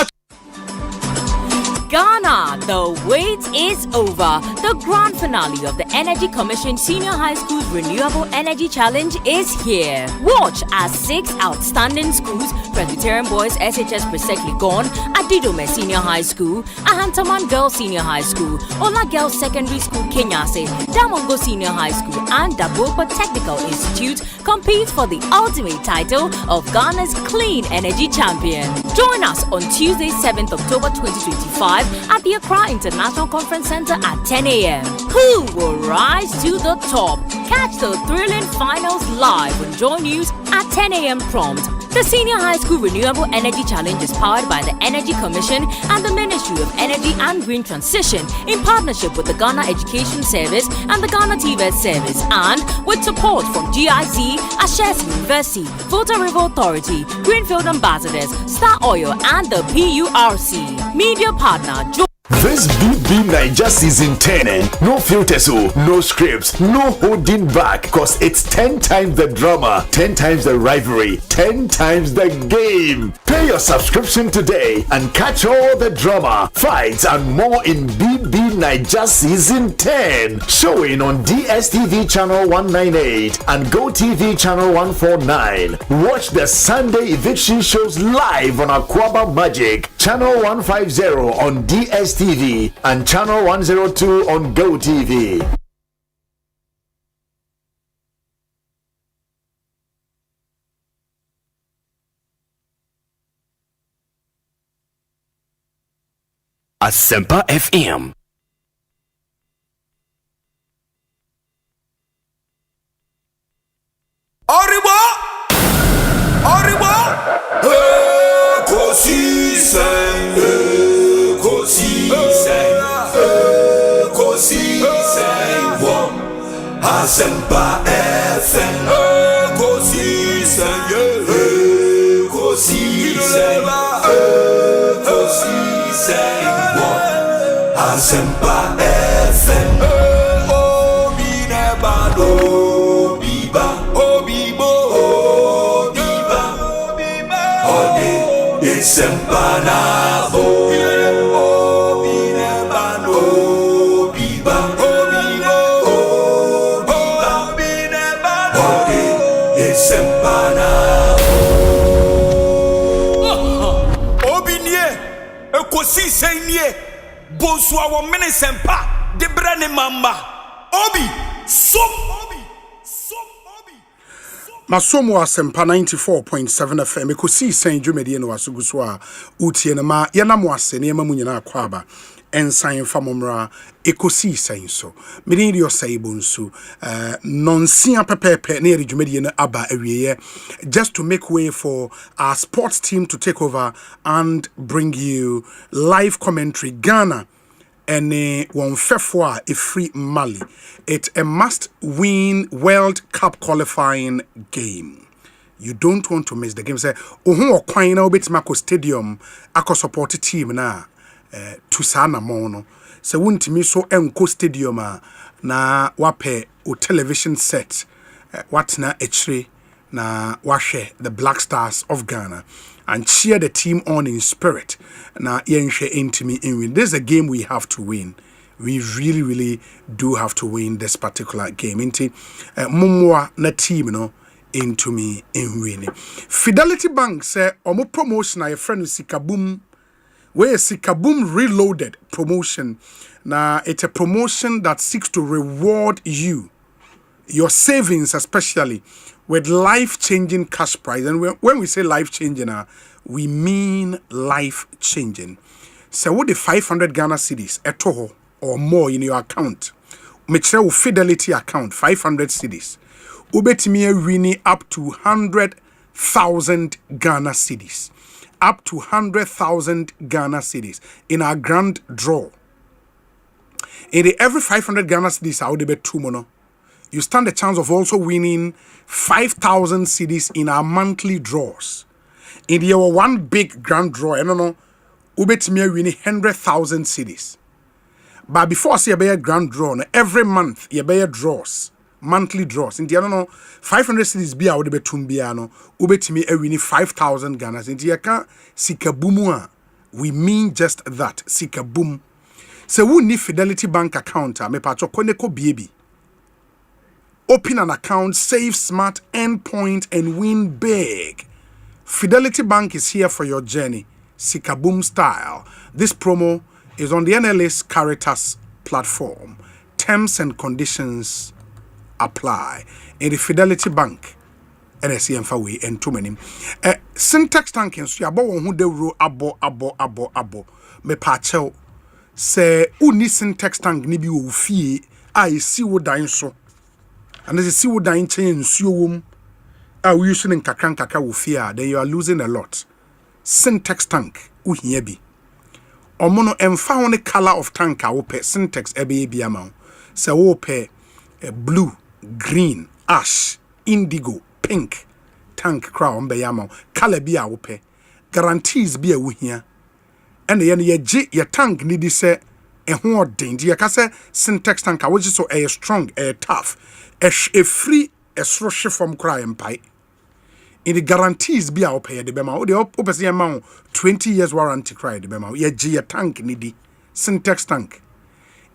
Ghana, the wait is over. The grand finale of the Energy Commission Senior High School's Renewable Energy Challenge is here. Watch as 6 outstanding schools, Presbyterian Boys SHS Presekli Gone, Adidome Senior High School, Ahantaman Girls Senior High School, Ola Girls Secondary School Kenyase, Damongo Senior High School, and Dabopa Technical Institute compete for the ultimate title of Ghana's Clean Energy Champion. Join us on Tuesday, 7th October 2025 at the Accra International Conference Center at 10 a.m. Who will rise to the top? Catch the thrilling finals live on Joy News at 10 a.m. prompt. The Senior High School Renewable Energy Challenge is powered by the Energy Commission and the Ministry of Energy and Green Transition in partnership with the Ghana Education Service and the Ghana TVET Service and with support from GIC, Ashesi University, Volta River Authority, Greenfield Ambassadors, Star Oil and the PURC. Media partner This BB Niger season 10, no filters, no scripts, no holding back, cause it's 10 times the drama, 10 times the rivalry, 10 times the game. Pay your subscription today and catch all the drama, fights, and more in BB Niger season 10. Showing on DSTV channel 198 and GoTV channel 149. Watch the Sunday eviction shows live on Aquaba Magic, channel 150 on DSTV and channel 102 on GoTV. Asempa FM. Asempa FM. Ekosiisen, ekosiisen, ekosiisen. Asempa FM. Obi nebado, obiba, obibo, obiba, ode isempa nabo. Obi nebado, obiba, obibo, obiba, ode isempa nabo. Obi nie, ekosiisen nie. Bonsu awo mene sempa de brane mamba obi som Masomo Asempa 94.7 FM Ekosiisen dwumedie no wasuguso a utie na ma yana mo ase ne ma munyina akwaba ensan famomra Ekosiisen so meni ri Osei Bonsu nonsia pepepe ne ri dwumedie no aba awieye just to make way for our sports team to take over and bring you live commentary. Ghana and one fefwa a free Mali. It's a must-win World Cup qualifying game. You don't want to miss the game. Say, oh, kwai na obet mako stadium ako support team na to sana mono. Se wuntimi so enko stadium na wape o television set what na echre na washe the Black Stars of Ghana and cheer the team on in spirit. Na yenshe intimi in win. This is a game we have to win. We really do have to win this particular game. Inti mumwa na team no into me in winning. Fidelity Bank say omo promotion a friend Sikabum. Where Sikabum Reloaded promotion. Now it's a promotion that seeks to reward you, your savings especially, with life-changing cash prize. And when we say life-changing, we mean life-changing. So what the 500 Ghana cedis etoho or more in your account? Make sure Fidelity account 500 cedis. ubetimi winning up to 100,000 Ghana cedis. Up to 100,000 Ghana cedis in our grand draw. In the every 500 Ghana cedis, I would bet 2 mono. You stand a chance of also winning 5,000 cedis in our monthly draws. In the one big grand draw, I don't know, ubetimi winning 100,000 cedis. But before I say a grand draw, every month you buy draws, monthly draws. In the I don't know, 500 cedis be out the betumbiano, ubetimi a winning 5,000 Ghana. In the aka sikabumu, we mean just that sikaboom. So we need Fidelity Bank account. Me pacho koneko baby. Open an account, save smart, end point, and win big. Fidelity Bank is here for your journey. Sikaboom style. This promo is on the NLS Caritas platform. Terms and conditions apply. In the Fidelity Bank, NSC Way and too many. Syntax tanking, so you who de ro abo. Me pacho say uni syntax tank ni bi wo fie I see wo dan so. And as you see what dying change you we using in kakra wo fie, then you are losing a lot. Syntax tank uhiyebi. Omono emfa one color of tank a wo pe syntax ebe bi ama. Se wo pe blue, green, ash, indigo, pink tank crown be yama. Color bi a wo pe. Guarantees bi a wo hia. And yen ye ye tank ni di se ho odin. Di ka se syntax tank a wo so strong, tough. A free sroshe from cry empire. In the guarantees be our pay the bema or the opposite amount 20 years warranty cry the bema ye g tank needy syntax tank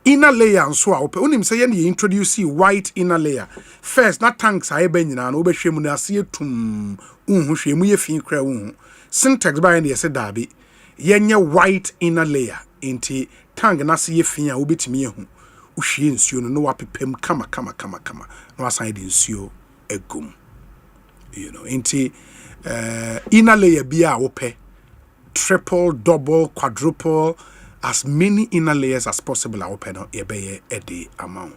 inner layer and so open unim say you introduce white inner layer first that tanks I ben na no be hwemu na se tum hwemu ye fin cry syntax by the say dabi yenye white inner layer inti tank na se ye fin a obetimi ehu uhwie nsuo no wapepem kama no aside nsuo egum you know inti inner layer bia wope triple double quadruple as many inner layers as possible a wope no yebeye a day amount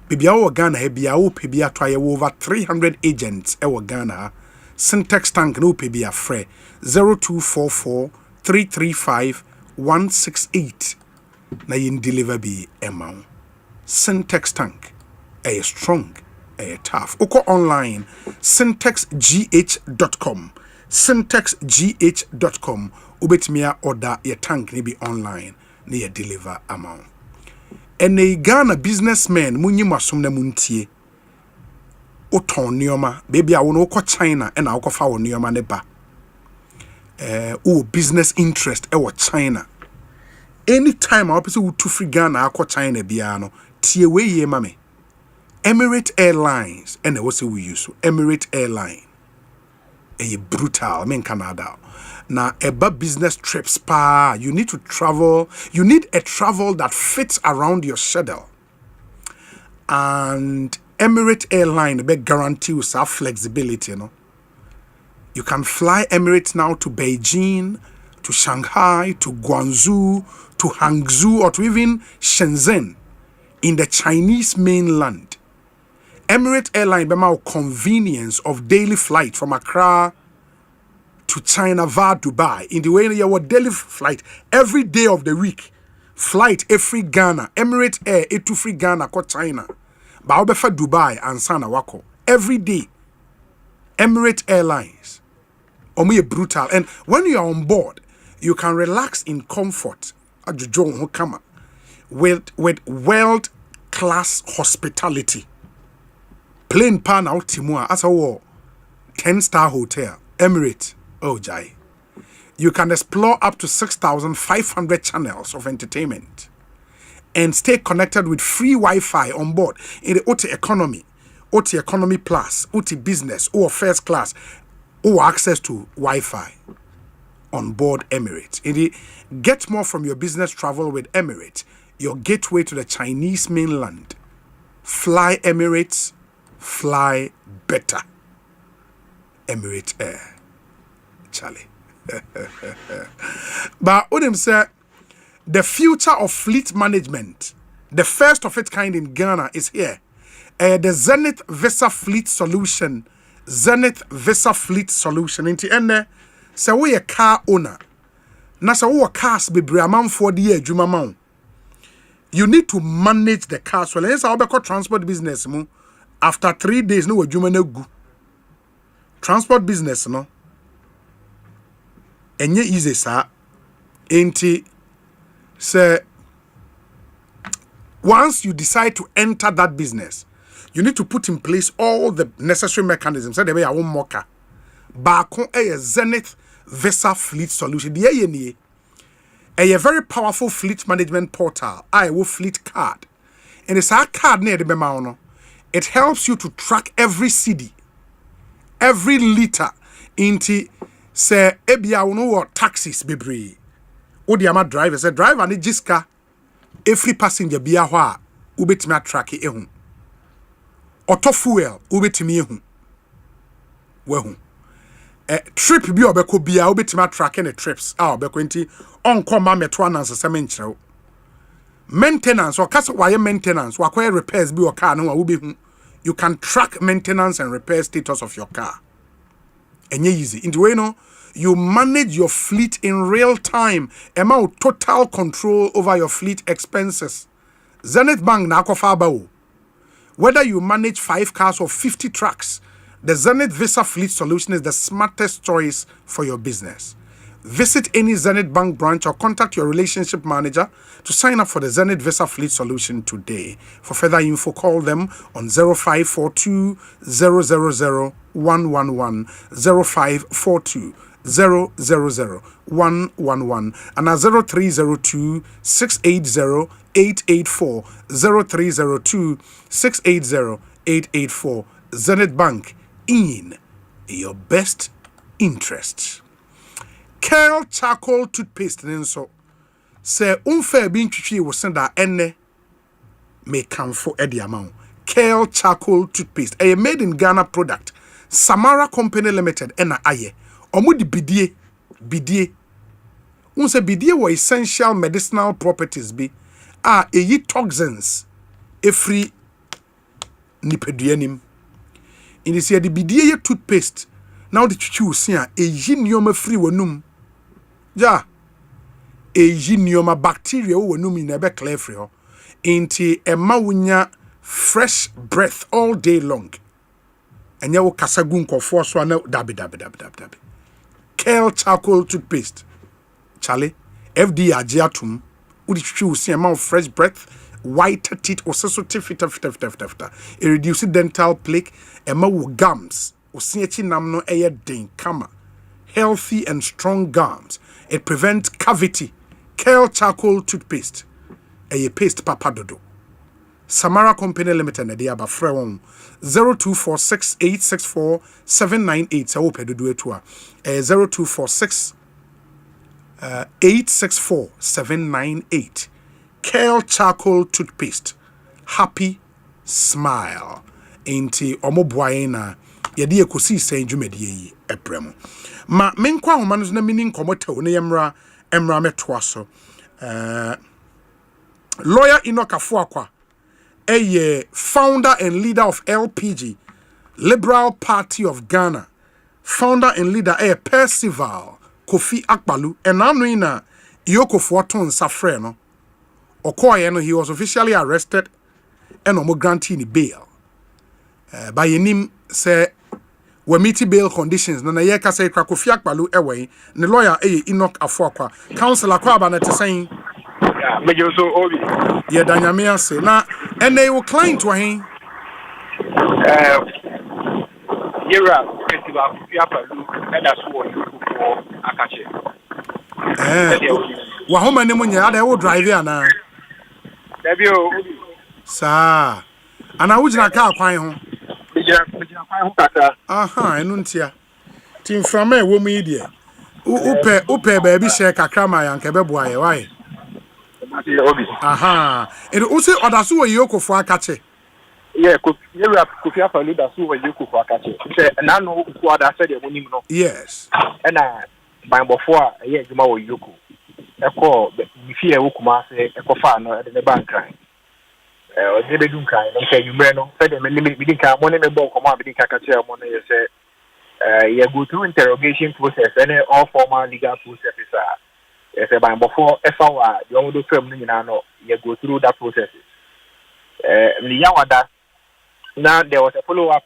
bibia wo Ghana he bia wope bia to aye over 300 agents e wo Ghana syntax tank no wope bia frɛ 0244 335 168 na yin deliver be amount syntax tank a strong a tough oko online syntaxgh.com syntaxgh.com ubetmia order your tank ni be online na ye deliver amount ene Ghana businessmen munyi masom na muntie oton nioma baby a wo no ko China e na wo fa wo nioma ne ba business interest e wo China anytime I person would to free Ghana akọ China bia no tie we ye mame Emirates Airlines and what say we use Emirates Airline a brutal men Canada now about business trips pa you need to travel you need a travel that fits around your schedule and Emirates Airline be guarantee you some flexibility you know you can fly Emirates now to Beijing to Shanghai, to Guangzhou, to Hangzhou, or to even Shenzhen in the Chinese mainland. Emirates Airline bema convenience of daily flight from Accra to China via Dubai. In the way you daily flight every day of the week. Flight every Ghana. Emirates Air to free Ghana ko China. Ba obefa Dubai and Sana wako. Every day. Emirates Airlines. Omo brutal. And when you are on board, you can relax in comfort with world class hospitality. Plane pan out Timua as a 10-star hotel. Emirates. Oh jai. You can explore up to 6,500 channels of entertainment and stay connected with free Wi-Fi on board in the OT economy, OT economy plus, OT business or first class or access to Wi-Fi on board Emirates. Get more from your business travel with Emirates, your gateway to the Chinese mainland. Fly Emirates, fly better. Emirates Air. Charlie. But Odem said, the future of fleet management, the first of its kind in Ghana, is here. The Zenith Visa Fleet Solution. Zenith Visa Fleet Solution. Inti ene se we a car owner. Na se wo cars bebre amanfo de adwuma ma. You need to manage the cars well. Yes, I transport business mu. After 3 days no adwuma na gu. Transport business no. Enye easy sa. Inti say once you decide to enter that business, you need to put in place all the necessary mechanisms. So they be a one mocker. Baako a Zenith Visa Fleet Solution. The a very powerful fleet management portal. I will fleet card. And it's our card near the memano. It helps you to track every city, every liter into say ebia uno what taxis bebre. Odiama driver say driver ni jiska every passenger bia hwa ubetimi track ehun. Auto fuel ubetimi ehun. Wehu. Trip bi obeko bia obetimi track the trips obeko nti onko ma meto ananse semenkyerɛw. Maintenance or kasa wire maintenance wakoye repairs bi your car no wa ubehu. You can track maintenance and repair status of your car. Enye easy. In the way no, you manage your fleet in real time. Amount total control over your fleet expenses. Zenith Bank na akofa bawo. Whether you manage 5 cars or 50 trucks, the Zenith Visa Fleet Solution is the smartest choice for your business. Visit any Zenith Bank branch or contact your relationship manager to sign up for the Zenith Visa Fleet Solution today. For further info, call them on 0542 000 111, 0542 000 111, and 0302 680 884, 0302 680 884. Zenith Bank, in your best interest. Curl charcoal toothpaste nenso say unfair bin twitwi wo senda enne me kamfo e de amount. Curl charcoal toothpaste a made in Ghana product. Samara Company Limited ena aye. Omo di bidie. Unse bidie wo essential medicinal properties bi eyi toxins free nipeduanim. In this year the bidie ye toothpaste now the twitwi se a eyi nioma free wonum. Ja, eyi nioma bacteria wo wonum na be clear free ho. Inti ema wunya fresh breath all day long. Enya wo kasagu nkofo so na dabi. Curl charcoal toothpaste. Chale, FD agiatum. Udi twitwi se ema fresh breath, whiter teeth or sensitive fita. It reduces dental plaque, ema wo gums. Osiachi namno eye den kama. Healthy and strong gums. It prevents cavity. Curl charcoal toothpaste. Eye paste papadodo. Samara Company Limited na dia ba frewon 0246 864 798 sa opedudu etua 0246 864 798. Curl charcoal toothpaste. Happy smile. Inti omoboae na yedi ekosiise ndwumedie yi ebremu. Ma menkwa homanu na mini nkomotew ne emra metoa so. Lawyer Enoch Afuakwa, a founder and leader of LPG, Liberal Party of Ghana, founder and leader Percival Kofi Akpalu, and Anuina Yoko Forton Safreno. Okoye no, he was officially arrested and omo granting bail. By him say we meet bail conditions na ye ka say Kofi Akpalu ewe ne lawyer Enoch Afuakwa councilor kwa ba na te saying mejo so obi ye danyame ase na ene wo client wa hen yera festival Kofi Akpalu na so wo akache wa homa ne munya ada wo drive ana debi o sa ana wujina ka kwan ho meja kwan ho kaka aha enu ntia tim frama e wo mu yidie upe baby share kakra ma yanke beboa ye why aha and also odaso wo yokofo akache yeah Kofi Akpalu da so wo yokofo akache say na no ko oda say de monim no yes na banbofo a ye adwuma wo yoko eko mifie wo kuma say eko fa no de ne bankran they be doing kind. Okay, you know, said them limit bidding car, money me book, come on, bidding car, money. You say, you go through interrogation process, and all formal legal processes are. You say, but before FOR, you only do firm, you know, you go through that process. Now there was a follow-up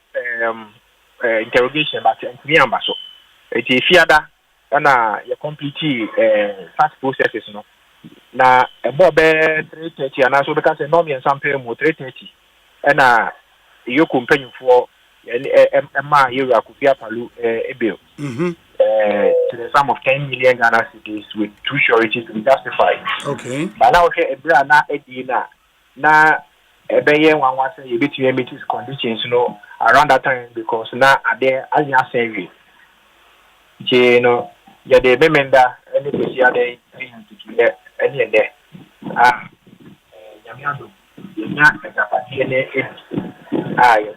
interrogation, but so it is fiada and you complete fast processes. No, now about 3:30, and also because the normal and some pay more 3:30, and you compare for a year could be a bill to the sum of 10 million Ghana cedis with 2 sureties to be justified. Okay, but now okay, a brand now. One was a bit to meet his conditions, you know, around that time because now there as you say, you know, yeah, the remember any day any day. Yamiano, you're not a capacity. You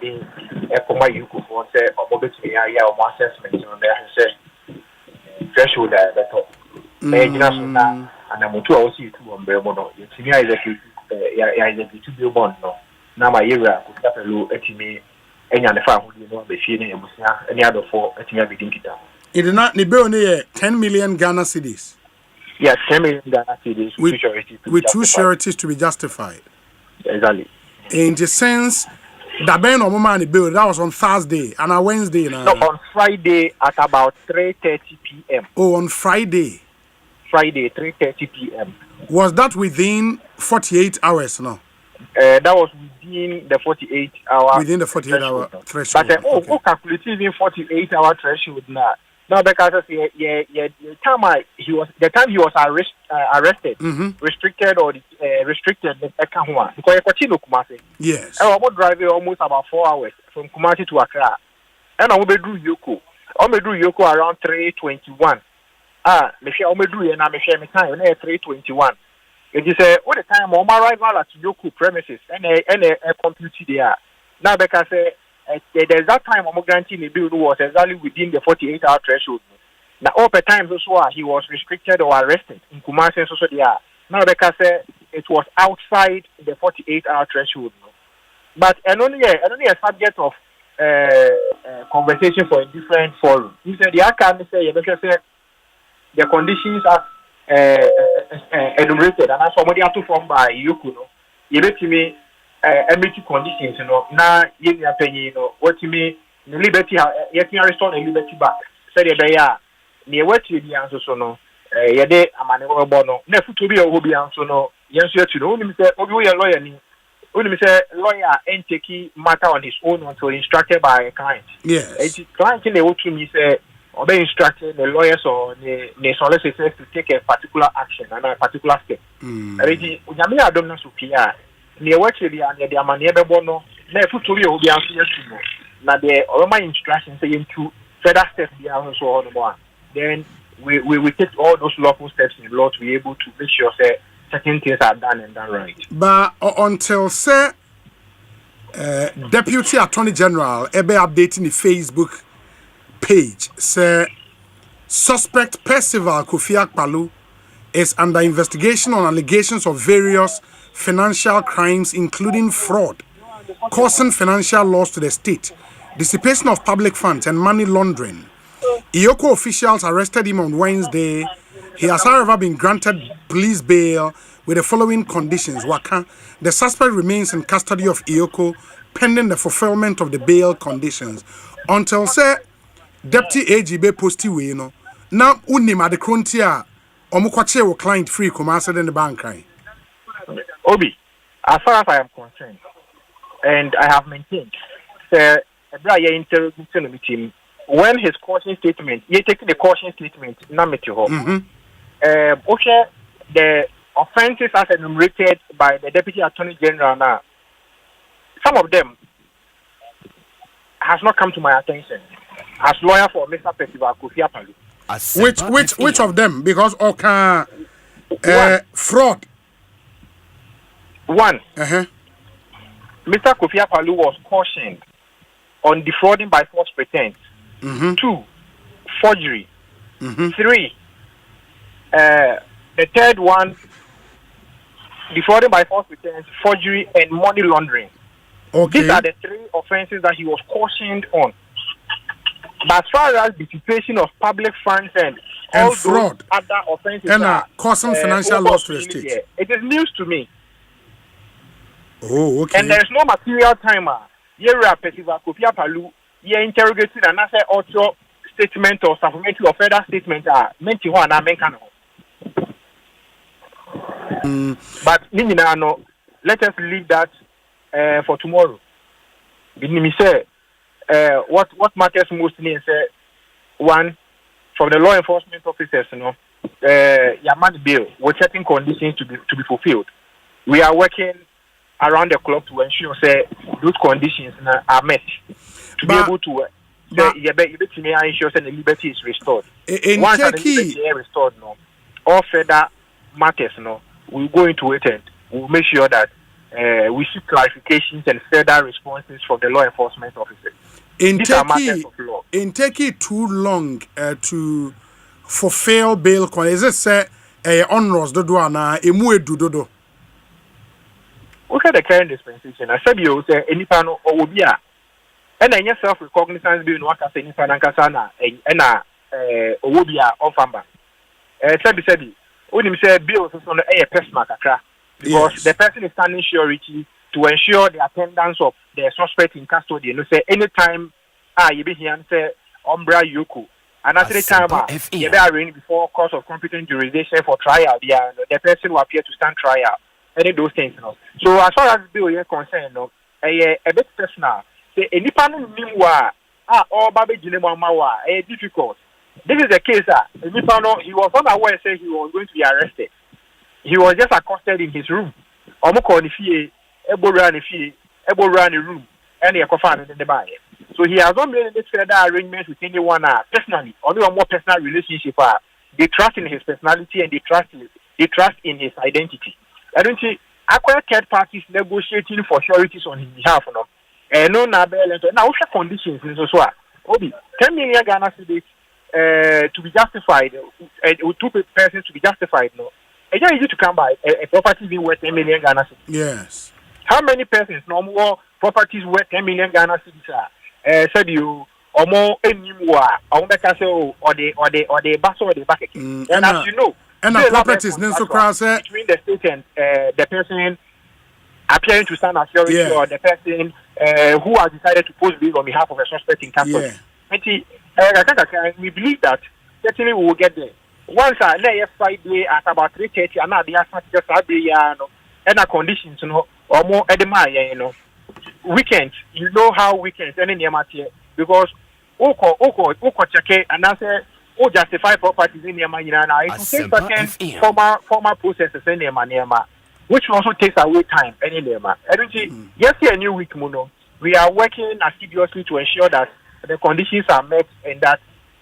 did a former you could for say, or mobile to me, or more assessment on there and say, threshold at the top. And I'm to also you to on Bermono. It's me, I to be born no. Now my era could have a low etime any other family, you know, the feeling of any other for etime everything. It did not near 10 million Ghana cedis. Yes, 10 million Ghana cedis with 2 sureties to be justified. Exactly. In the sense that Ben or money bill that was on Thursday and on Wednesday now. No, on Friday at about 3:30 p.m. Oh, on Friday. Friday 3:30 p.m. Was that within 48 hours? No. That was within the 48 hour. Within the 48 hour threshold. But calculating 48 hour threshold now. No, because the time he was arrested, restricted or restricted because he continued Kumasi. Yes. I was driving almost about 4 hours from Kumasi to Accra, and I will do Yoko. I will do Yoko around 3:21. Me share me do and I me share me time na 3:21. It is all the time on my arrival at Yoko premises and a compute there. Now because the exact time I'm granting the bill was exactly within the 48 hour threshold. Now all the times also he was restricted or arrested in Kumasi so there. Now because it was outside the 48 hour threshold. But and only a subject of conversation for a different forum. He said the can say you say the conditions are enumerated and as somebody have to form by Yukuno. You let me MBT conditions, you know, now you know, what you mean, the liberty, you can restore the liberty back. Say they are near what you be answer so no, Yade, a man over bono, never to be a hobby answer no, yes, you know, only say, oh, you are a lawyer, only say, lawyer ain't taking matter on his own until instructed by a client. Yes, it's client in the way to me say, or they instructed the lawyers or the solicitors to take a particular action and a particular step. I don't know, near what you are near the Amania Bono, never to be able to answer you. Now, the my instructions saying to further steps beyond so on one. Then we take all those lawful steps in law to be able to make sure that certain things are done and done right. But until say Deputy Attorney General ebe updating the Facebook page say suspect Percival Kofi Akpalu is under investigation on allegations of various financial crimes including fraud, causing financial loss to the state, dissipation of public funds and money laundering. Iyoko officials arrested him on Wednesday. He has however been granted police bail with the following conditions. Waka, the suspect remains in custody of Iyoko pending the fulfillment of the bail conditions until say Deputy AGB posti we you know. Now unim at the frontier omukwache wo client free Kumasi in the bank right. Obi, as far as I am concerned, and I have maintained, interrogating when his caution statement, you take the caution statement, the offenses as enumerated by the Deputy Attorney General now, some of them has not come to my attention as lawyer for Mr. Percival Kofi Akpalu. Which of them? Because fraud. One, Mr. Kofi Akpalu was cautioned on defrauding by false pretense. 2, forgery. 3, the third one, defrauding by false pretense, forgery, and money laundering. Okay. These are the 3 offenses that he was cautioned on. But as far as the situation of public funds and all fraud, those other offenses and causing financial loss to the state, it is news to me. Oh, okay. And there is no material timer. Here are Petiva Kofia Palu. Here interrogated and answer audio statement or supplementary or further statement are meant to one American. But no, let us leave that for tomorrow. What matters most is one from the law enforcement officers, Yaman bill with certain conditions to be fulfilled. We are working around the clock to ensure those conditions are met to be able to ensure the liberty is restored. Once the liberty is restored, all further matters, we'll go into it and we'll make sure that we seek clarifications and further responses from the law enforcement officers. These are matters of law. In taking too long to fulfill bail, is it say honors do na emu edu dodo? Look at the current dispensation. I said you say any panel or will be and then self-recognizance bill no aka say any panel na obia ofamba. Said when him say bills on the personal kakra because the person is standing surety to ensure the attendance of the suspect in custody. You know, say anytime you be here and say umbra yuku, and at the time you be arraigned before court of competent jurisdiction for trial. The person will appear to stand trial. Any of those things, So as far as the bill is concerned, a bit personal. Say any panel nimwa or baby jinema mawa difficult. This is the case. Any panel he was unaware say he was going to be arrested. He was just accosted in his room. Omoko ni fie, ebo run the room, and he confirmed in the buy. So he has not made any further arrangements with anyone personally, only a more personal relationship. They trust in his personality and they trust in his identity. I don't see acquired third parties negotiating for sureties on his behalf. No now what's conditions in so Obi 10 million Ghana cedis to be justified, 2 persons to be justified. It's not easy to come by a property being worth 10 million Ghana cedis. Yes. How many persons no more properties worth 10 million Ghana cedis are? Said you or more anymore or the bus or the back. And as you know, and the properties between the state and the person appearing to stand as surety or the person who has decided to post bill on behalf of a suspect in custody. We believe that certainly we will get there. Once Friday at about 3:30, and now they are just and the conditions, or more edema, weekends. You know how weekends any near because Oko check and answer. Justify properties in Yamana. It will take certain former processes in Yamana, which also takes away time. Any Yama. Yes, a new week, Muno. We are working assiduously to ensure that the conditions are met and that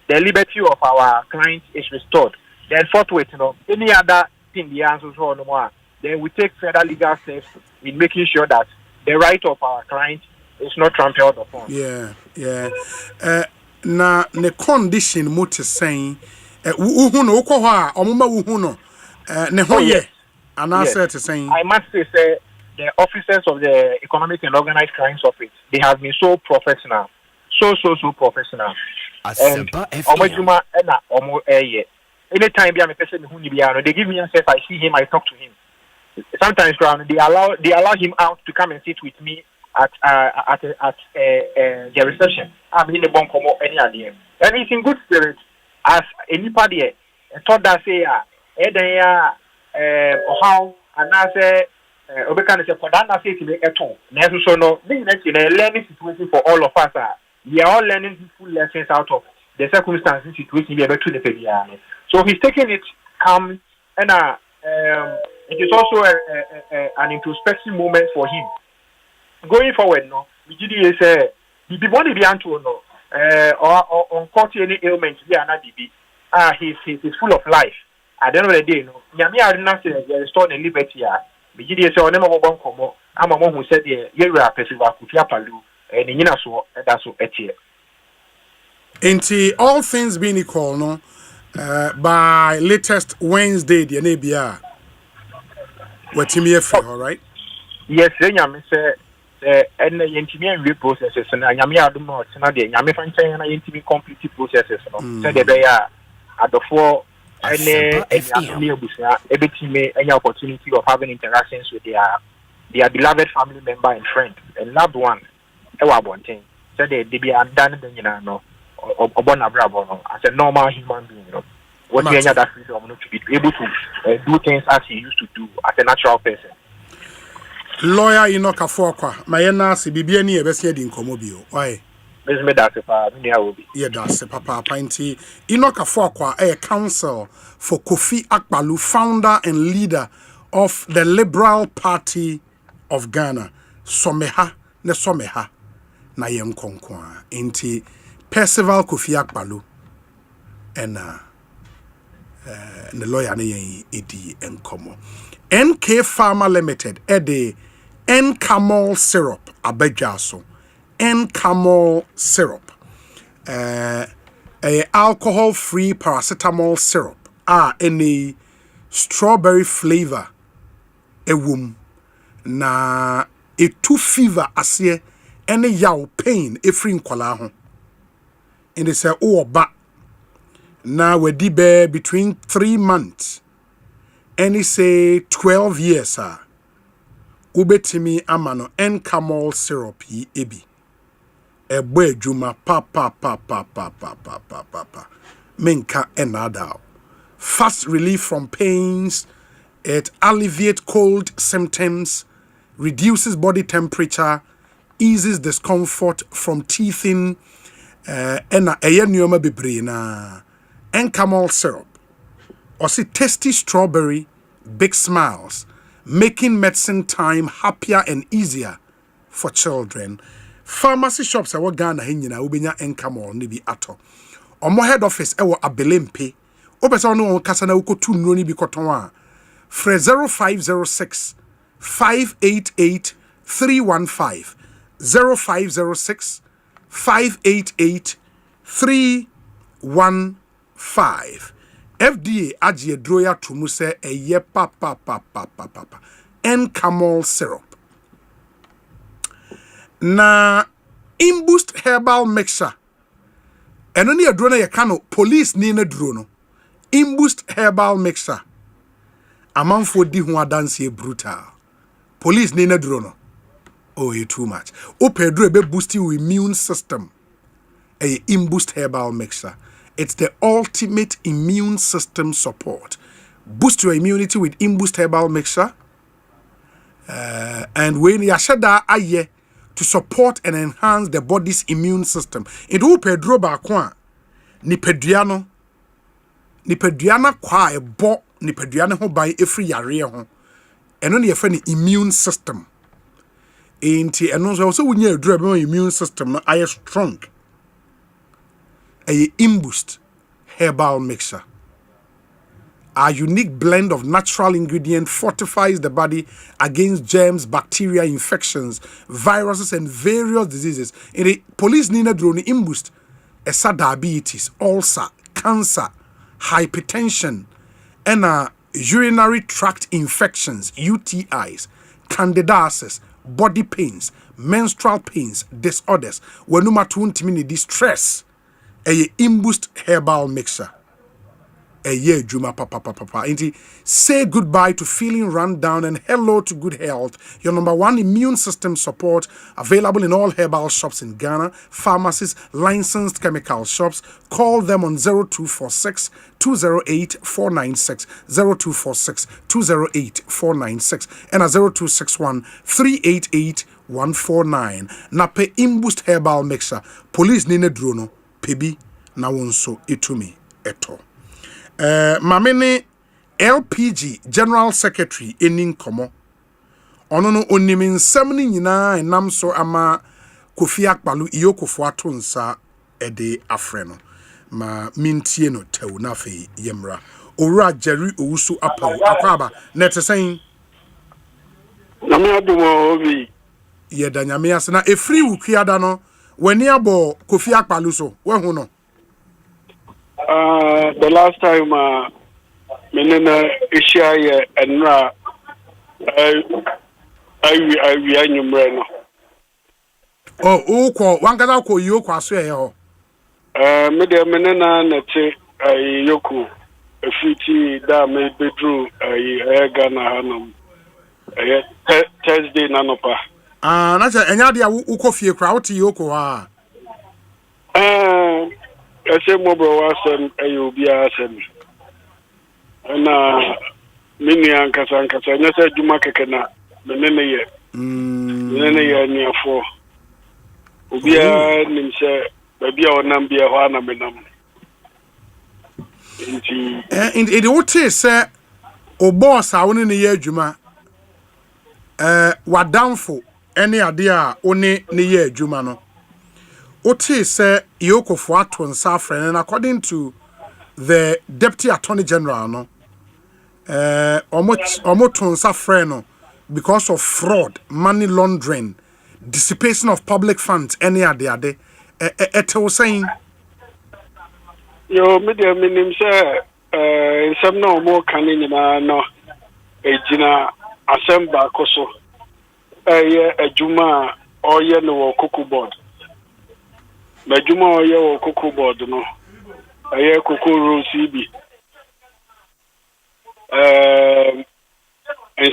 the liberty of our clients is restored. Then forthwith, any other thing the answers for no more. Then we take further legal steps in making sure that the right of our clients is not trampled upon. Na ne condition mo te saying uhu no ukọ ho a omuma uhu no ne ho ye anase te saying I must say the officers of the Economic and Organized Crimes Office, they have been so professional, so professional. Asempa Omajuma na omo eye anytime be am person who ni bia no they give me access. I see him, I talk to him. Sometimes they allow him out to come and sit with me at the reception. I'm in the bonkomo any idea. And he's in good spirit as anybody thought that say how and I say Obekan say for that say to make at all. So no this is a learning situation for all of us. We are all learning full lessons out of the circumstances situation we are to the Fediano. So he's taking it calm and it is also an introspection moment for him. Going forward, we did say the people be anto or on any ailments be another he's full of life. At the end of the day, Yami are not restore the liberty. We did say on them about Komo. I'm a one who said the year Pesiva Kufiapalu and in so that's so etie. Into all things being equal, by latest Wednesday, the Nebia. What me a all right? Yes, then you say and the intimate processes and Yami are the more Senade, Yami Fanchai and intimate complete processes. Said they are at the four any opportunity of having interactions with their beloved family member and friend and loved one. One thing. Said they be undone, you know, or born abroad as a normal human being, you know. What the other that freedom to be able to do things as he used to do as a natural person. Lawyer Enoch Afokwa, Mayena Sibibi any ebesia di nkomobio. Why? Miss me that's yeah, that's Papa Pinty. Enoch Afokwa, a counsel for Kofi Akpalu, founder and leader of the Liberal Party of Ghana. Someha ne someha na yenkonkwa. Inti Percival Kofi Akpalu and the lawyer ne edi enkomo. NK Pharma Limited ede N-Camol syrup abejaso. N-Camol syrup. A alcohol-free paracetamol syrup. Any strawberry flavor. Ewum. Na a two fever asye. Any yaw pain efri nkwala ho. And they say ba. Na we dibe between 3 months. Any say 12 years ubetimi amano N-Camol syrup yi ebi. Ebe juma pa. Menka enadao. Fast relief from pains. It alleviates cold symptoms, reduces body temperature, eases discomfort from teething. Ena eye nyoma bebre na N-Camol syrup. Or tasty strawberry, big smiles, making medicine time happier and easier for children. Pharmacy shops are Ghana hinyina ubenya N-Camol nibi ato. Omo head office ewo Abelempe. Opesa ono kasa na ukotu nro ni bi kotonwa. Fre 0506 588 315 0506 588 315. FDA aji droya tumuse eye papa. N-Camol syrup. Na Imboost herbal mixture. Eno ni adro na yekano police ni na dro no. Imboost herbal mixture. Amanfo di ho adanse brutal. Police ni na dro no. Oh, you too much. Opedro be boost your immune system. A Imboost herbal mixture. It's the ultimate immune system support. Boost your immunity with Imboost herbal mixture. And when you shada aye to support and enhance the body's immune system. It will pedro ba kwa ni peduano kwa e bo ni peduano ho ban efri yare ho. Eno ne yefa ni immune system. Enti eno so wunya edro be immune system no aye strong. A Imboost herbal mixture. Our unique blend of natural ingredients fortifies the body against germs, bacteria, infections, viruses, and various diseases. In the police nina drone Imboost, esa diabetes, ulcer, cancer, hypertension, and urinary tract infections, UTIs, candidiasis, body pains, menstrual pains, disorders. Wenuma tuntimi distress. A Imboost herbal mixture. A year juma papa. Inti say goodbye to feeling run down and hello to good health. Your number one immune system support available in all herbal shops in Ghana, pharmacies, licensed chemical shops. Call them on 0246 208 496 0246 208 496 and 0261 388 149. Nape Imboost herbal mixture. Police nine drono. Pebi na wonso itumi eto. Mamene LPG General Secretary enin komo. Ono no onimi nsam ni nyina enam so ama Kofi Akpalu iyokofo atonsa ede afre no. Ma mintie no tew na fe yemra. Owura Jerry Owusu apaw akwaba netesen. Na me adumo obi. Ye danyame asena efri wukiada no. When you abo Kofi Akpalu so, where who no? The last time, menena Asia and I anyumre no. Oh, uko wangada ko yoko aso ye ho. Me de menena na te yoku efiti da me bedru Ghana hanam. Thursday nanopa. Na say enya de uko fie kra wo te yoko ha. Ese mo bro wasem obi asem. Na mini ankasa nya se djuma keke na menene ye. Menene ye ni afo. Obi nim se baby a onam bia ho na menam. In the what say o boss a woni ne ye adwuma wadamfo ene ade a oni ne ye adwuma no what say yokofo ato nsa afre and according to the deputy attorney general no omoto nsa afre no because of fraud, money laundering, dissipation of public funds any ade eto saying yo media minim say some no more kanin na no ejina Asempa koso ejuma oye no kuku board ejuma oye wo kuku board no kuku rules bi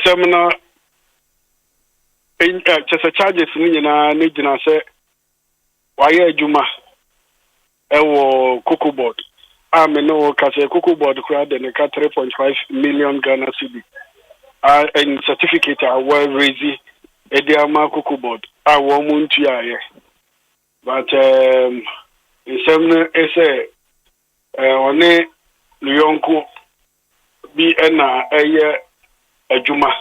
some no just charges ni na ni jina say waye ejuma kuku board no kase kuku board kura de 3.5 million Ghana cedi and certificate are well raised ediama kuku board womuntu aye but in some ese one luyonko bi na eye adwuma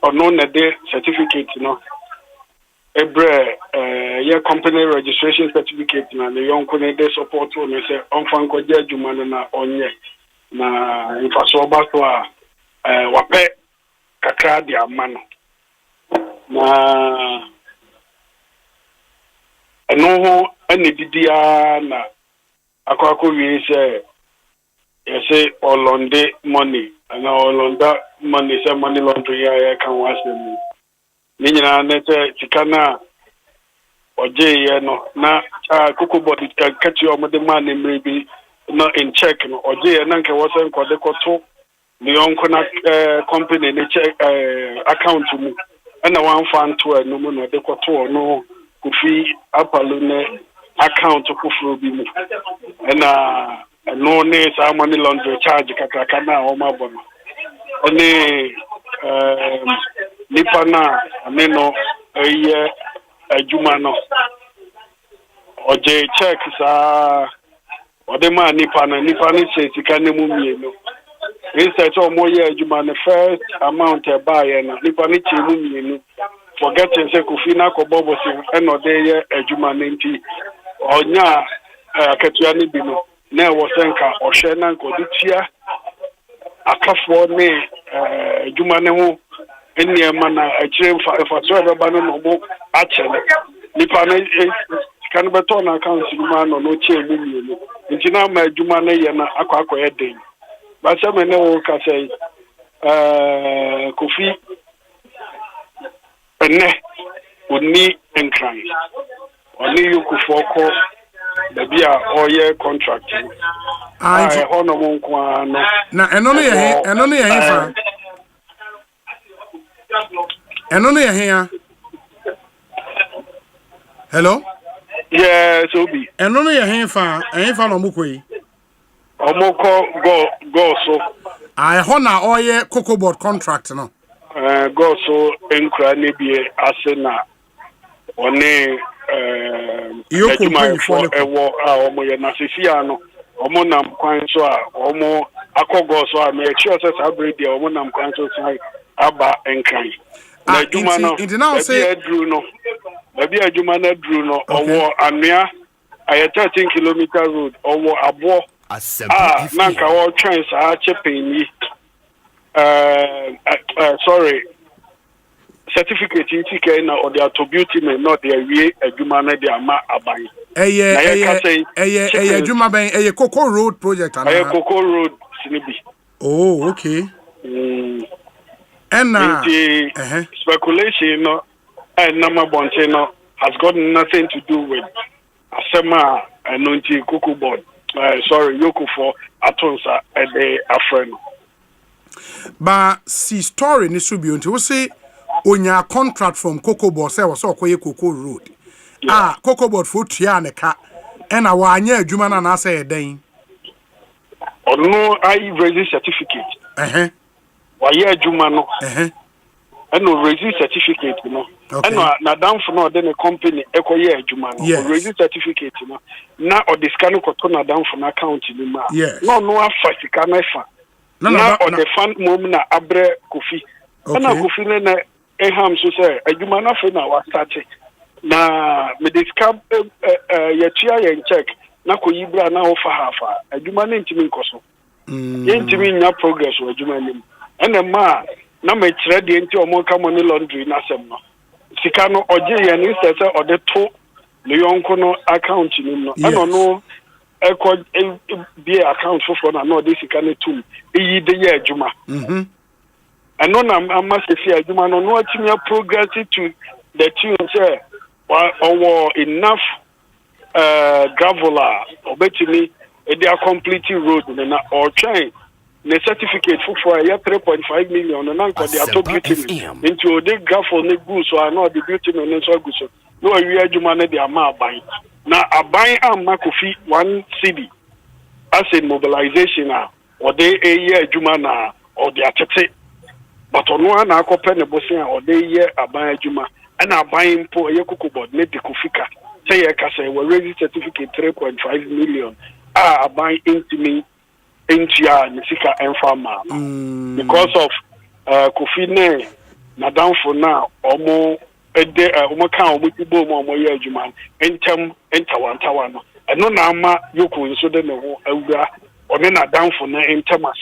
ono na de certificate no ebre ye company registration certificate na luyonko na de support o me say onfa nkoje adwuma na onye na infaso ba so a wape kakra di amano na eno ene didia na akwako wi say say olonde money na olonda money say money laundry ya kan wasem ni nyina na say tikana oje ye no na kuku body catch your mother man maybe not in check no oje ye na nke wosen kode koto the onkona company ne check account mu na wan fan to no mu no de koto no kufi apalo ne account kufuro bi mu na no ne sa money laundry charge kakaka na o ma bono ne nipa na ne no eye adwuma no oje check sa ode ma nipa ne se sika ne mu mienu instead of more year you man the first amount buy na nipa ni chemu mienu forgetting say kufina ko bobo si eno de ye adwuma nti onya akatua ni bi no na wo senka ohwe na nko ditia akafo ne adwuma ne ho enne ma na akire mfa so beba no mo achele nipa ne kan beto na account ma no chemu mienu nti na ma adwuma ne ye na akọ ye den but some no can say Kofi ene oni enkran oni yukufoko the bia oye contract hono monko no na eno no ye fa eno no ye hia hello yes obi eno no ye hia fa no mukoi omoko go so hona oye cocoa board contract no go so enkra ne bie asena one yoko for ewo omo ye na sefia no omo nam kwan so a omo akogo so a me sure say sabredi omo nam kwan so sai aba enkran na adwuma no be adru no be adwuma na adru no owo anua aye 13 kilometer road owo abo Asempa nanka wo twen sa chepeni sorry certificate intike na or the attribute me not the wie adwuma na de ama aban adwuma ben Cocoa Road project ana Cocoa Road sinibi oh okay And speculation no and number bonte no has got nothing to do with Asema and Nunti Kuku board. Sorry, Yoko for Atonsa and the Afren. But see story ni subi until we say onya contract from Cocoa Board say was okoye Cocoa Road. Cocoa Board for tia ne ka and a wanye adwuma na na say den. Or no I raise certificate. Why adwuma no. And no raise certificate no. And na down for no then a company ekoye adwuma no. Raise certificate no. Na or the scan ko to na down for na account ni ma. No afasika na fa. Na or the fund mom na abre Kofi. Na Kofi na eham so say adwuma na fe na wa start. Na me discount ya tia ya check na ko yibra na ofa hafa adwuma na ntimi nkoso yentimi nya progress wa adwuma nim ena ma na me kire de enti omo ka money laundry na sem no sika no oje ya ni se ode to le yonko no account nim no eno no eko bi account fofo na no de sika ne tum eyi de ya adwuma eno na amma se fi adwuma no no atimi progress to the tune say or enough gravel or betumi they are completing road or trying the certificate for 3.5 million and now they are talking into the gravel ne good so I know the beauty no so good so no you adwuma na dey ama aban na aban amma Kofi 1 city as in mobilization or they a year adwuma na or they atete but ono na akopɛ ne bosia or they year aban adwuma and are buying for a Yoko board, net the Kufika. Say, I say, we raise certificate 3.5 million. Buying into me, into Nisika and Farmer. Because of Kufine, Madame for now, Omo, a day, Omaka, Wikibo, Momo Yajuman, Entem, Tawan. And no Nama, Yoko, in Sudan, or then a down for na Entama.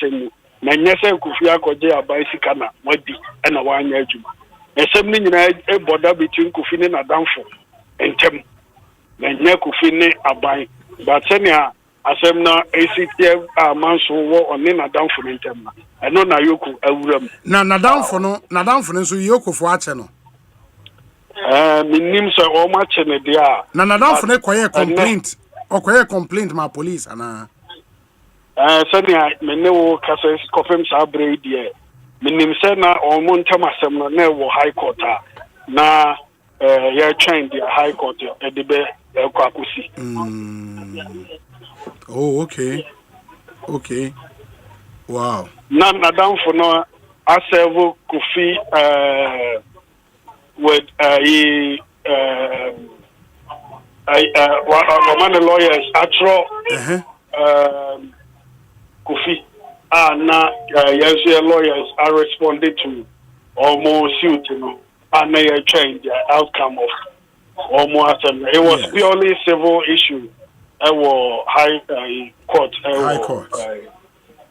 Nanyasa Kufia Koja by Sikana, Wadi, and a 1 year Juma. Assembly a border between Kufine and Adamfo and Tem. And Yakufine abai. But Senia Assemna ACTF Manso war on Nina Adamfo and Tem. I know Nayoku Elram. Nadamfo no Nadamfo so Yoko for Acheno. Names are all much in a dia. Nadamfo ne quiet complaint or quiet complaint my police and Senia Meneo Casas Cofem Sabre dear. Minim say na omo ntamasem no na wo high court na ya train the high court e de be kwakosi. Oh okay wow na down for no aserve Kofi with one of the lawyers atro Kofi yes, lawyers are responding to almost suit, and they change the outcome of almost. It was purely civil issue. I was high court.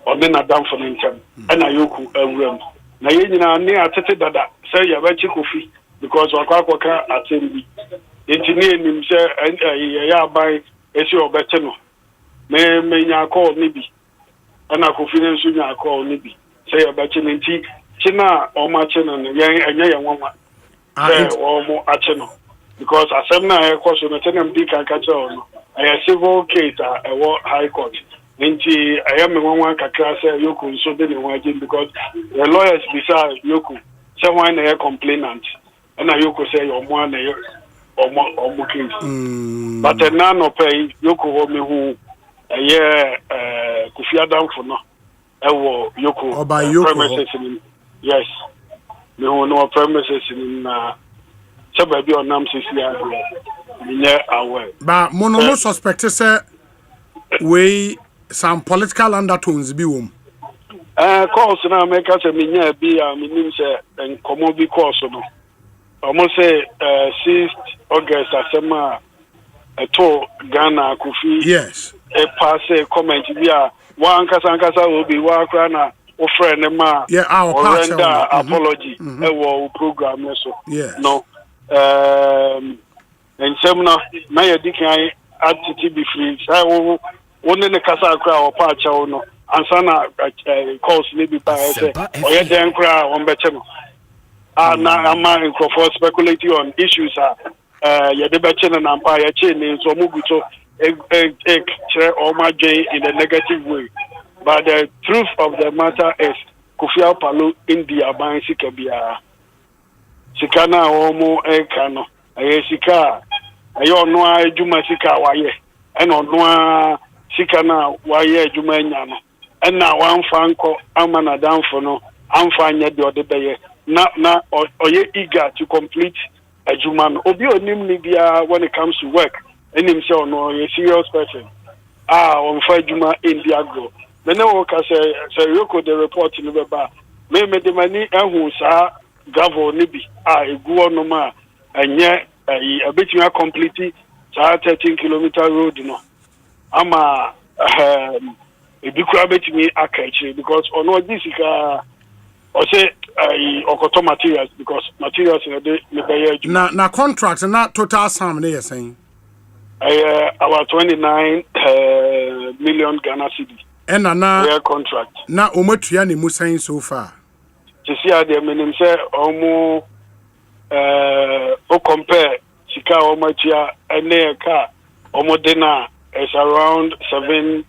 Or then I done for them, and I yoku room. Now you know, near attended that say you bet Kofi because Waka attend engineer himself and by issue better no. May call maybe. And I could finish with your call, maybe. Say about Chinity, China or Machin and young woman. Or more Acheno. Because Asemna, I course, on a tenant big and catch on. I have civil case at a high court. Ninti, I am the one Kakra say Yoku, so didn't want because the lawyers beside Yoku, someone a complainant. And I Yoku say, or one or more case. But a none of pay Yoku who. Kofi Adam for no. Yoko. By Yoko. Premises in yes. No premises in Sababi or Nam Sisia. But Mono suspect say we some political undertones be course now make us a minya be a minim say and common be course no. Almost say 6th August Asema to Ghana Kofi. Yes. A pass a comment via one Kasankasa will be Wakrana or friend ma or render apology program so no and semina na ya dikan attitude be free I won in the Kasakra or Pacha no ansana calls maybe by say or yeah then cry on better na ama for speculating on issues yeah the better and empire chain so muguto all my J in the negative way. But the truth of the matter is Kufia Palu India buying Sikabia Sikana Omo Ekano Sika ayo no Juma Sika waye and on no Sikana waye Juma nyano and now one fanko amana down for no I'm fine yet the other day na oye eager to complete a Juman Obi Nimnibia when it comes to work and himself no a serious person on Juma India go then no say Yoko the report in the bar me the money and who sa Gavo Nibi go no ma and yet a bit more complete 13-kilometer road no ama a big bit me akachi because on what this or say okoto materials because materials in the na contract and not total sum they are saying about 29 million Ghana cedi and na contract na omotua ne mu saying so far to see how the minimum say omo o compare sika omotua and car omo dena is around 7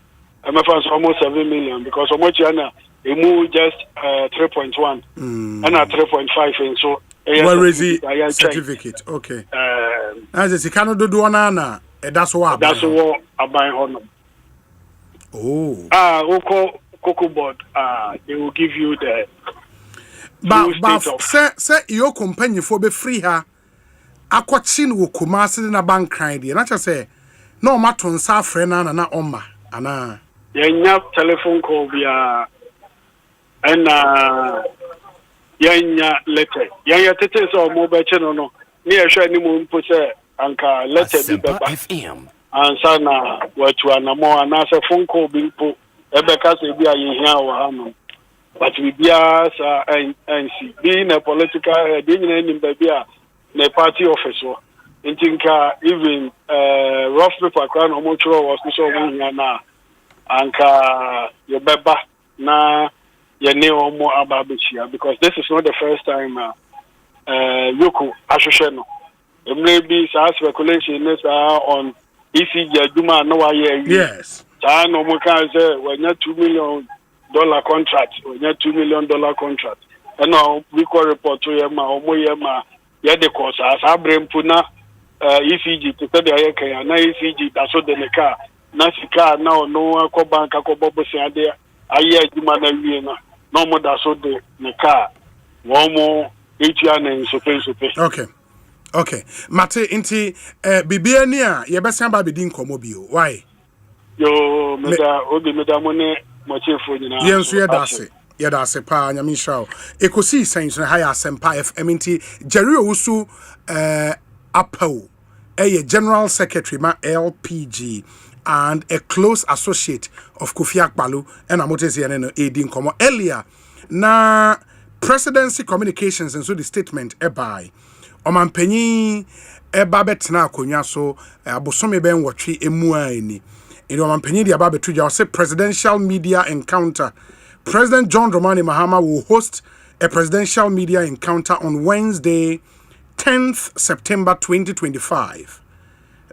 almost 7 million because omotua na emu just 3.1 and at 3.5 and so where is the certificate okay as a sikano do na that's what I buy honor. Cocoa board they will give you the but say your company for be free her akwachin wo kumase na bank cry dey na say no matter nsa frɛ na oma ana yenya telephone call via and yenya letter yenya tete so mobile channel no ni ehwe ni mo mpo say anka letter bi beba FM ansa na watu anamo anase phone call bi mpo ebeka say bi ayehia wo ha no but we bia sa NC being a political being in Babia na party office wo ntinka even rough paper crown omochro was so wo na anka yebeba na yene omo ababechia because this is not the first time Yoko Ashoshe no maybe sa speculation is on ECG aduma no waye yes sa no mo kan say when $2 million contract when $2 million contract and now we call report to yema omo yema ye de course as abrempu na ECG to tell the ayekan na ECG that so the car na sika na no akọ bank akọ bobo ade aye aduma na wie na no more that so the car one more etua na nsope okay mate inti bibia ni a ye besan ba bedi nkomo bio why yo meda mone mochefo nyina yenso ye da se pa nyame hwao Ekosiisen so high Asempa FM inti Jerry Owusu Apo General Secretary ma LPG and a close associate of Kofi Akpaloo and Amotesi and Edin Komo earlier na presidency communications and so the statement by Omanpenyi eba betena akonya so abosome ben wotwe emu ani in Omanpenyi dia ba betu ja say presidential media encounter. President John Dramani Mahama will host a presidential media encounter on Wednesday 10th September 2025.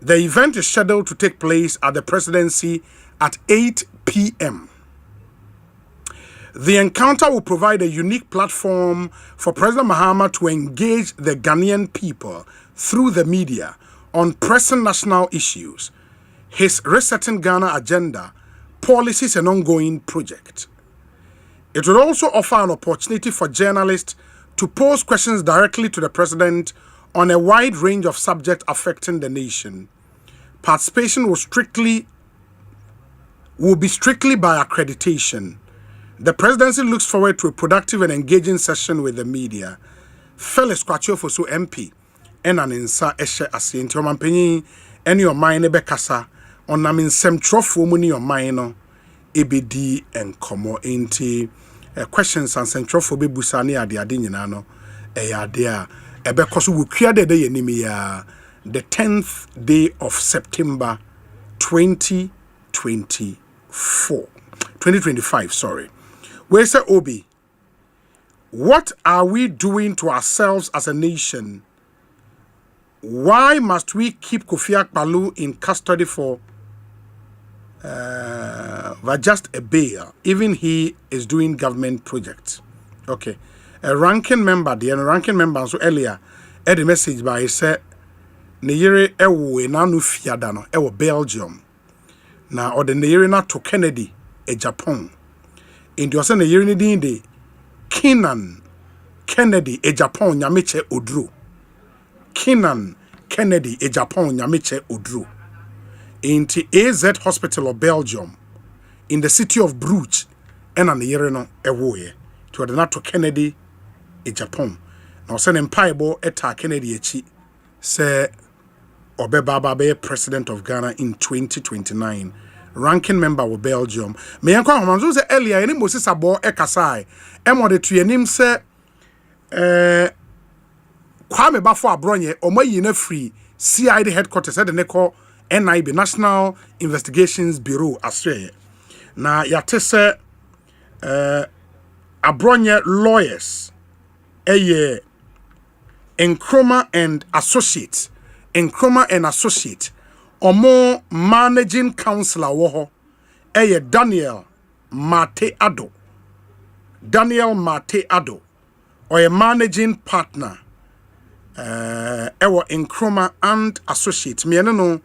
The event is scheduled to take place at the presidency at 8 p.m. The encounter will provide a unique platform for President Mahama to engage the Ghanaian people through the media on pressing national issues, his Resetting Ghana agenda, policies and ongoing project. It will also offer an opportunity for journalists to pose questions directly to the president on a wide range of subjects affecting the nation. Participation will be strictly by accreditation. The presidency looks forward to a productive and engaging session with the media. Felix Kwachiofosu MP and an insa eshe asienti Omanpenyi any your mind bekasa on namin sem trofo muni your mind ebedi and komo enti questions and centrofo be busani ade ade nyina no ade a ebekoso wukua de yenimi ya the 10th day of September 2024. 2025, sorry. Where say Obi, what are we doing to ourselves as a nation? Why must we keep Kofi Akpaloo in custody for just a bail? Even he is doing government projects. Okay. A ranking member, so earlier, had a message by he said, Neyere ewo enanu fiada no ewo Belgium. Na or the Neyere na to Kennedy e Japan. In the Osei Neyere ni din de Kenan Kennedy e Japan nyameche odro. Kenan Kennedy e Japan nyameche odro. In the AZ Hospital of Belgium, in the city of Bruges, and an Neyere no ewo ye. To the NATO Kennedy e Japan. Now send empire eta Kennedy echi say Obeba be president of Ghana in 2029. Ranking member of Belgium. Me yanko homanzo say earlier any Moses abo ekasai. Emo de tuanim say Kwame Bafo Abronye omayi na free CID headquarters at the neko NIB National Investigations Bureau Australia. Na yate say Abronye lawyers eye Nkrumah and Associates omo managing counselor woho eye Daniel Mate Ado or a managing partner ewo Nkrumah and Associates me no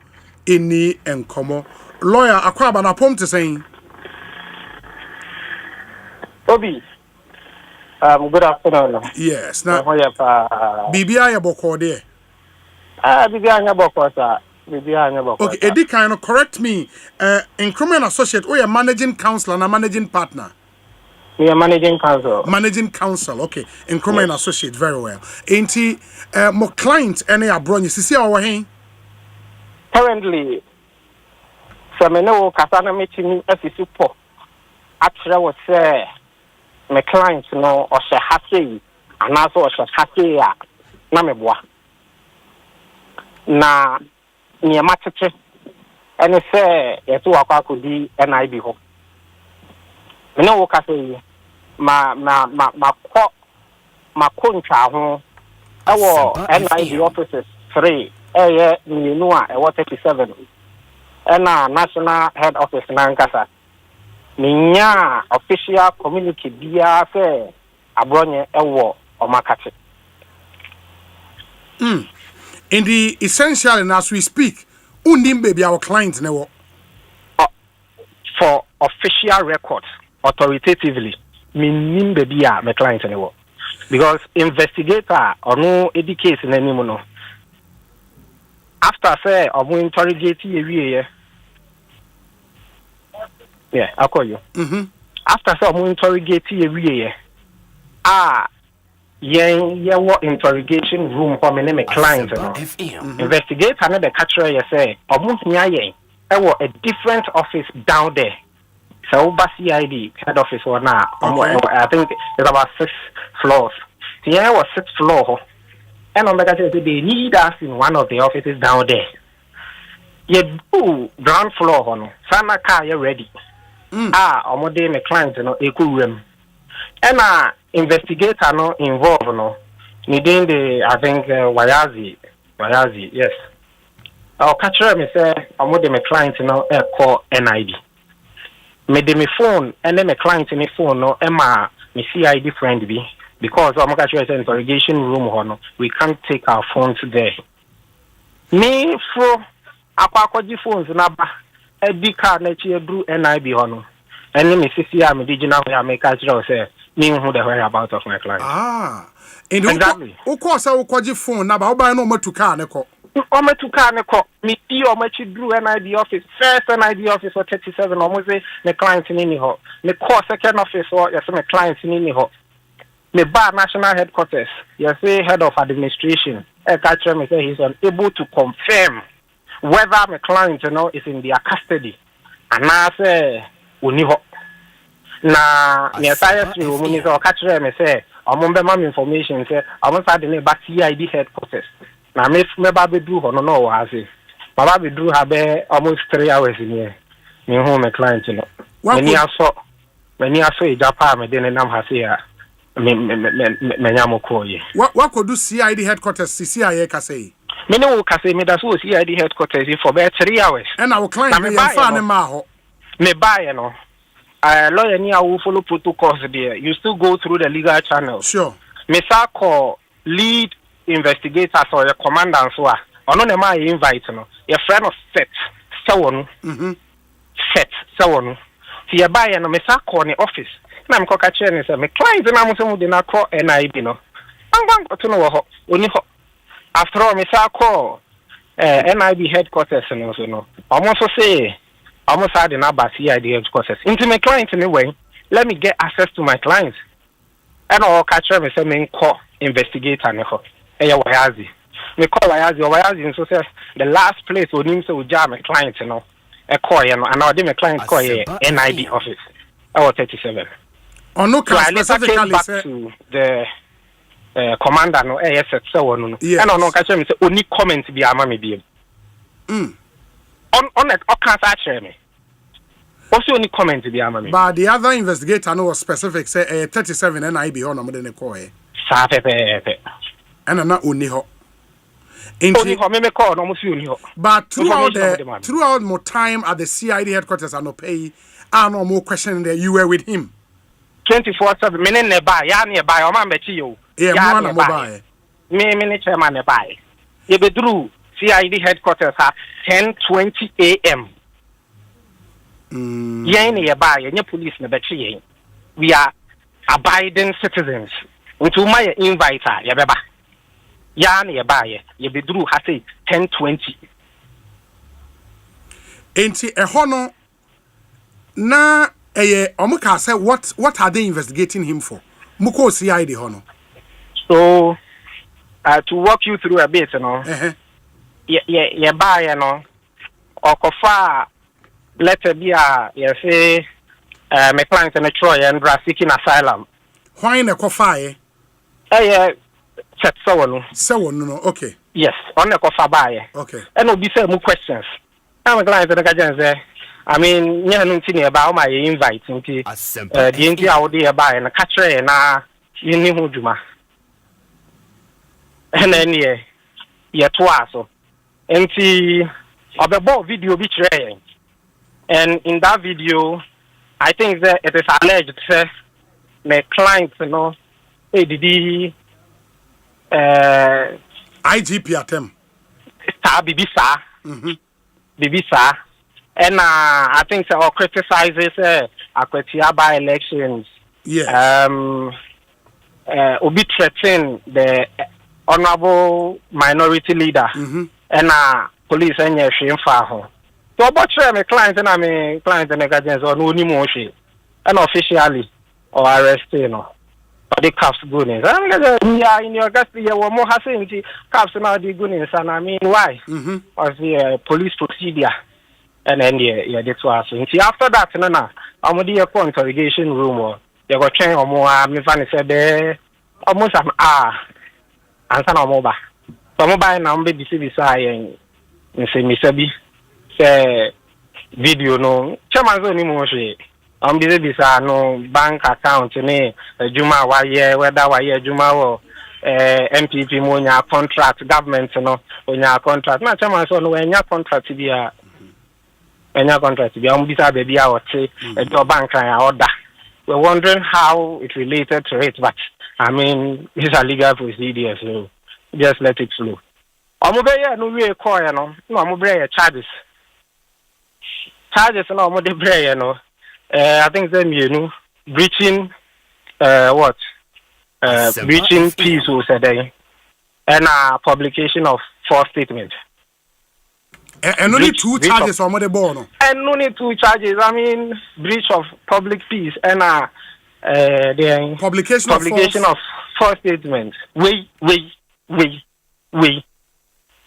eni enkomo lawyer akwaba na pom te saying Obi good afternoon. Yes, now BBI aboko there. BBI aboko sir. BBI aboko. Okay, Eddie kind of correct me. Nkrumah and Associate, or a managing counselor and a managing partner. We are managing counsel. Managing counsel, okay. Nkrumah and Associate, very well. Ain't he more clients any abroad? You see our hey? Currently, Sameno Kasana meeting as a support. Actually, was my clients no or she happy and also she happy na meboa na ni matete ene say yetu akwa kodi NIB ho me no woka say ma kontwa ho ewo NIB offices 3 ni no a ewo 37 ena national head office na nkasa Minya official community bia say abronye ewo omakate. In the essential and as we speak, undim baby our clients never for official records authoritatively minim baby my clients never because investigator or no case in any no after say omo interrogate area. Yeah, I'll call you. After some interrogate you, what interrogation room for my name a client. Investigate another catcher, you say, a different office down there. So, CID head office or now. I think it's about 6 floors. Here was 6th floor, and on the they need us in one of the offices down there. You do ground floor, hono. Sana car, you ready. Omode me client no ekurem. And investigator no involved no. Needing the I think Wayazi, yes. I'll catch me say omode me client no call NIB. Me de me phone and then me client me phone no Emma me CID friend be because I'm catch you interrogation room hono. We can't take our phones there. Me for akwakoji phones na ba Edika na chiebru NIB hono. And me see am digital we make catch say me who the worry about of my client. And exactly. Of course I will call your phone na ba oba no matuka ne ko. O matuka ne ko. Me see o machidru NIB office. First NIB office for 37 almost say my client ni ho. Me call second office or yes my client ni ho. Me bar national headquarters. You say head of administration. Catch me say he's unable to confirm whether my client is in their custody. And I say uniho. Na me attire to me so catch me say amombe mam information say amon sa de ne ba CID headquarters. Na me ba be do ho no wa say. Baba be do ha be almost 3 hours in here. Me hu my client no. Many aso ijapa me de nam ha se a me nyamo koye. What could do CID headquarters CIA ka say? Me no ka say me da so CID headquarters for about 3 hours. And our client me fan ma ho. Me buy no. Lawyer ni a will follow protocols there. You still go through the legal channels. Sure. Me sa call lead investigators or the commandant so ono na ma invite no. Your friend of set so set so ti ya buy no me sa call ni office. Na me koka che ni say me client na mo se mo de na call NIB no. Angwan to no ho oni ho. After all me sa call NIB headquarters no so no. Almost say almost had an about CID headquarters. Into my client anyway, let me get access to my clients. And I'll catch them and say me call investigator ne ho. Wayazi. Me call Wayazi so say the last place we need to jam my client no. A call and now my client call NIB office. 37. Oh no, so I later came back to the commander no ASS so no. And no catch them say only comment be ama me be. On that can't actually me. Also only comment to be ama me. But the other investigator no was specific say 37 NIB on no de call sa pepe. And na oni ho. Only ho me call no mo si oni ho. But throughout more time at the CID headquarters and no pay and no more question there you were with him 24/7 me ne ba ya ne ba o ma mechi yo. Yeah, mo ba. Me chairman ne ba. Ye bedru CID headquarters at 10:20 a.m. Yen ye police na bechi. We are abiding citizens. Until my inviter ye beba. Ya ne ye bedru ha say 10:20. Enti ehono na omuka say what are they investigating him for? Muko CID hono. So to walk you through a bit, you know. Ye buy, you know, or kofa letter be you say my client in a Troy and seeking asylum. Why na kofa set so no, okay. Yes, on the kofa buy. Okay. And no be say more questions. I'm a client in the gajan I mean, yeah, no thing about my invite into the India out there buy and a catcher na you know juma. And then twice so. And see, about video betraying. And in that video, I think that it is alleged that my client, you know, did IGP at him. Star Bibisa. And I think that all criticizes Akwetia by elections. Yeah. Obi threaten the honorable minority leader. And police and your shame for her. So about my client and I'm a client and a guardians or no motion. And officially or arrested, you know. Or the cops goodness. Yeah, in your custody, you were more hustling to cops now the goodness. And I mean, why? Or the police procedure. And then, that's what I see. After that, I'm going to go interrogation room or you got train or more. I'm going to say, almost an hour. And some mobile. So mobile number be beside and say Mr. say video no. Chairman so ni mo she. Busy beside no bank account ni Juma wa ye whether wa ye Juma or MPP mo nya contract government no nya contract. Na chairman so no nya contract bia. Nya contract bia busy baby a wote e bank kan order. We're wondering how it related to it, but I mean it's a legal procedure so just let it flow. Omobeye no we call no omobeye charges no omobeye no I think them breaching what breaching peace was said and publication of false statement and only two charges omobeye no and only two charges I mean breach of public peace and the publication of false statement we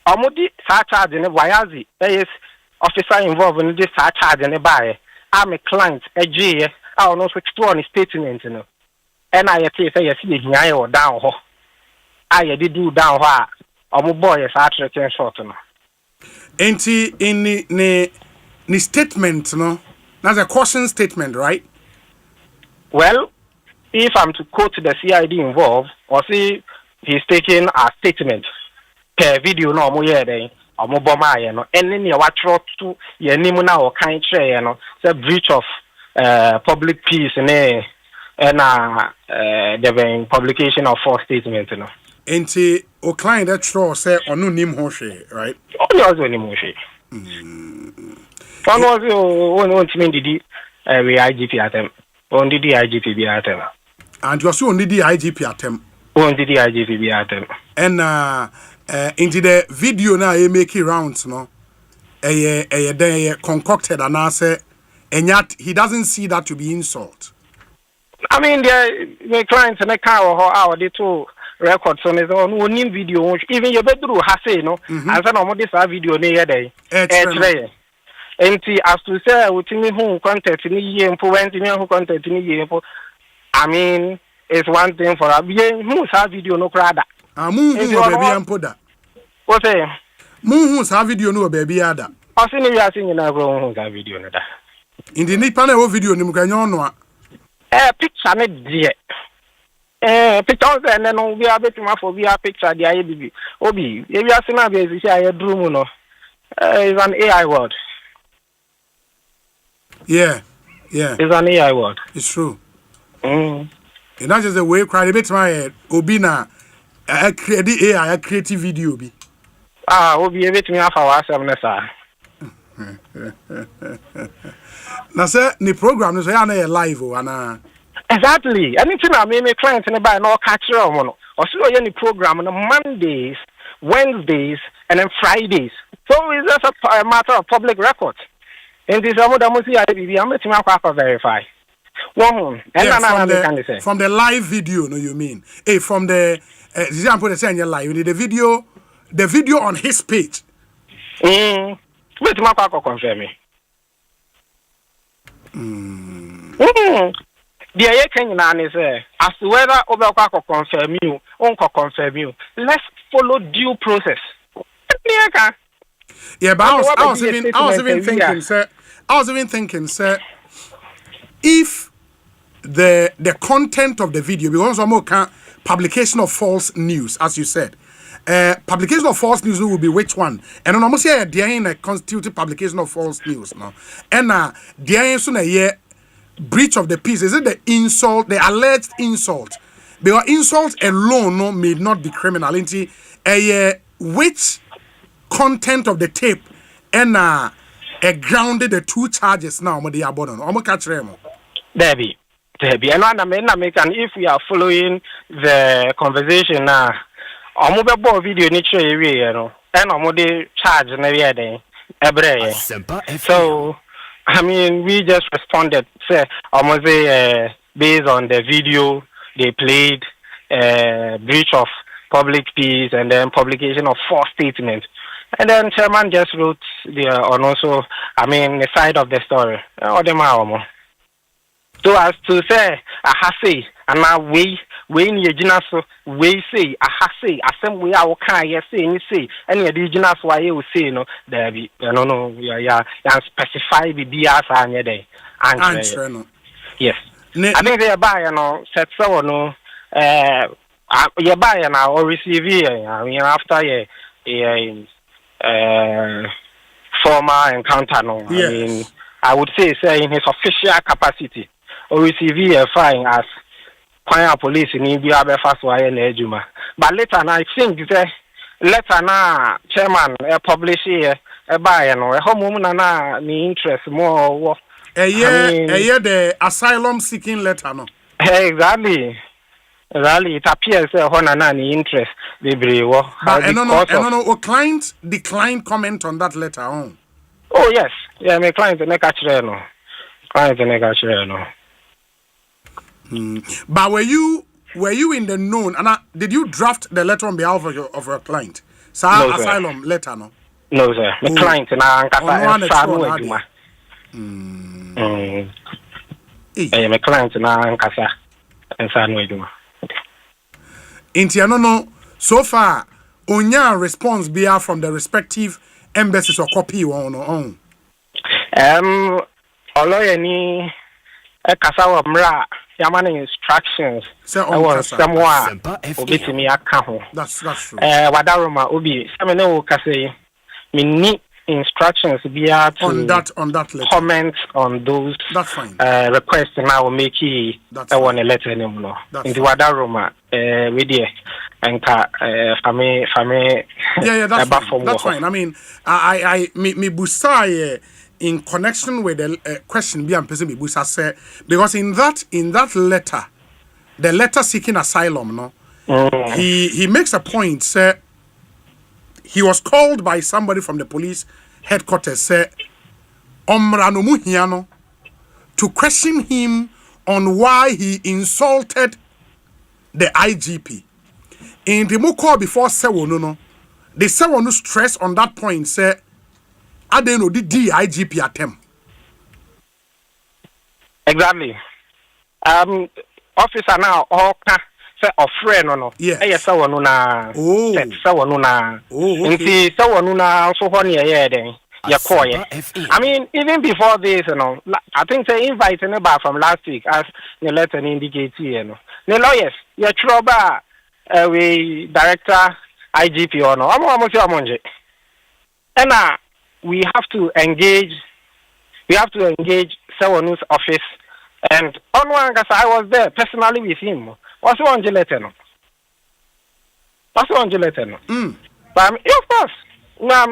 Amudi charge in Wayazi, is officer involved in this charge in a buy. I'm a client, a G, I don't know which one is statement, you know. And I say, I see it or down. I did do down what a boy is actually short. Ain't he in the statement, no? That's a caution statement, right? Well, if I'm to quote the CID involved, or see he's taking a statement per video no mo ye den omo boma ye no enne ne wa tro to ye nim na o kan kire ye no say breach of public peace ne the publication of false statement no enti o client that tro say onu nim ho hwe, right? Oni also nim ho hwe. Ono also ntimi didi we IGP atem. On didi IGP bi atem. And you also on didi IGP atem. On didi IGP bi atem. And into the video now you make it rounds no they concocted and I say and yet he doesn't see that to be insult. I mean the clients in the car or how they to record so no new video even your bedroom has say no and then on this video near day and as to say with me who content ni ye influence me who content ni ye I mean it's one thing for a who have video no crowd. Mu baby ampoda. What say? Mu sa video no baby ada. I see you are seeing na go hu sa video no da. In the nipa na video ni mu kanyo no a. Picture me die. Picture say no we are betuma for we are picture the IBB. Obi, if you are seeing na be see aye drum no. It's an AI word. Yeah. Yeah. It's an AI word. It's true. And that's just the way cry a bit my obi na I create AI, I create video be. Obi a bit me afa wa asem na sa. Na say ni program no so ya na live o ana. Exactly. Anything I me client in buy no catch am no. Or so any program on Mondays, Wednesdays and then Fridays. So it's just a matter of public record. And this am da see IBB am betima akwa verify. One and from the live video, no, you mean? From the example they say in your live, you need the video on his page. Wait, my confirm me. The aye can say as to whether Obaka confirm you, uncle confirm you. Let's follow due process. Yeah, but I was even thinking, sir, if the content of the video, because some more publication of false news, as you said, publication of false news will be which one? And on almost here, there ain't a constituted publication of false news now. And there ain't soon a year breach of the peace. Is it the insult, the alleged insult? Because insult alone no may not be criminal. Into which content of the tape and grounded the two charges now. What they are born on? I'm catch them. Debbie. And if we are following the conversation now, I'm mobile video nature area, and I'm mobile charge every day. So, I mean, we just responded, say, almost based on the video they played, breach of public peace, and then publication of false statements. And then Chairman just wrote on also, I mean, the side of the story. So as to say, I have say, and now we need so we say, I have say, some way I will say, any indigenous why you say, no, there be, yeah, specify the BS and your day. Yes. I think they buy, set so, no, you buy now or receive here, I mean, after former encounter, no, I mean, I would say in his official capacity. Or receive a fine as choir police in India fast wire Nejuma. But later I think the letter now chairman publish here a buy and a home woman and interest more the asylum seeking letter no. Exactly. Really, it appears honor interest they bring. No, client declined comment on that letter on. Oh yes. Yeah, my client no catch no. Client no catch no. But were you in the known? And did you draft the letter on behalf of your client? So no, asylum letter, no? No, sir. My client na my client na nkasa ensanu eduma. Inti no. So far, onya response from the respective embassies or copy on. Oloye ni kasa wa mra yama instructions was someone obetimi aka ho. That's true. Wadaroma obi me ne wo kase me ni instructions bia to on that letter. Comment on those. That's fine. Requests now make it one a letter anymore. In the Wadaroma we there enka fame yeah that's fine. I mean I me busa in connection with the question be am person me busa say because in that letter, the letter seeking asylum no he makes a point say he was called by somebody from the police headquarters say omrano muhiano to question him on why he insulted the IGP. In the mo call before Sewono no, the Sewono stress on that point say I don't know the IGP attempt. Exactly. Officer now say offre no. Yeah. Sewono na. Oh. Sewono na. Oh. Okay. Nti Sewono na so ho ne ye den. I mean, even before this, I think the invite back from last week, as the letter indicates, the lawyers, your trouble, we director IGP or no, and we have to engage someone's office, and on one, because I was there personally with him. What's one letter? But of course. No,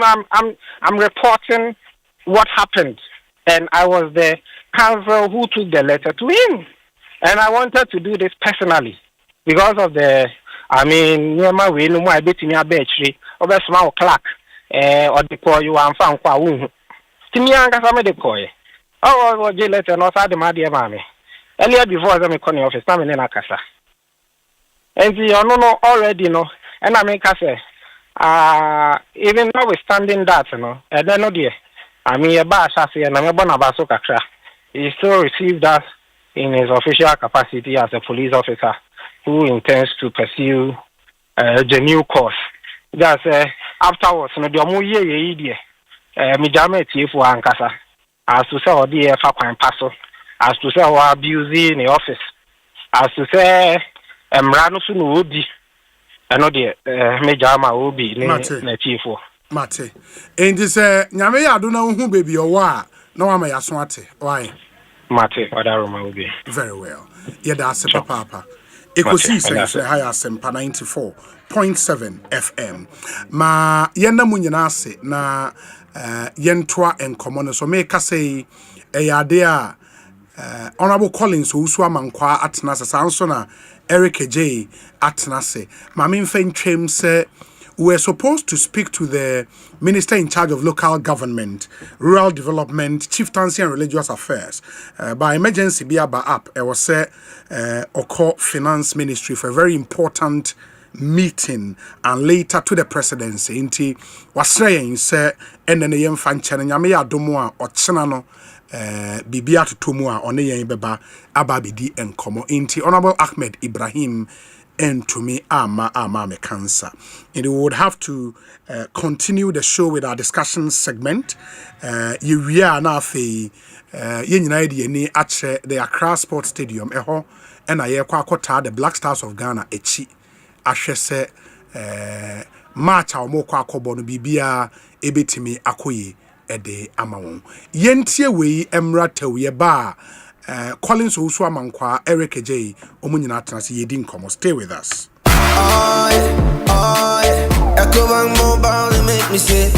I'm reporting what happened, and I was the counsel who took the letter to him, and I wanted to do this personally because of the. I mean, near my way, no more. I bet in your battery over small clock. Or the call you and found qua wound. Timianga some the call. Oh, the letter not had the my dear mammy. Earlier before the Mekoni office, I'm in Akasa. And the no already no, and I make us say. Even notwithstanding that, I don't know dear. I mean, a bash as and I'm a bonabaso kakra. He still received that in his official capacity as a police officer who intends to pursue the new course. That's afterwards, no, the more ye dear. Mijame for Ankasa. As to say, or dear Fakwan Paso, as to say, or abusing the office, as to say, Ranosun Woody. I know the major will be na chief for. Mate. And this nyame ya do na hu baby o wa na wa ma ya so ate. Why? Mate, Wadaroma will be. Very well. Yeah, that's papa. Ekosiisen high Asempa 94.7 FM. Ma yenda mu nyina ase na yentoa enkomo no so make say ade a Honorable Collins Ousua Mankwa atena sanso na Eric J atnase. Mamin Fentrim say we're supposed to speak to the Minister in charge of local government, rural development, chieftaincy and religious affairs. By emergency biaba app, it was say Oko Finance Ministry for a very important meeting and later to the presidency. Inti was saying say NNM Fanchen Yame Adomoa or Chenano Bibia to Tumua on the Beba Ababidi and Komo Inti Honorable Ahmed Ibrahim and to me me cancer. And we would have to continue the show with our discussion segment. We are now the Accra Sports Stadium and I kwakota the Black Stars of Ghana echi ahwe se match a mo kwakobo no bibia ebetimi akoye ede amawon yentie wei emra tawie ba Collins Ousua Mankwa Eric J omunyina atenase yedi nkomo. Stay with us. Mobile make me say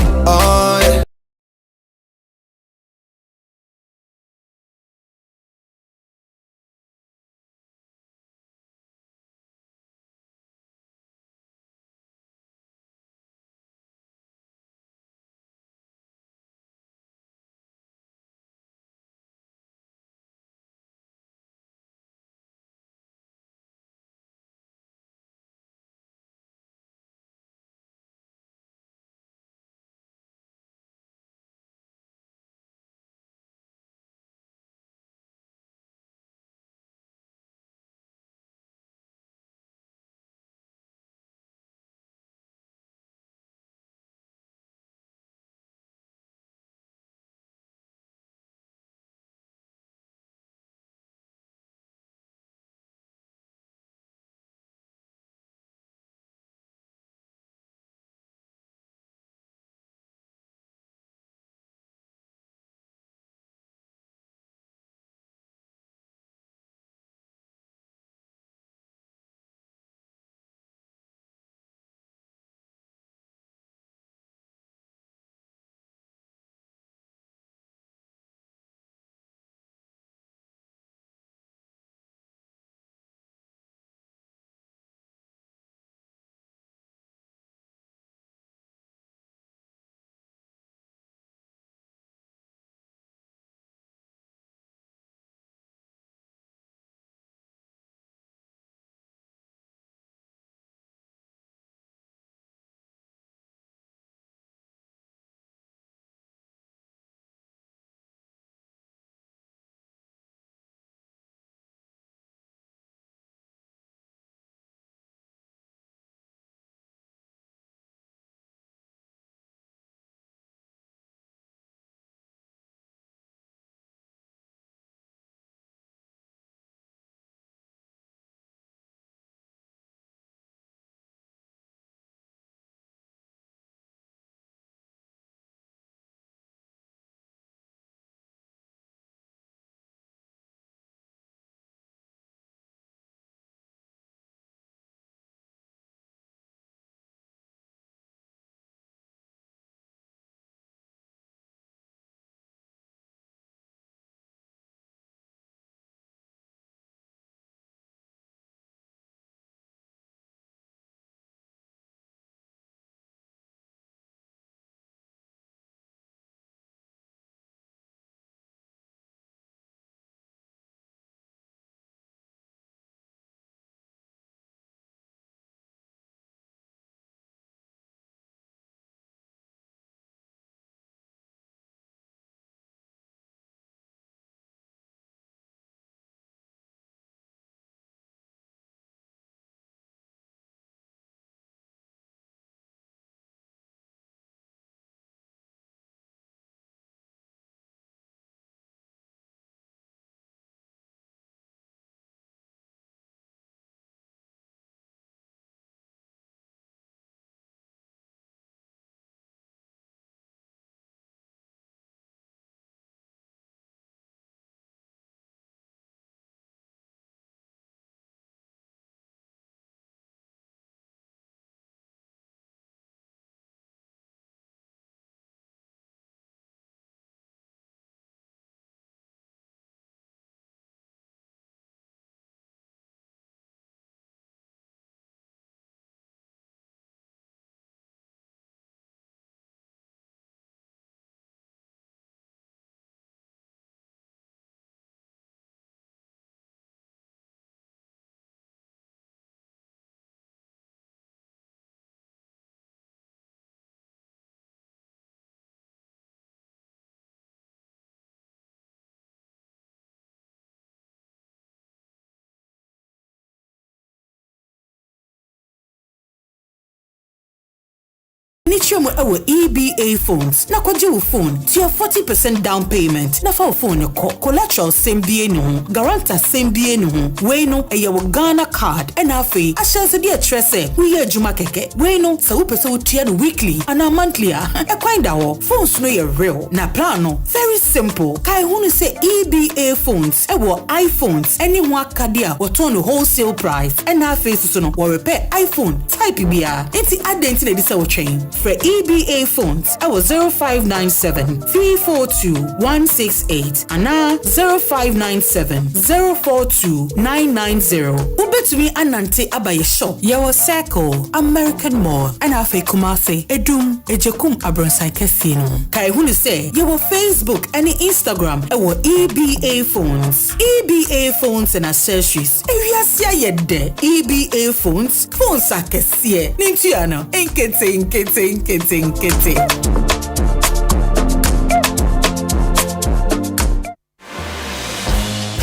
Anichemo ewo EBA phones. Na kwaje wo phone. Tia 40% down payment. Na fa wo phone ko. Collateral same BA no. Guarantor same BA no. We no eye wo Ghana card. Na afi ashanse de atrese. We ye adwuma keke. We no sa wo pese wo tia no weekly and monthly e kwanda wo. Phones no ye real. Na plan no very simple. Kai hunu say EBA phones ewo iPhones any one kadia wo turn wholesale price. Na afi so no wo repair iPhone type bia. Enti adenti na disa wo train. For EBA phones ewo 0597 342 168 and 0597 042 990. Ubetumi anante abaye shop. Yewo Circle, American Mall, and afe Kumase, Edum, Ejekum Abronsai Kefino. Kai hunu say yewo Facebook and Instagram ewo EBA phones. EBA phones and accessories. Ewiasia yede. EBA phones akesie. Nintiano. Nkete.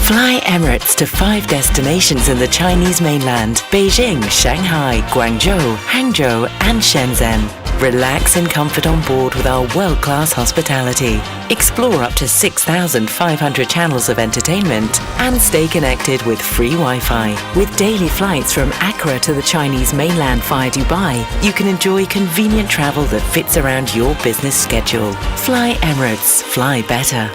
Fly Emirates to 5 destinations in the Chinese mainland: Beijing, Shanghai, Guangzhou, Hangzhou, and Shenzhen. Relax in comfort on board with our world-class hospitality. Explore up to 6,500 channels of entertainment and stay connected with free Wi-Fi. With daily flights from Accra to the Chinese mainland via Dubai, you can enjoy convenient travel that fits around your business schedule. Fly Emirates. Fly better.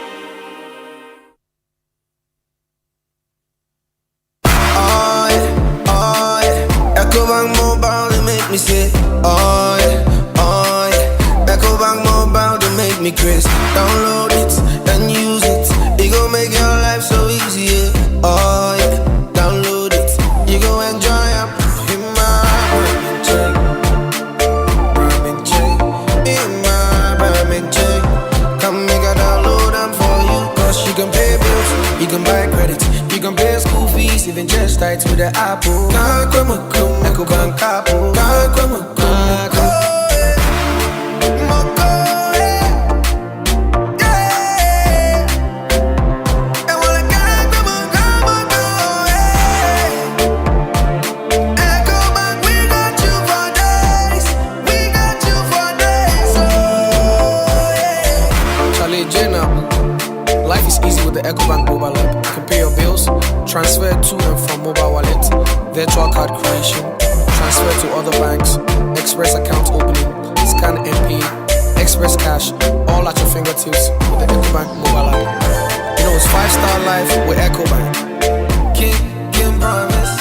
Me say, oh yeah, Ecobank Mobile to make me crazy. Download it and use it. It gon' make your life so easy. Yeah. Oh yeah, download it. You gon' enjoy up in my Berman check. Come make a download them for you. Cause you can pay bills, you can buy credit, you can pay school fees, even just tight with the Apple. Nah, come on, Ecobank Apple. Life is easy with the Ecobank mobile app. You can pay your bills, transfer to and from mobile wallet, virtual card creation, transfer to other banks, express account opening, scan and pay, express cash, all at your fingertips with the Ecobank mobile app. You know it's 5-star life with Ecobank. King promise.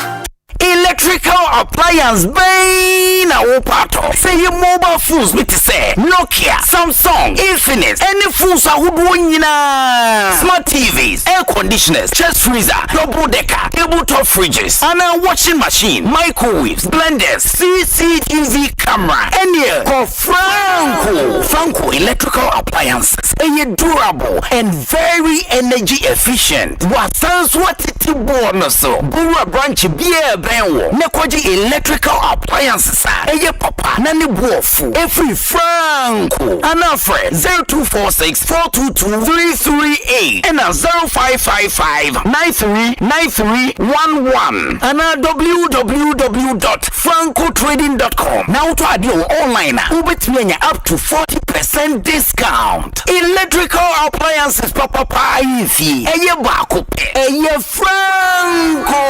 Electrical appliance bay na opato. Say your mobile phones with say Nokia, Samsung, Infinix, any phones ahodoɔ nyinaa. Smart TVs, air conditioners, chest freezer, double decker, tabletop fridges, and a washing machine, microwaves, blenders, CCTV camera, any call Franco electrical appliances. Any durable and very energy efficient. What sounds what it bonus so. Bura branch beer benwo. Nekwaji electrical appliances. Eye papa nani buofu. Every Franco. Anafre 0246 422 338 and 0555 939311 and www.francotrading.com. Now to add your online. Ubetmenya up to 40% discount. Electrical appliances papa ifi. Eye bakope. Eye Franco.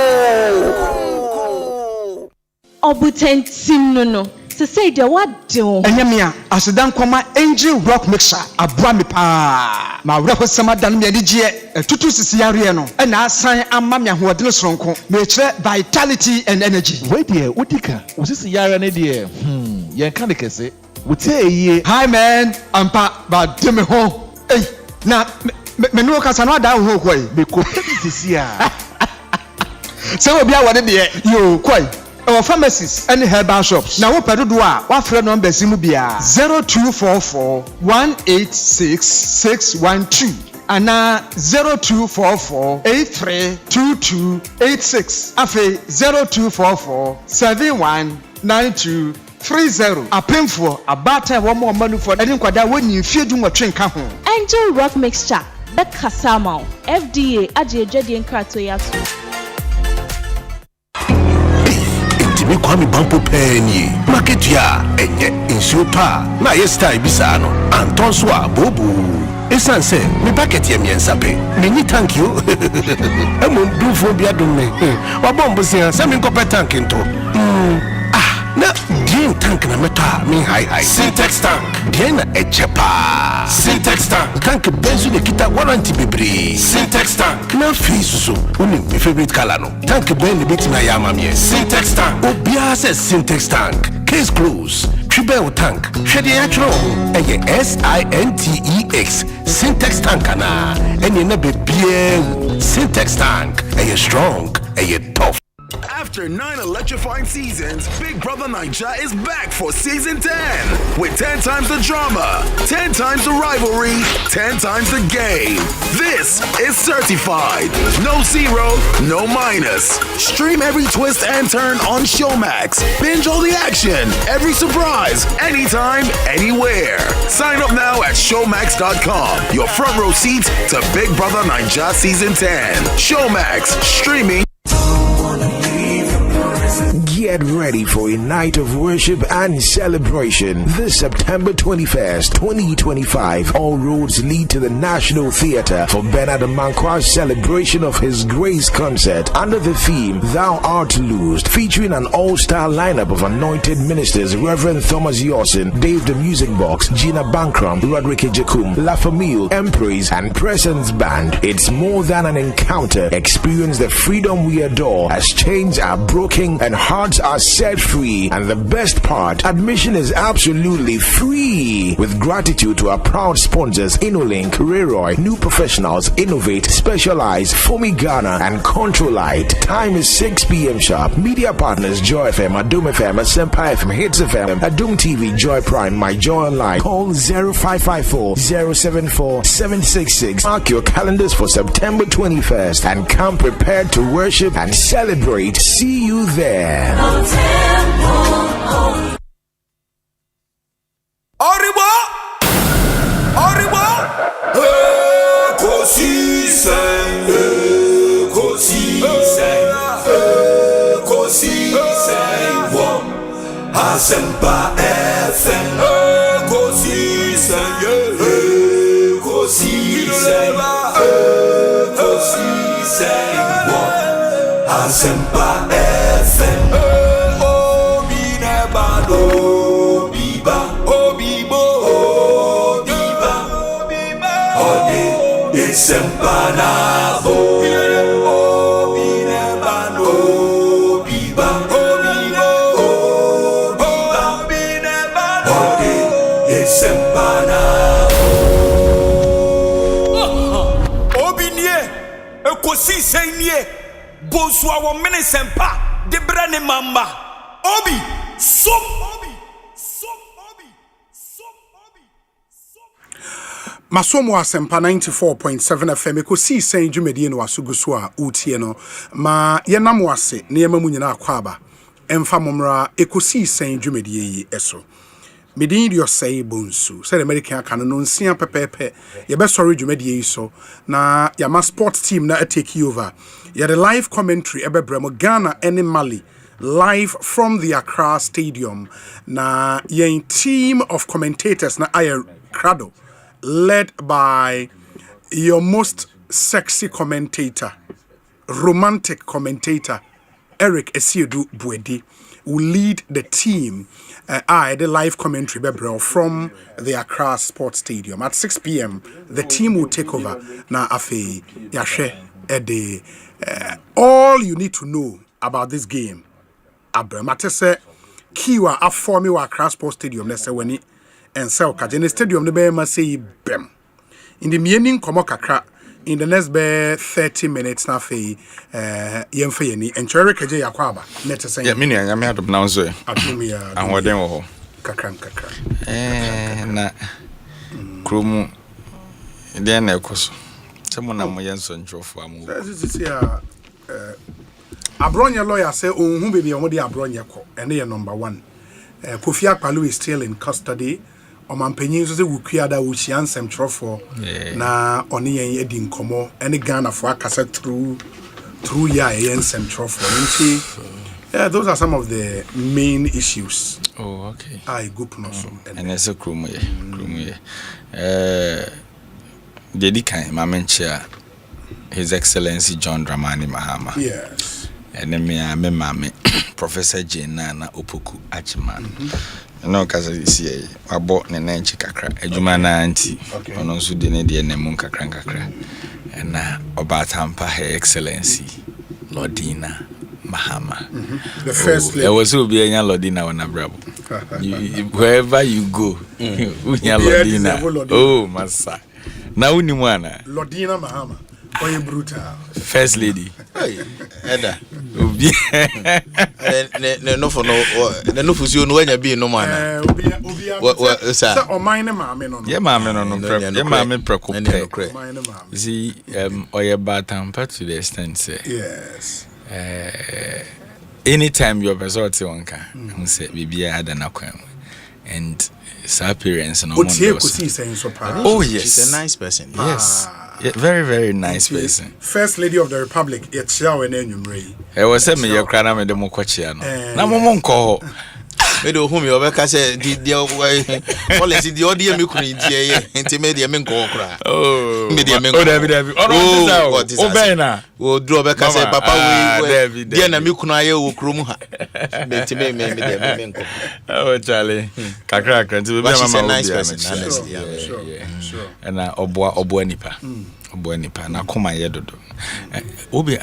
Obutentim no. Se say de what do? Enyamia asedan kwama angel rock mixer aboa me pa. Ma wreho sama dan me adigye tutu sisi yare no. E na asan ama me ahoɔden soronko. Me kire vitality and energy. Wait there, udika. Usisi yare ne de. Yen kan de kese. Wutie. Hi man, ampa ba de me ho. Hey, na me no kasa no da ho kwai. Me ko sisi a. Se obi a wode de yo kwai. Our pharmacies and herbal shops. Now, what do I? What friend number is 0244 186 612 and 0244 832286. Afe 0244 719230. A painful, a batter, one more money for any quada when you feel do what drink. Angel Rock Mixture. That Kasama. FDA. Ajay Jadi and Kratoyasu. Timi Kwame Bampo Penny. Market ya, enye insupa. Na yesta ibisano. Antonswa bobu. Esan se, mi paket ye miensape. Mini thank you. Emu du phobia dum me. Wabombo se se mi kope tank into. Na Dien tank na meta me high Syntax tank Dien na echepa Syntax tank Tank Bonsu de kita warranty bebre Syntax tank Na fisu so uni my favorite color no Tank ben de bit na yama me Syntax tank Obia says Syntax tank Case close Triple tank Shedi actual Eye SINTEX Syntax tank ana Enye na bebie Syntax tank Eye strong Eye tough. After 9 electrifying seasons, Big Brother Naija is back for season 10 with 10 times the drama, 10 times the rivalry, 10 times the game. This is certified. No zero, no minus. Stream every twist and turn on Showmax. Binge all the action, every surprise, anytime, anywhere. Sign up now at showmax.com. Your front row seats to Big Brother Naija season 10. Showmax, streaming. Get ready for a night of worship and celebration this September 21st, 2025. All roads lead to the National Theatre for Bernard Mankwa's celebration of His Grace concert under the theme Thou Art Loosed, featuring an all-star lineup of anointed ministers: Reverend Thomas Yorson, Dave the Music Box, Gina Bankram, Roderick Ejekum, La Famille, Empraise, and Presence Band. It's more than an encounter. Experience the freedom we adore as chains are broken and hearts are set free. And the best part, admission is absolutely free. With gratitude to our proud sponsors InnoLink, Rayroy, New Professionals, Innovate, Specialize, Fomi Ghana, and Controlite. Time is 6 p.m. sharp. Media partners: Joy FM, Adum FM, Asempa FM, Hits FM, Adum TV, Joy Prime, My Joy Online. Call 0554 074 766. Mark your calendars for September 21st and come prepared to worship and celebrate. See you there. Arriba! Ekosiisen, Ekosiisen, Asempa FM. Ekosiisen, Asempa FM. Sempanabo Binebano Biba Binebano Sempanabo Obinie Ekosiisen Bonsu awo mene sempa de brane mamba Obi som Masomo Asempa 94.7 FM Ekosiisen dwumedie no asuguso a utie no ma yenam wase ne yema mu nyina akwaba emfa momra Ekosiisen dwumedie yi eso medin di Osei Bonsu said American aka no nsia pepepe ye be sorry dwumedie yi so na yama sports team na take over ye the live commentary ebebremo Ghana and Mali live from the Accra Stadium na yen team of commentators na aye crado led by your most sexy commentator, romantic commentator, Eric Esiedu Buedi, will lead the team. The live commentary from the Accra Sports Stadium at 6 p.m. The team will take over. Now, Afe Yashe Ede. All you need to know about this game, Matese Kiwa Aformi wa Accra Sports Stadium. Let's say when it and sell Kajene Stadium, the Bema say bem. In the meaning, Komokakra, in the next 30 minutes, na fe Yemfeni, and Cherry Kaja Yakwaba. Let us say, yeah, Mini, I'm out of Nanzo. And what then? Kakran. Na Krumu, then Ekos. Someone I'm Yanson Joff. This is here. Abronia lawyer say, oh, who be on the Abronia, and they are number one. Kofi Akpalu is still in custody. Omampenyin so say wukuada wuchi ansem trofo na oni yen edi nkomo any Ghana for akasa through ya yen ansem trofo nti Yeah, those are some of the main issues. Oh, okay. I go pronounce. And it's a crew. Dedikai Mamencha, His Excellency John Dramani Mahama. Yes. And then me mame Professor Jane Nana Opoku Achiman. No, because I see I bought the Nanchi Kakra, a Jumana auntie, on also the Nedian Munka Crankakra, and now about Tampa, Her Excellency Lordina Mahama. The first lady. There was who be a Lordina on a bravo. Wherever you go, Lordina. Oh, Massa. Now, Nimwana Lordina Mahama. Or you brutal. First lady. Eda. No for no for you no when you be no man. What sir? O mine mama no. Yeah, mama no. Yeah, mama preoccupé. See, oye batampa to the extent say. Yes. Anytime you resort to one car, say bibi ada na kwam. And her appearance no. Oh yes, she's a nice person. Yes. Yeah, very, very nice person. First Lady of the Republic, it's your name. I was saying, you're crying at the Mokochiano. Now, Monko. Me do whom you ever say, did the policy the audio me couldn't hear, intimate men go cry. Oh, media men. Oh, what is Obena? Oh, draw back and say, Papa, we Diana Mukuna, Krumuha. Oh, Charlie, Kakrak, and she's a nice person, honestly. Sure. And Obuanipa. Obuanipa, na Koma Yedodo. Obi,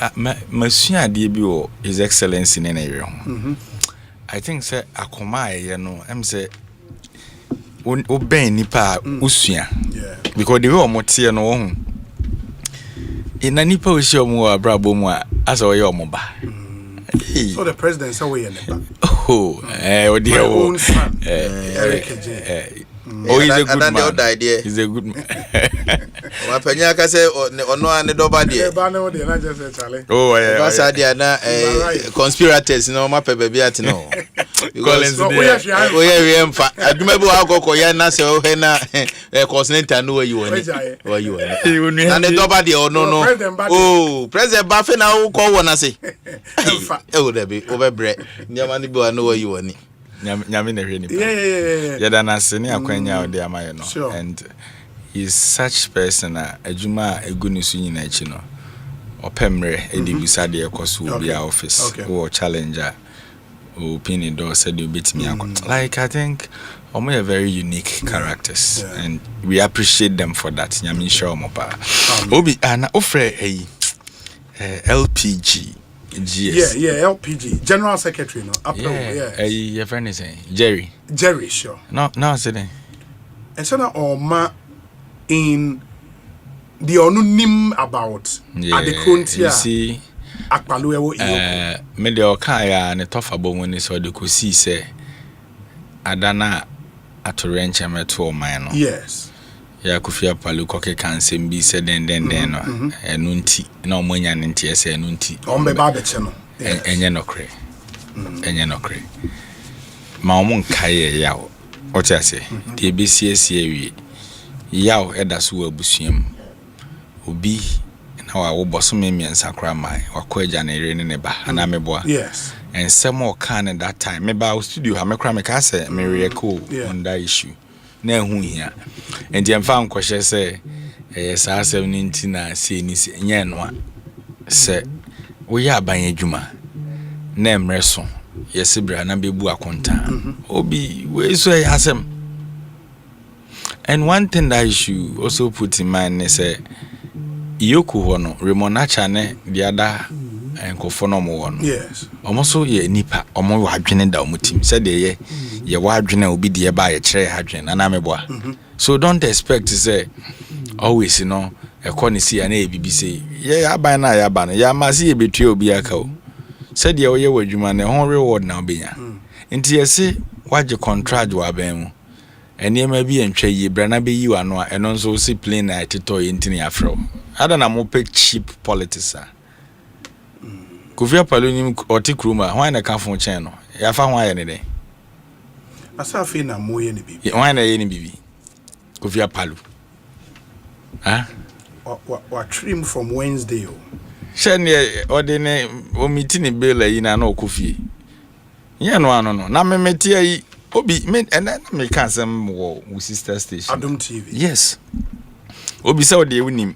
Monsieur Debio, His Excellency in any room. I think say akoma ye no em say oben nipa usua because the way omote no ho ina nipa osi omo abrabo mu a asa oye omo ba so the president say we nipa odi o oh, he's a good man. He's a good man. Wapenya ka say ono ane doba de. Oh yeah. Basa de na conspirators no mape baby at no. Collins we emfa aduma bi wa akoko ya na se o he na continental no you woni. Where you woni. Na the doba de ono no. Oh, president ba fe na wo ko wona se. Oh debi overbre. Nyama ni bi wa no where you woni. Nyame na hwe nipa. Yeah. Yada na se ne akwanya ode amaye no. And he's such person adwuma egunisu nyina echi no. Opemre edibusa de ekoso obi office or challenger open the door said you beat me like I think omo are very unique characters and we appreciate them for that. Nyame sure mo pa. Obi na ofre LPG GS. Yeah, LPG. General Secretary, no? Your friend is saying Jerry, sure. No, sitting. And so now, in the onunim about at the Krontia. You see, me de okaya ne tofa bomoni so de kosi se adana atorenche meto o man no. Yes. Ya kufia palu koke kansem bi se den no enu nti na omanya ne nti ese enu nti ombe ba beche no enye no kre ma omon kaye yawo o ti ase de bcc ewie yawo edaso abusuam obi na wa wo boso memiensa kra mai wakọ eja na ere ne ba ana meboa yes and some more can that time me ba studio ha me kra me ka se me reco on that issue na ehu hia enti emfa nkohye se saa 70 na se ni se nye no a se wo ya aban adwuma na emreso yesibra na bebu akonta obi we so yasem. And one thing that you should also put in mind is Yoku hono Remonacha ne the other and Kofonomo one. Yes. Almost ye nipa omo wadwene da omutim said ye wadwene obi de ba ye kire hadwen anameboa. So don't expect to say always a konisi ana ebibi say ye aban na ya ban ya ma se ye betue obi aka o. Said ye oye wadwuma ne ho reward na obenya. Nti ye se waje contract wa ban mu. Eni ma bi entwa yi brana be yi wa no a eno nso si plane na tito yi ntini afro ada na mo pick cheap politics a Kofia Palu ni oti kruma hwan na ka fon chen no ya fa hwan ye ne den asafi na mo ye ne bibi hwan na ye ne bibi Kofia Palu wa trim from Wednesday o she ne odi ne o meeting bill yi na na okofie Yeah, no. Na me metie obi me and me can some wo sister station. Adum TV. Yes. Obi say ode wunim.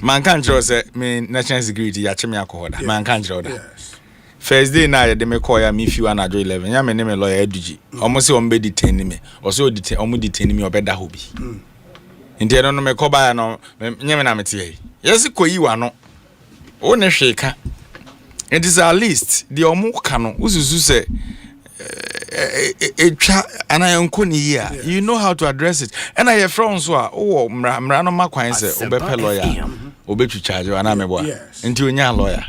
Man kan tro say me national security ya cheme akohoda. Man kan tro da. Yes. First day na de me call ya me few an ajo 11. Ya me name lawyer Eduji. Omo say ombe detain me. O say omo detain me obeda ho bi. Nti no me call ba no nyeme na metie. Yes koyi wa no. O ne hweka. It is at least the omo kano ususu say you know how to address it. And I friends who are mra no makwan say obepe lawyer obetu charge ana mebo nti onya lawyer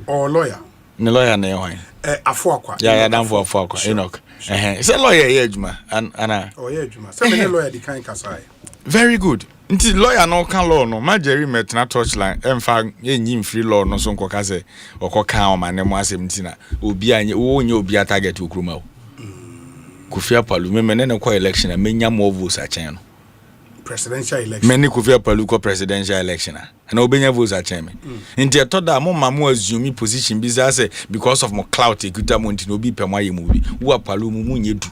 or lawyer ne lawyer na ehwan afoakwa ya dan for afoakwa Enoch say lawyer ye adwuma ana oh ye adwuma say me lawyer di kan kasai very good nti lawyer no kan law no ma Jerry metna touchline emfa enyim free law no so nkoka say okoka o mane mo asem ntina obi anye wo nya obi target okruma o Kufia Palu me ne ko election menya more votes a chen no presidential election me ne Kufia Palu ko presidential election na obenya votes a chen me nti etoda mo mamu assume position bi say because of mo clout ekuta mo ntino obi pemo aye mu bi wo Palu mu nyedu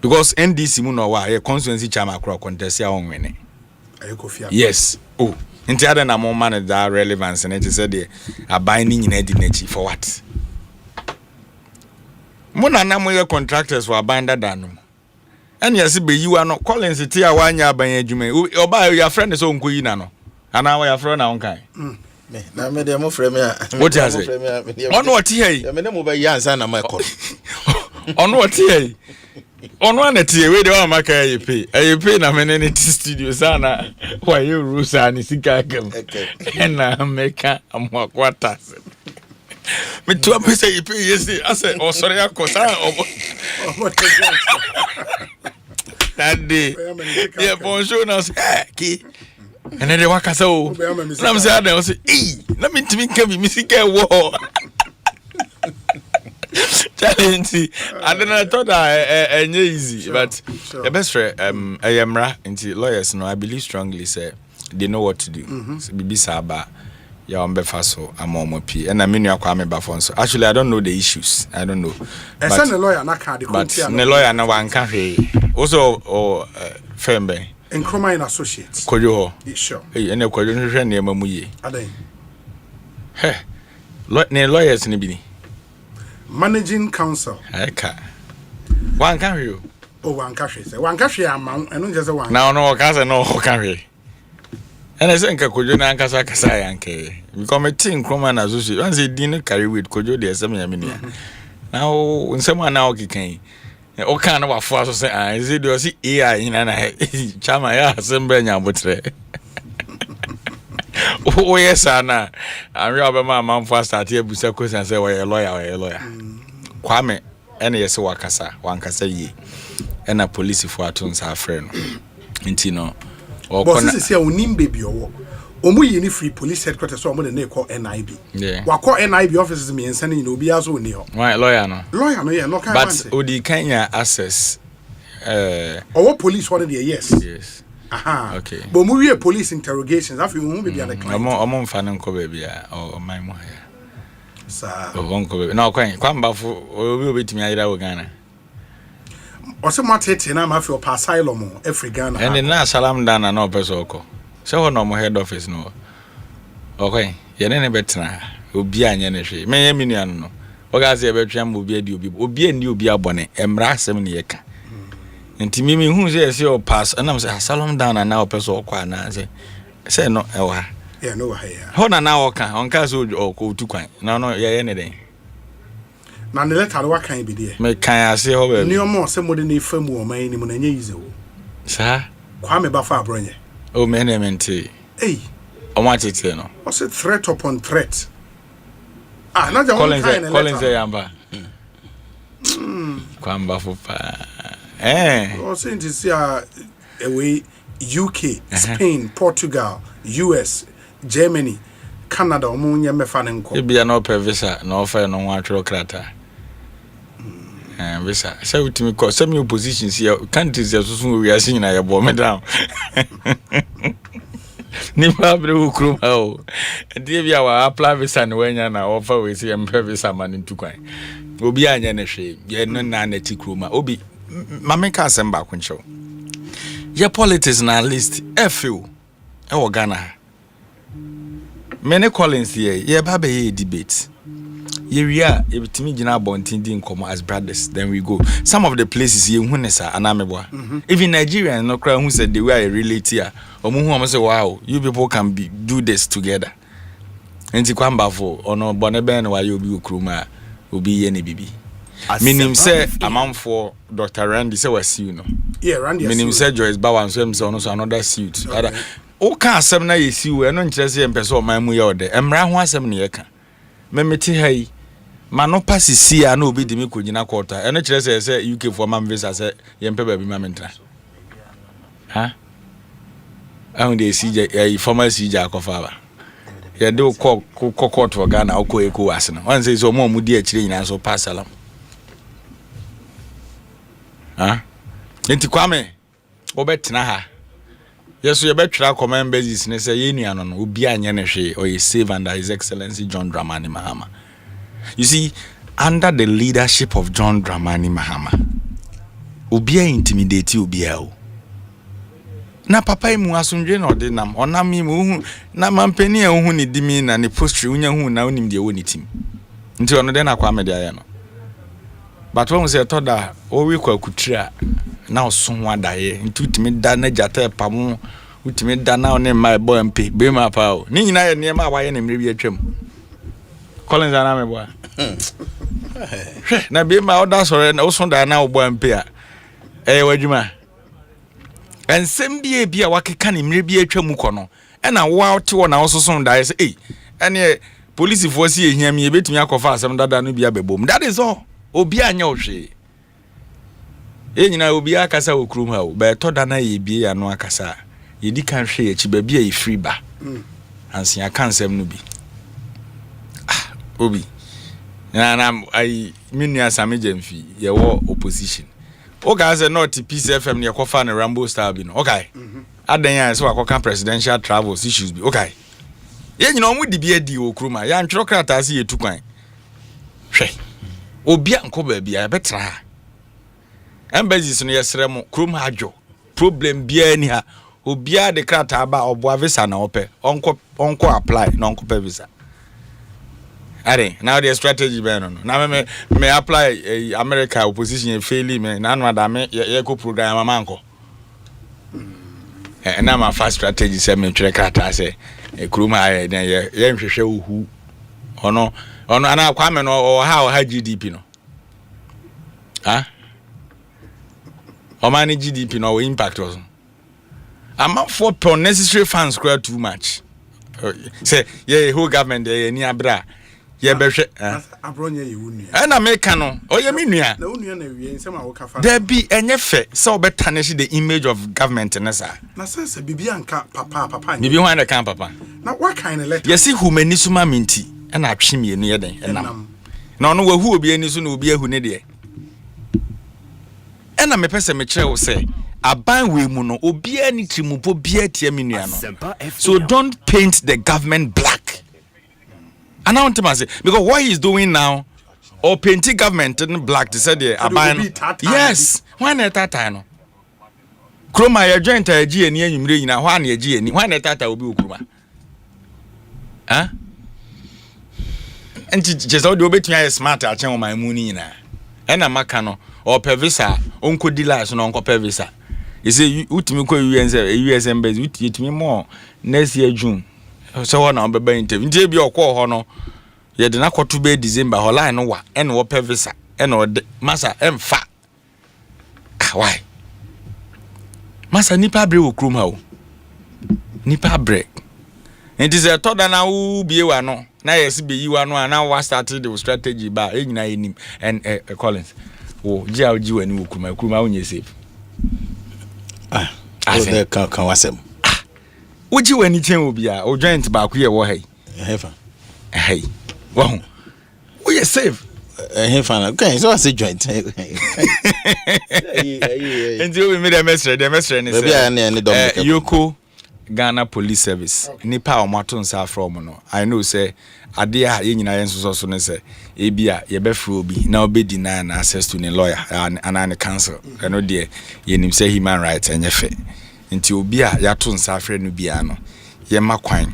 because NDC mu no wa ye constituency chairman akro contest ya onwene Ekofia yes oh nti ada na mo man that relevance and it said the aban ni nyina di nachi for what Muna na moye contractors for abanda danum. And yes be you are not calling city a wanya aban adwuma. Oba your friend is onkoyi na no. Ana wa your friend na onkan. Na me dem frame ya. What you say? Ono oti hey. Me dem be yansa na my call. Ono oti hey. Ono anati we de wa maka ayepe na me ne studio sana. Wa you rusa ni sika kam. Na meka amwakwata. Me to am say you pay yes I say oh sorry akosa that day yeah Bonsu na say ki and then they waka so na me say I say na me timi kan bi misika wo challenge and then I thought that easy but the best friend ayamra into lawyers no I believe strongly say they know what to do bibi saba ya ombefa so amomopi and I mean you akwa me bafon so actually I don't know the issues I don't know but a lawyer na ka de kontia no lawyer na wanka hwe also or fembe Nkroma in associates kojo ho sure ene kojo hwe na emamu ye adan ne lawyers ni bi ni managing counsel eka wanka hwe o wanka hwe se wanka hwe amam eno nje se wanka na no ka se no ka hwe and I say kojo na ankasa kasa yanke because me think Nkroma na associate once he didn't carry with kojo de asem yamenia now nsema na okikan o kan na wafo aso say ah is it see AI na chama ya asem nya botre oh yes ana anwe obema amamfo start ebusa question say we lawyer kwame ene yesi wakasa wankasa yi ena police fo atonsa afre no nti no but this is here unim baby owo omu yi ni free police headquarters so omu de na call NIB wako NIB offices me ensa ni obi aso ni ho why lawyer no yeah no kind but odi Kenya access owo police one dey yes aha okay but mu wie police interrogations afi hu be bia the client omo mfa ne nko baby a o man mo ya sa o nko baby na kwamba fo obi obetimi ayira wo Ghana ose matete na ma fi o asylum every Ghana and na salam dana na opeso oko se ho no mo head office no okay ye ne betena obi anye ne hwe me ye minu anu no o ga se betwa mo obi adi obi ani obi abone emra asem ne ye ka nti mimi hu se o pass na se salam dana na opeso oko ana se no ewa yeah no wa ya ho na oka onka so o tu kwan no ye ne den na ne letter wa kan bi de me kan ase ho ba ni omo se mo de ne famu o man ni mo na nya yize wo sa kwa me ba fa abronye o me ne mente o ma tete no o se threat upon threat na ja Collins yamba kwa mba fo pa o se nti see away UK Spain Portugal US Germany Canada o mu nya mefa ne nko e bia na ope visa na ofa no ho atwero krata visa say utimi ko some oppositions here countries ya susu we are seeing na ya bo me down ni pabre ukrum o die bia wa apply visa ne wanya na ofa we see empe visa man ntukwan obi anya ne hwe ye no na na ti kroma obi mame ka asem ba kwencho ye politics na list efio e wo Ghana many Collins ye ba be debate ye wia e bitimi gina bontin din komo as brothers then we go some of the places ye hu ne sa anameboa even Nigeria no kra hu said the way I relate here omo hu am say wow you people can do this together enti kwamba fo ono bone ben wa ye obi okroma obi ye ne bibi minim say amanfo Dr. Randy say wasi you know yeah Randy minim say Joyce Bawan so am say ono so another suit other o ka asem na ye si we no nkire say empese o man mu ye ode emra ho asem ne ye ka memeti hai mano pasisi a na obi dimi kogina quarter eno kire say UK for man visa say ye mpe ba bi ma mentra ha ahun de CJ former CJ akofa ba ye de ko court for Ghana o ko eko ase na wan say so mo mu di akire nyina so pass salam ha enti kwame obetena ha yeso ye betwira command basis ne say ye nuano no obi anye ne hwe o ye save under His Excellency John Dramani Mahama. You see, under the leadership of John Dramani Mahama, obia intimidate obia o. Na papa mu asundwe na ode nam onam mu na mampani e hu ni dimi na ne postry unya hu na onim de woni tim. Nti ono de na kwa me de aye no. But when we say toda o wi kwa kutira na oso ho adaye nti utimi da na jata pam utimi da na one my boy mpe be ma pa o. Ni nyina ye ne ma wa ye na mre bi atwam. Collins ana me boa. Na be ma oda sore na oso da na obo mpe a. Wadwuma. Ensem die bia wakeka ne mre bi atwam kono. E na wa ote wo na ososo da ye say ene police force ye hia me betumi akofa asem dada no bia bebom. That is all. Obi anya ohwe. Nyina obi akasa okrum ha o. Be to da na ye bie ya no akasa. Ye di kan hwe ye chi ba bia ye free ba. Ansia kan sem no bi. Obi na I minia sameje mfi ye wo opposition o ga say not Peace FM ne yakofa na Rambo Star bi no okay adan ya say wakoka presidential travels issues bi okay ye nyina omu di bi adi okruma ya ntwero krata se ye tukwan hwe obi anko ba bia betra embassies no yesrem krom adwo problem bia ni ha obi a de krata ba obo visa na ope onko apply na onko pe visa. Are now the strategy be no. Now me apply America opposition failing me na no da me ye ko program amanko. Na my first strategy say me twerɛ krata say kroma aye den ye nhwehwɛ ohu. Ono ana kwa me no o ha GDP no. Ah? O man GDP no impact was. Am for unnecessary funds quite too much. Say yeah whole government ni abra ye behwe abronye ye wunu na meka no oye me nua na wunu na wie nsem a wo kafa there be enye fe so be tarnish the image of government na sa na sense bibia nka papa bibi ho na kan papa na what kind of letter yesi humani suma minti na atweme enu ye den enam na ono wahu obi ani so na obi ahu ne de na me pese me kire wo se aban we mu no obi ani trimupo bia tie me nua no so don't paint the government black. And I want to say because what he's doing now, or painting government in black to say the aban. Yes, why not that time? Kroma ya joint a G and you na one ya G and why not that will be Kroma? Huh? And just all the bit me smart at my money na. And a macano or per visa, uncle dealers no uncle per visa. You say you ultimately go US embassy, you me more next year June. So one on be interview ntie bi okọ ho no ye de na kwoto be December ho line no wa e no wo pe visa e no de masa emfa why masa nipa bre wo krom ha o nipa bre nti se to da na wo bie wa no na yes be yi wa no na wa started the strategy ba e nyina enim and Collins wo ji wa ni wo krom wo nye safe I think can wasem Uji wani chen obi a o joint ba ku ye wo hai hefa hey wo we save hefa na okay so I say joint and you me the mestre ni say Yoko Ghana Police Service nipa omato nsa from no I know say ade a ye nyina yenso so no say ebia ye be free obi na obe deny na access to the lawyer and an counsel eno de ye nim say human rights enye fe nti obi a ya to nsa afre no bia no ye makwan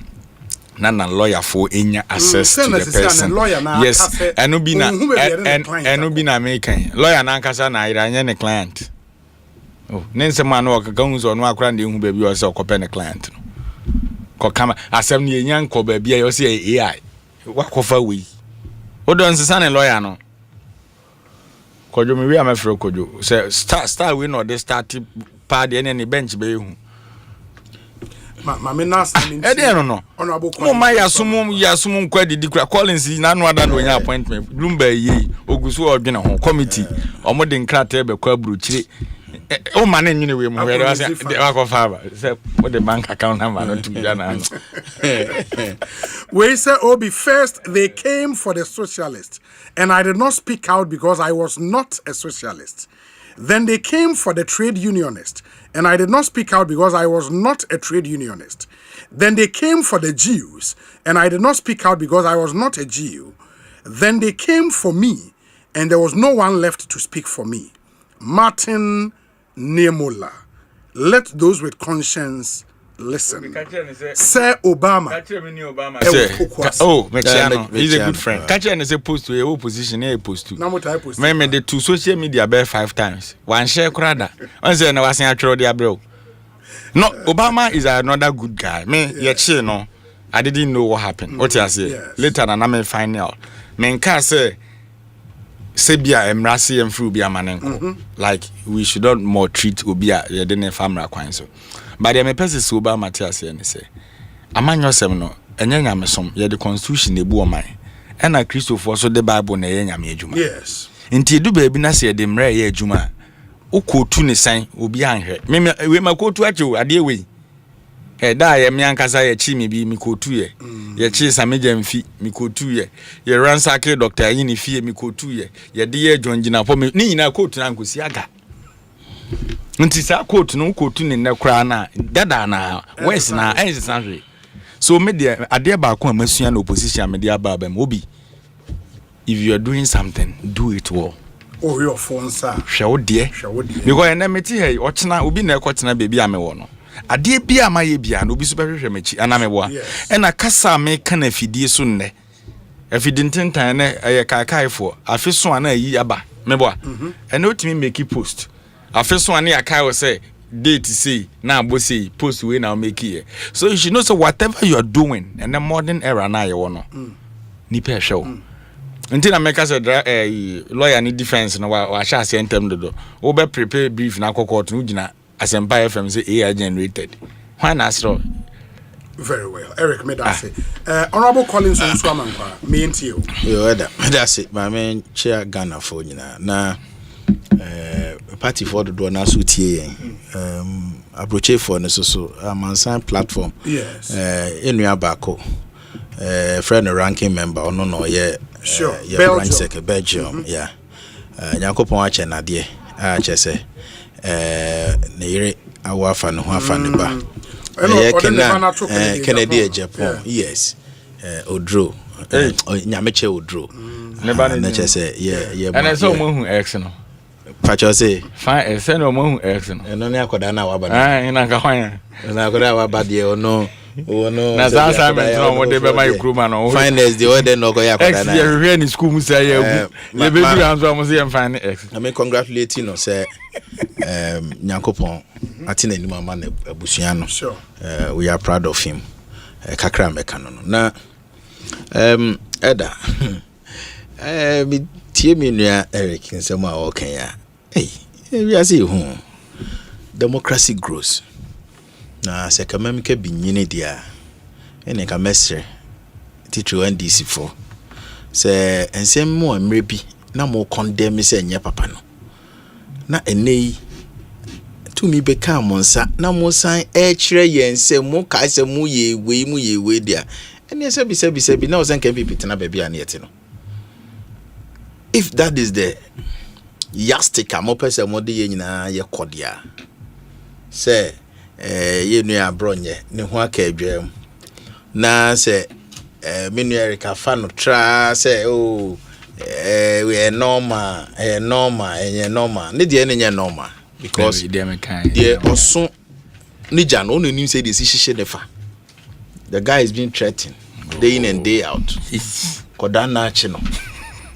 na lawyer for enya access to the person yes eno bi na American lawyer na nkasa na anya ne client. Oh, nense man no ka gunzo no akra ndi hu baabi o se okope ne client no. Ko kama asem ne enyan ko baabi a yo se AI. Wakofa we. Odo nsesa ne lawyer no. Kojo me wi amafro kojo. Se star we no dey start pad ene ne bench be hu. Ma me nas ni. E dey no. Mo ma yasum kwa didi kra Collins na no ada no nya appointment. Bloomberg yi ogusu odwene ho committee. Omo de nkrata be kwa buruchire. Oh man, anyway, say what the bank account number not to be done. We say Obi first they came for the socialists, and I did not speak out because I was not a socialist. Then they came for the trade unionist, and I did not speak out because I was not a trade unionist. Then they came for the Jews, and I did not speak out because I was not a Jew. Then they came for me, and there was no one left to speak for me. Martin Niemola. Let those with conscience listen. Sir Obama. He's a good friend. Catch and say post to a opposition, a post to. Remember the two social media bear 5 times. One share crowder. One say no was actually the bro. No, Obama is another good guy. Me, yet no. I didn't know what happened. What I say later, and I may find out. Men can say. Sebia emrasi emfru bia manenko like we should not more treat obia ye de ne famra kwan so but the me person so ba Matthias ye ne say amanyo sem no enya nyamesom ye the constitution ebu oman e na Christopher so the Bible na ye nyame adwuma yes nti edu ba bi na se de mra ye adwuma ukotu ne san obi anhwe me we makotu ache ade we da ye me ankasa ye chi me bi mi kotu ye ye chi sameja mfi mi kotu ye ye ransake doctor yin fie mi kotu ye de ye dwongina po me ni nyina kotu na nkosi aga nti sa kotu no kotu ne nekra na dada na west na ense sanhwe so me de ade ba ko amasua na opposition me de aba ba me obi if you are doing something do it well oh your phone sir hwe de because na meti hey ochina obi na ekotena bebi ame wo no ade bia maye bia no bi so behwehwe machi anameboa ena kasa me kana fidie so nne afidintentan na eye kaikaifo afeso ana yi aba meboa ena otimi make post afeso ana yakai wo say date say na abo say post we na make here so you should know so whatever you are doing in the modern era na ye wo no ni pe hwe until I make us a lawyer ni defense no wa sha se entem dodo wo be prepare brief na court no gina Asempa FM say AI generated. Why not so? Very well. Eric, may I say. Honorable Collins on Swamankwa, me and you. Yo, that's it. My man, chair Ghana for you now. Party for the door now suit here. Approach for the so Mansan platform. Yes. In your backo. Friend, a ranking member, or no, yeah. Sure. Belgium. Yeah. Yankopon watch and idea. I just say. Nere awafa no afa ne ba Kennedy Japan yes odro nyameche odro ne ba ne say yeah and so mo hu ex no pacho say fine say no mo hu ex no eno ne akoda na waba ina ka hwan na akoda waba de ono na sasa me no mo de be my kruma no finance the order no go yakoda na ex ye hwe ni school mu say ya gu le be du anzo mo say fine ex I mean congratulate you no say Nyankopon atina ni mama na abusua no we are proud of him kakra meka no na eda mi tie mi nua Eric nsema o kan ya we are say hu democracy grows na se kamamika binyine dia ene ka mesre titru NDC for se ensem mo amre bi na mo condemn se nye papa no na enei tumi beka monsa na mo san kire yense mo ka se mu ye we dia ene se bi na o san kan pipiti na baby an yete no if that is the yardstick am person mo de ye nyina ye kodia se ye nua abronye ne ho aka adwam na se me nua Erika fa no tra se we normal ne de ne normal because the oso nija no no nim say the shishe nefa. The guy is being threatened day in and day out. Koda na chi no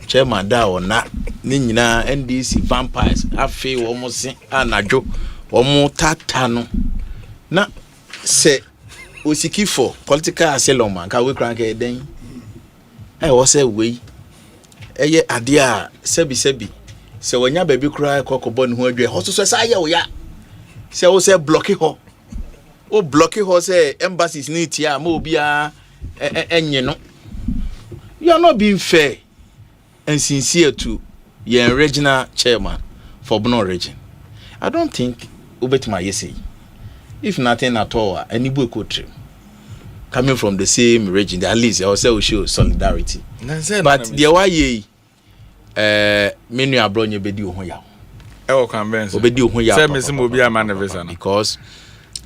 chairman da ona ni nyina NDC vampires afi wo mo se anadwo wo mo tata no na se osiki for political asylum man ka we kran ka den wo se we eye ade a sebi se wonya baby kura kokobo ne ho adwe ho so sa ye wo ya se wo se block ho o block ho se embassies ni tia ma obi a enye no. You are not being fair and sincere to your regional chairman for Bono region. I don't think Ubetima Yesi. If nothing at all, any boy could trim. Coming from the same region, at least I will say we show solidarity. But the way many are brought you bedi uhoya. Oh, convince. Obedi uhoya. Say me some obi a man because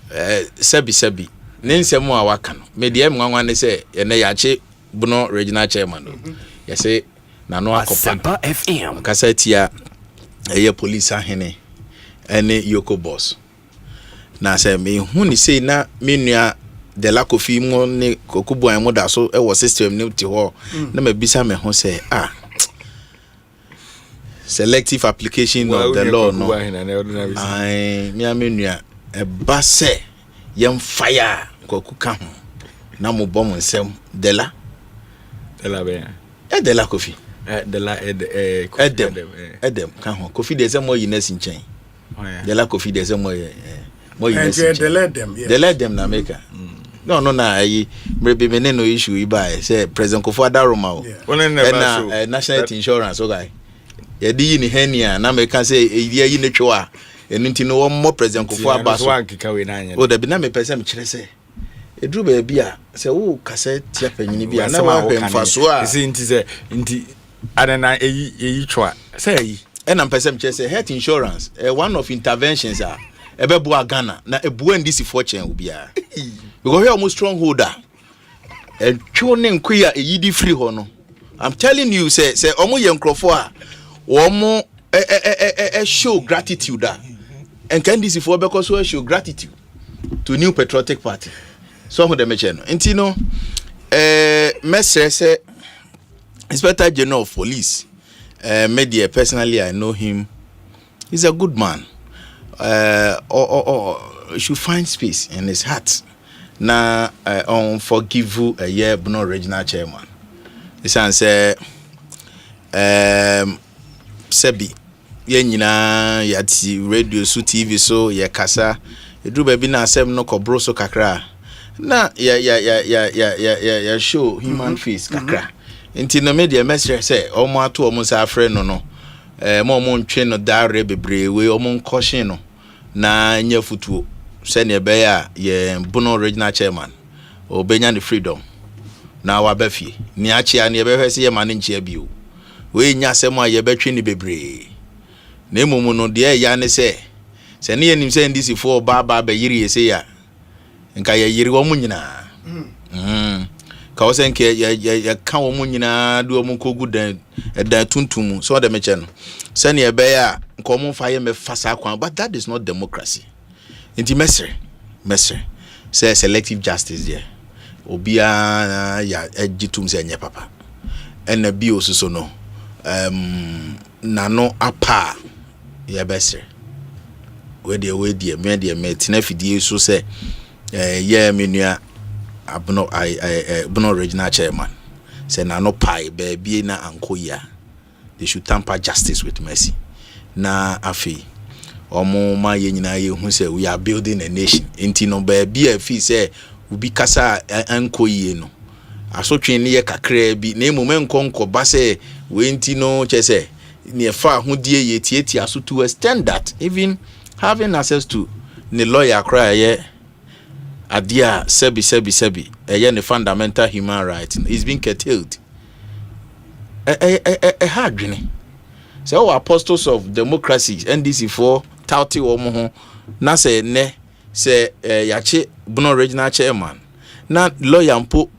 sebi. Nense mo awaka no. Me de mwanwane say ene yache Bono regional chairman. You say na no Asempa FM. Kasa tia eye police ahene ene yoko boss. Na say me hu ni say na me nua de la kofi mo ne kokubo an mo da so e wo system ne ti ho na me bisa me ho say selective application of the law no. Ai me nua e ba say yem fire koku ka ho na mo bom nsem de la be de la kofi de la edem ka ho kofi de se mo yi na sinchen de la kofi de se mo yi na sinchen de let them na make no na ayi mrebe me no issue iba say president Kofo Adaroma o na national health insurance o guy ye di yi ni henia na me ka say yi ne twa enu no wo mo president Kofo Abaso o da bi na me pese me kire say edru ba bia se wo kase tia panyini bia na wa hwemfa so a nti adana eyi twa say eyi and am person say health insurance one of interventions are ebebo Ghana na ebu ndisi fortune bia because we almost strongholder and tune nkuya eyi di free ho no. I'm telling you say omo ye nkrofo a omo show gratitude and can this for because we show gratitude to New Patriotic Party. So who the mention no message say Inspector General of Police media personally I know him. He's a good man. Should find space in his heart na on forgive a year Bono regional chairman. This answer sebi ye nyina yati radio so TV so ye kasa edru ba bi na asem no kobro so kakra na ya show human face kakra nti no media message say omo ato omo sa afre no mo ntwe no dare bebre we omo nkoshin no na nya futuo se ne be ya ye Bono regional chairman obenya the freedom na wa bafie ni achia ne be hwese ye ma ne nchia bio we nya asem a ye betwe ni bebre na emumu no de ya ne se ne yenim se ndisi fo ba yiri yese ya nka ya yiri wo munyina ka wo se nke ya ka wo munyina do mu kogu dan tuntum so de meche no se ne be ya nka wo fa ye me fasa kwan, but that is not democracy. Inti mesre say selective justice there obia ya ejitum se nye papa ena bi osuso no nano apa ya besre we dey me tina fidie so say ye menua Bono regional chairman say nano pai be na ankoya they should tamper justice with mercy na afi omo ma ye nyina ye hu say we are building a nation inti no ba bia fi say ubi kasa ankoye no asotwe ne ye kakra bi na emume nkonko ba say we inti no che say ne fa hodie ye tieti aso to extend that even having access to the lawyer cry ye adia sebi ye ne fundamental human right is being curtailed hardwene so apostles of democracy NDC for tauti wo mo ho na say ne say yache Bono regional chairman na lawyer mpo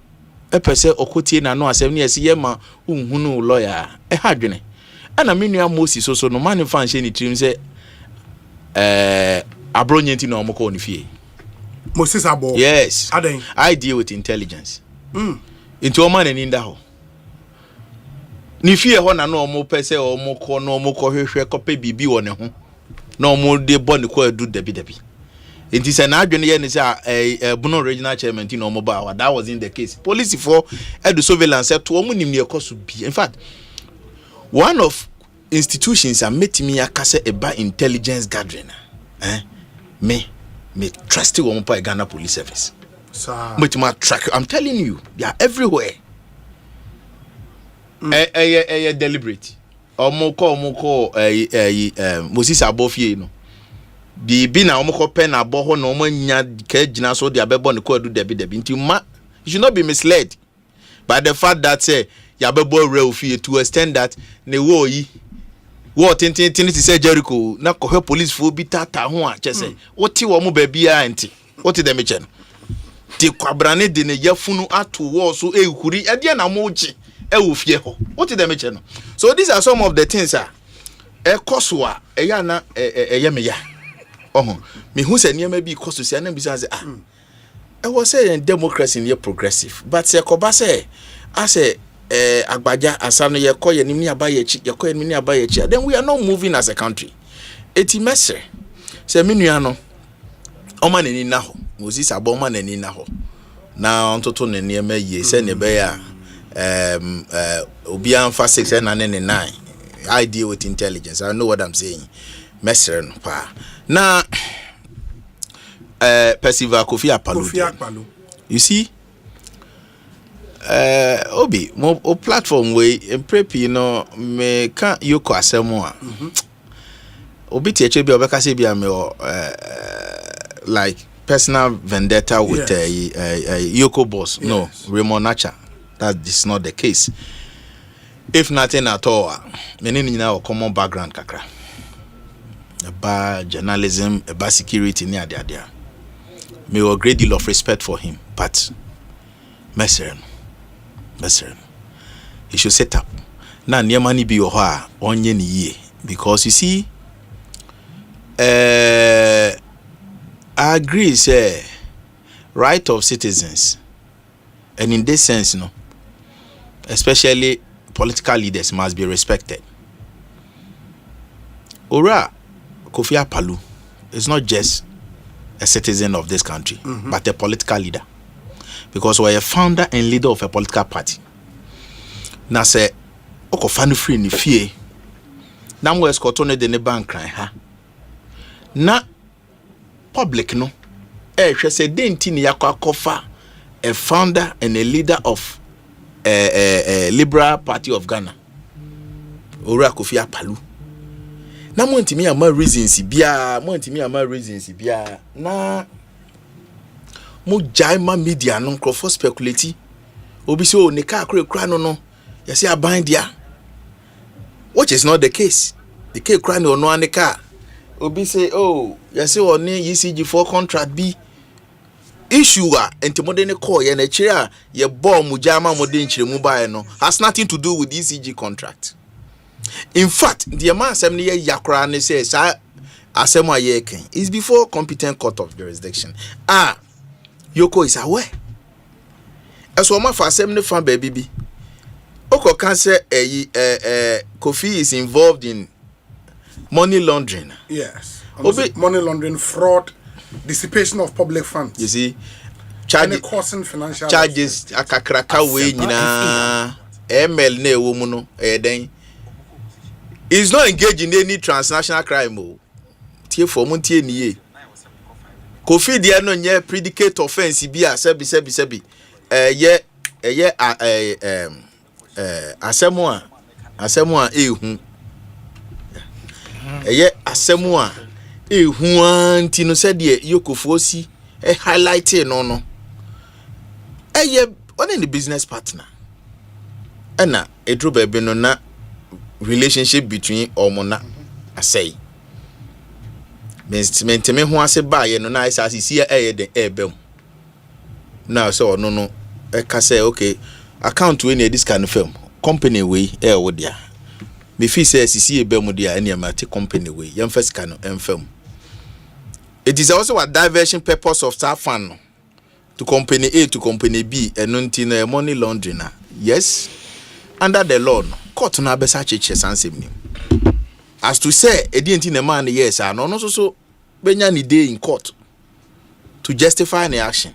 epese okotie na no asem ne yesi yema unhunu lawyer hadwene ana menua Moses so no man fan hye ni trim say abronyenti na omoko ni fie Moses abo yes aden I deal with intelligence into o man ni nda ho ni fie ho na no omo pese omoko no omoko hwehwe kope bibi wo ne ho na omo de bone ko adu dabi it is an adwene ye ni say Bono regional chairman ti no omo ba that wasn't the case police for edu surveillance to omo nim ne ekoso bi in fact one of institutions are making me akase eba intelligence gathering me trust one pa Ghana Police Service but my track I'm telling you they are everywhere deliberate omoko Moses abofie no bi na omoko pen aboho na omanya ka gina so de abebo ne ko adu debi nti ma you should not be misled by the fact that say ya bebo real fie to extend that ne wo yi wo tintin to say Jericho na ko police fo bi tata ho a chese wo ti wo mo ba bia enti wo ti dem che no ti kwabrane de ne yafunu ato wo so ehuri e de na mo gi e wo fie ho wo ti dem che no so these are some of the things koso a eya na meya me who say niam bi koso sia na bi say I was saying democracy near progressive but say ko ba say ase agbaja asano ye koye ni mi abayechi ye koye ni abayechi then we are not moving as a country eti mesre say menua no o ma nani na ho Moses abo ma nani na ho na ontoto ne niam ye say ne be ya obi amfa 699 I deal with intelligence I know what I'm saying mesre no pa na Percival Kofi Akpaloo. You see obi mo platform we prepi you know me can yoko asemo a obi tie bi obeka se bia me like personal vendetta with Yoko boss. Yes. No, Raymond Nacha. That is not the case. If nothing at all, many a common background kakra. About journalism, about security near there. Me a great deal of respect for him, but Messer, he should set up. Now near money be your on ye because you see, I agree, say right of citizens, and in this sense, you know, especially political leaders must be respected. Ora Kofi Akpaloo is not just a citizen of this country, but a political leader, because we're a founder and leader of a political party. Now say, oko fanu free ni fie. Na mo escotone de ne bank cry ha. Na public no. Hwe say denti ni yakwa kofa a founder and a leader of a Liberal Party of Ghana. Ora Kofi Akpaloo. Na mo ntimi ama reasons bia, na mo jai ma media no crofo speculate. Obi say o ne ka akra no. You see a bind dia, which is not the case. The case crying or no any car. Obi say, oh, you see on ECG4 contract B issue and modern call ye na chair ye bomb mujama modern chire mobile no has nothing to do with the ECG contract. In fact, the amount assembly yakra ne says asema ye ken is before competent court of jurisdiction. Yoko is aware. As one for assembly fan baby. Oko can say Kofi is involved in money laundering. Yes. Money laundering, fraud, dissipation of public funds. You see, charges, causing financial charges. Akakraka we nina ML ne womuno then. He's not engaged in any transnational crime. Tie for montie niye. Kofi dia no nye predicate offense bi a sebi Asemua ehu asemua ehu anti no said ye yokofosi highlight no one in the business partner na edro bebe no na relationship between omona Osei menteme ho ase ba ye no na isa sisi e de ebem now so no e ka say okay account we near this kind of film company we wo dia me fi say sisi ebem dia ene ma te company we yam first kind of film. It is also a diversion purpose of staff fund to company A to company B and until money laundering. Yes, under the law, court na besa cheche sansem. As to say, a didn't in a man, yes, and also so Benyani day in court to justify an action.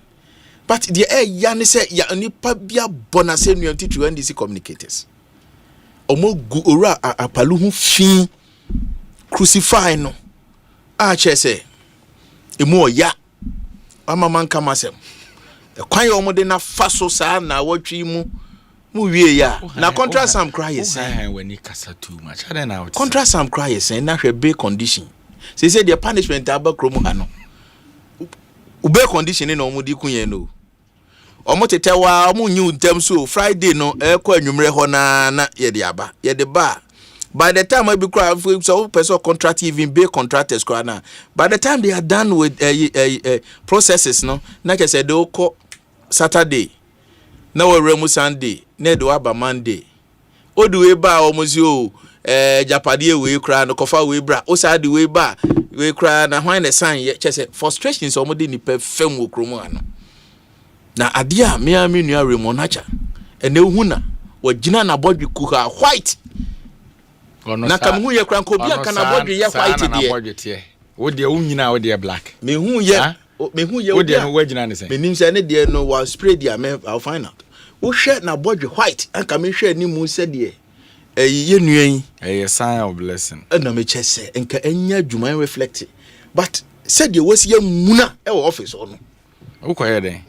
But the air yani say ya ni pabia bonase nuanti to NDC communicators. Omo gu ora apalu hu fi crucify no. Say emu ya amaman kamasem. Kwan yo mo de na faso sa na watwi mu wie ya na contract some cry yes when he kasa too much I don't know contract some cry yes na hwe be condition say the punishment aba kromo ha no ube condition na omo di kunye no omo tetewa omo nyu ntem so Friday no ekọ anwumre ho na ye de aba ye de ba by the time I be cry so person contract even be contractors cry na by the time they are done with processes no na ke say they go Saturday na we remu Sunday na do aba Monday o do we ba omozi o japade we cry no kofa we bra o sa de we ba we cry na hwan na san ye che say frustrations omode ni perfem wo kromo ano na ade a me nua remonacha ene hu na wagina na bodwe ku ha white na kam hu ye kran ko bia kana bodwe ye white de wo de unyina wo de black me hu ye wo de no wagina ne say me nim say ne de no was spray dia me I'll find out wo hwe na bodwe white anka me hwe ni mu se de ye nuan a sign of blessing na me che say enka anya adwuma reflect but said ye was ye muna e office ono wo ko ye den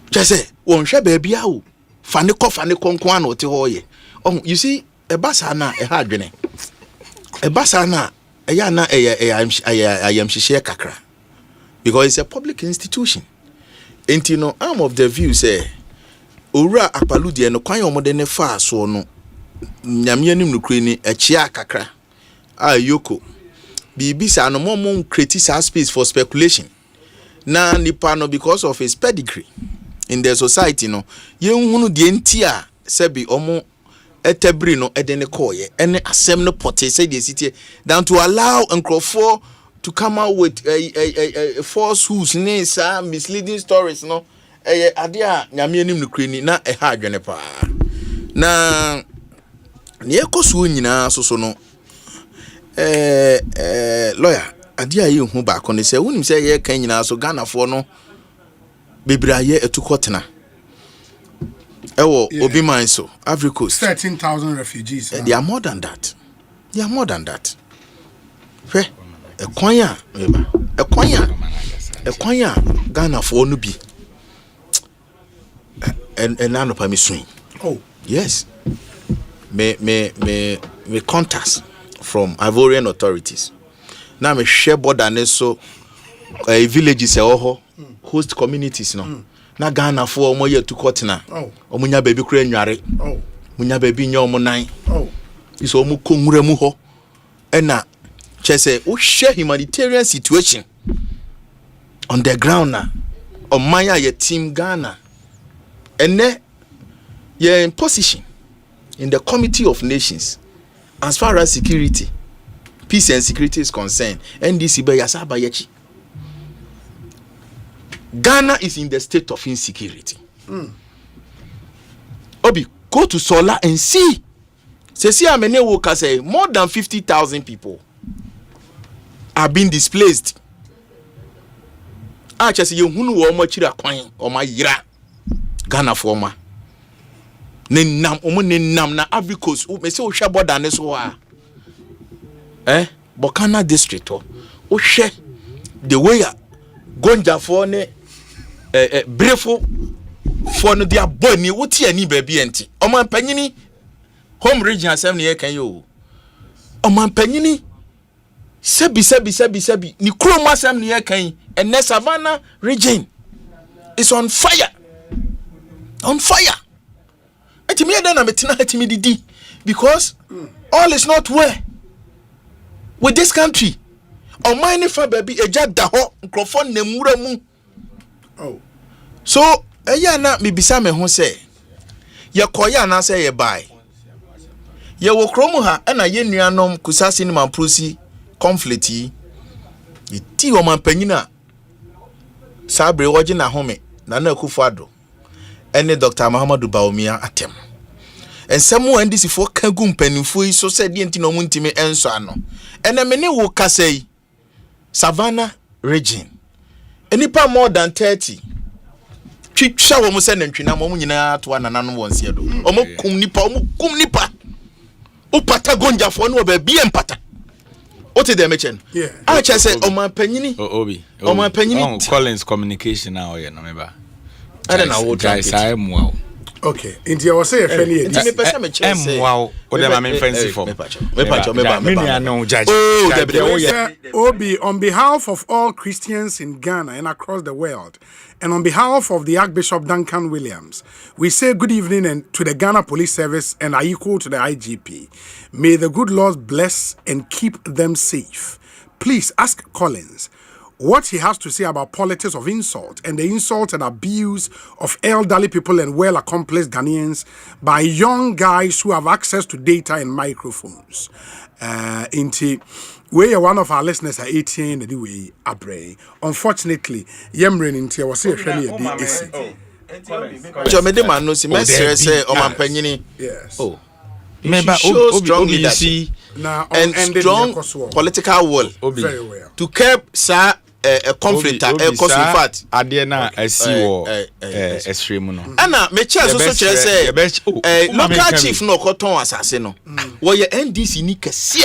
che say won hwe ba bia wo fane konko ana ote ho ye oh you see e basa na e ha adwene e basa na e ya na I am shishie kakra because it's a public institution entino I'm of the view say owura apalu de no kwan omode ne fa so no nyame anim no kure ni echia kakra ayoko bibisa no mom create space for speculation na nipa no because of his pedigree in the society no yenhunu de ntia sebi omo etebri no edene koye ene asem no pote say the city down to allow Nkrofo to come out with falsehoods nesa misleading stories no ade a nyame anim no kure ni na ha adwene pa na ne ekoso nyina so no lawyer ade a ye hu ba ko ne say wonim say ye kan nyina so Ghana fo no bebraye etukotena ewo obi man so Ivory Coast 13,000 refugees they are more than that ekwanya Ghana fo no bi and nano pa me swing oh yes me contacts from Ivorian authorities na me share border ne so villages host communities no na Ghana fo omo ye tukotena omunya baby kura nware munya baby nya omo nan iso omo konwura mu ho ena chese o share humanitarian situation on the ground na omanya ye team Ghana ene ye in position in the Committee of Nations as far as security peace and security is concerned NDC be yasaba yechi Ghana is in the state of insecurity. Obi, go to Sola and see. See how many workers say more than 50,000 people are being displaced. I just say you hunu omo chira kwan omo yira Ghana forma. Nenam na Ivory Coast. Me say o hwe border ne so a. Bokana district o hwe the way Gonja for ne brefo for no dia boni woti ani ba bi enti oman panyini home region asem ne kan yo oman panyini sebi ni kroma asem ne kan and Savannah region is on fire etimi eda na metina etimi didi because all is not well with this country Oman ni fa baby eja da ho microphone na mura mu. Oh. So eya na me bisa me ho say ye koya na say ye buy. Ye wo kromu ha na ye nuanom kusase ni mamprosi conflict yi. Ye ti o man panyina sabre woje na home na Akufo-Addo ene Dr. Muhammadu Bawumia atem. Ensemu ndisi fo kagu mpanimfo yi so said enti no muntime enso ano. Ene me ne wo kasai Savannah region. Enipa more than 30. Twitwa wo mo se nantwina mo nyina to anananom wonse do. Omo kum nipa. Upata gonja fo no ba bi empata. What is the mention? Yeah. I just say Oman panyini. Obi. Oman panyini. Collins communication now here no meba. I don't know what guys I am well. Okay, India was say a friendly edition. Wow, what am I fancy for? Obi, on behalf of all Christians in Ghana and across the world, and on behalf of the Archbishop Duncan Williams, we say good evening and to the Ghana Police Service and are equal to the IGP. May the good Lord bless and keep them safe. Please ask Collins what he has to say about politics of insult and the insult and abuse of elderly people and well-accomplished Ghanaians by young guys who have access to data and microphones. We are one of our listeners at 18 anyway, Abre. Unfortunately, Yemrin into was a friendly Yes. Oh. Show strong leadership and strong political will very well to curb a conflict cause in fact adena asiwo extreme no ana me chia so kire say local chief no koton asase no wo ye NDC ni kese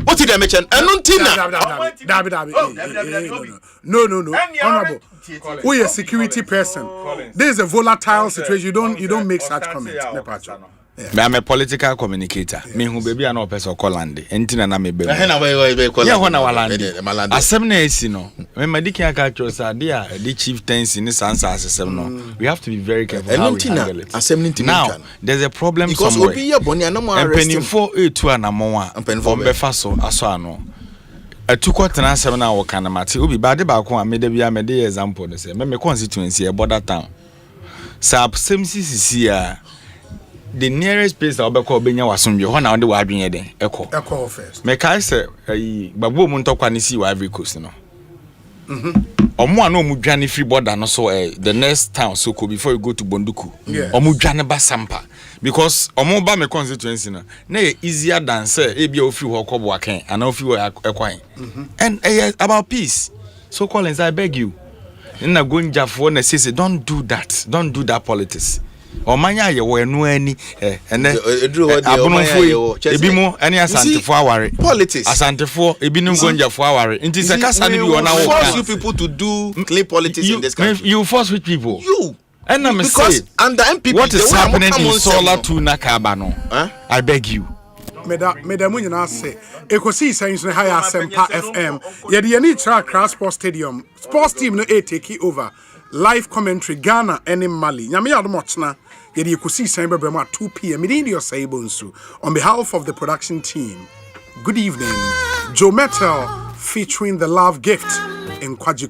what did I mention enuntina no honorable we a security person there is a volatile situation you don't make such comments I'm a political communicator. Me who baby an person call land. Entina na me baby. Yeah, when I land. Assembly is no. When my dicky catchers are there, the chieftains in this answer as no. We have to be very careful how we handle it. Now, there's a problem somewhere. And penny for it to an amoa. And penny for befaso asano. A 2 quarter and 7 hour can mati. Ubi bade ba ko amede bi amede example they say. Me constituency a border town. Sa same CCC the nearest place that obeko obenya wasombe ho na wode wa adwenye den Eko first me kai say gbagbo mu ntokwa ne si wa Ivory Coast no omo ana omu dwane free border no so the next town so before you go to Bonduku omu dwane ba Asempa because omo ba me constituency no na easier than say e bia ofi ho kobo akan ana ofi ho ekwan and about peace. So Collins, I beg you na gonja for na say don't do that politics. Omanya ye wo enu ani ene abonofo ebi mo ene asantefo aware politics asantefo ebi nu gonjafo aware nti se kasa ne bi wona wo force you people to do clean politics in this country. You force which people? You. And I'm because under MPP what is happening in Solar Tuna Kabano? I beg you. Madam nyina say Ekosiisen so high Asempa FM ye de ni tra sports stadium sports team no take over live commentary Ghana and Mali nyame yadomochna ye de Ekosiisen bebrem at 2 p.m. in your say Bonsu on behalf of the production team. Good evening. Joe Metal featuring the Love Gift in Kwaji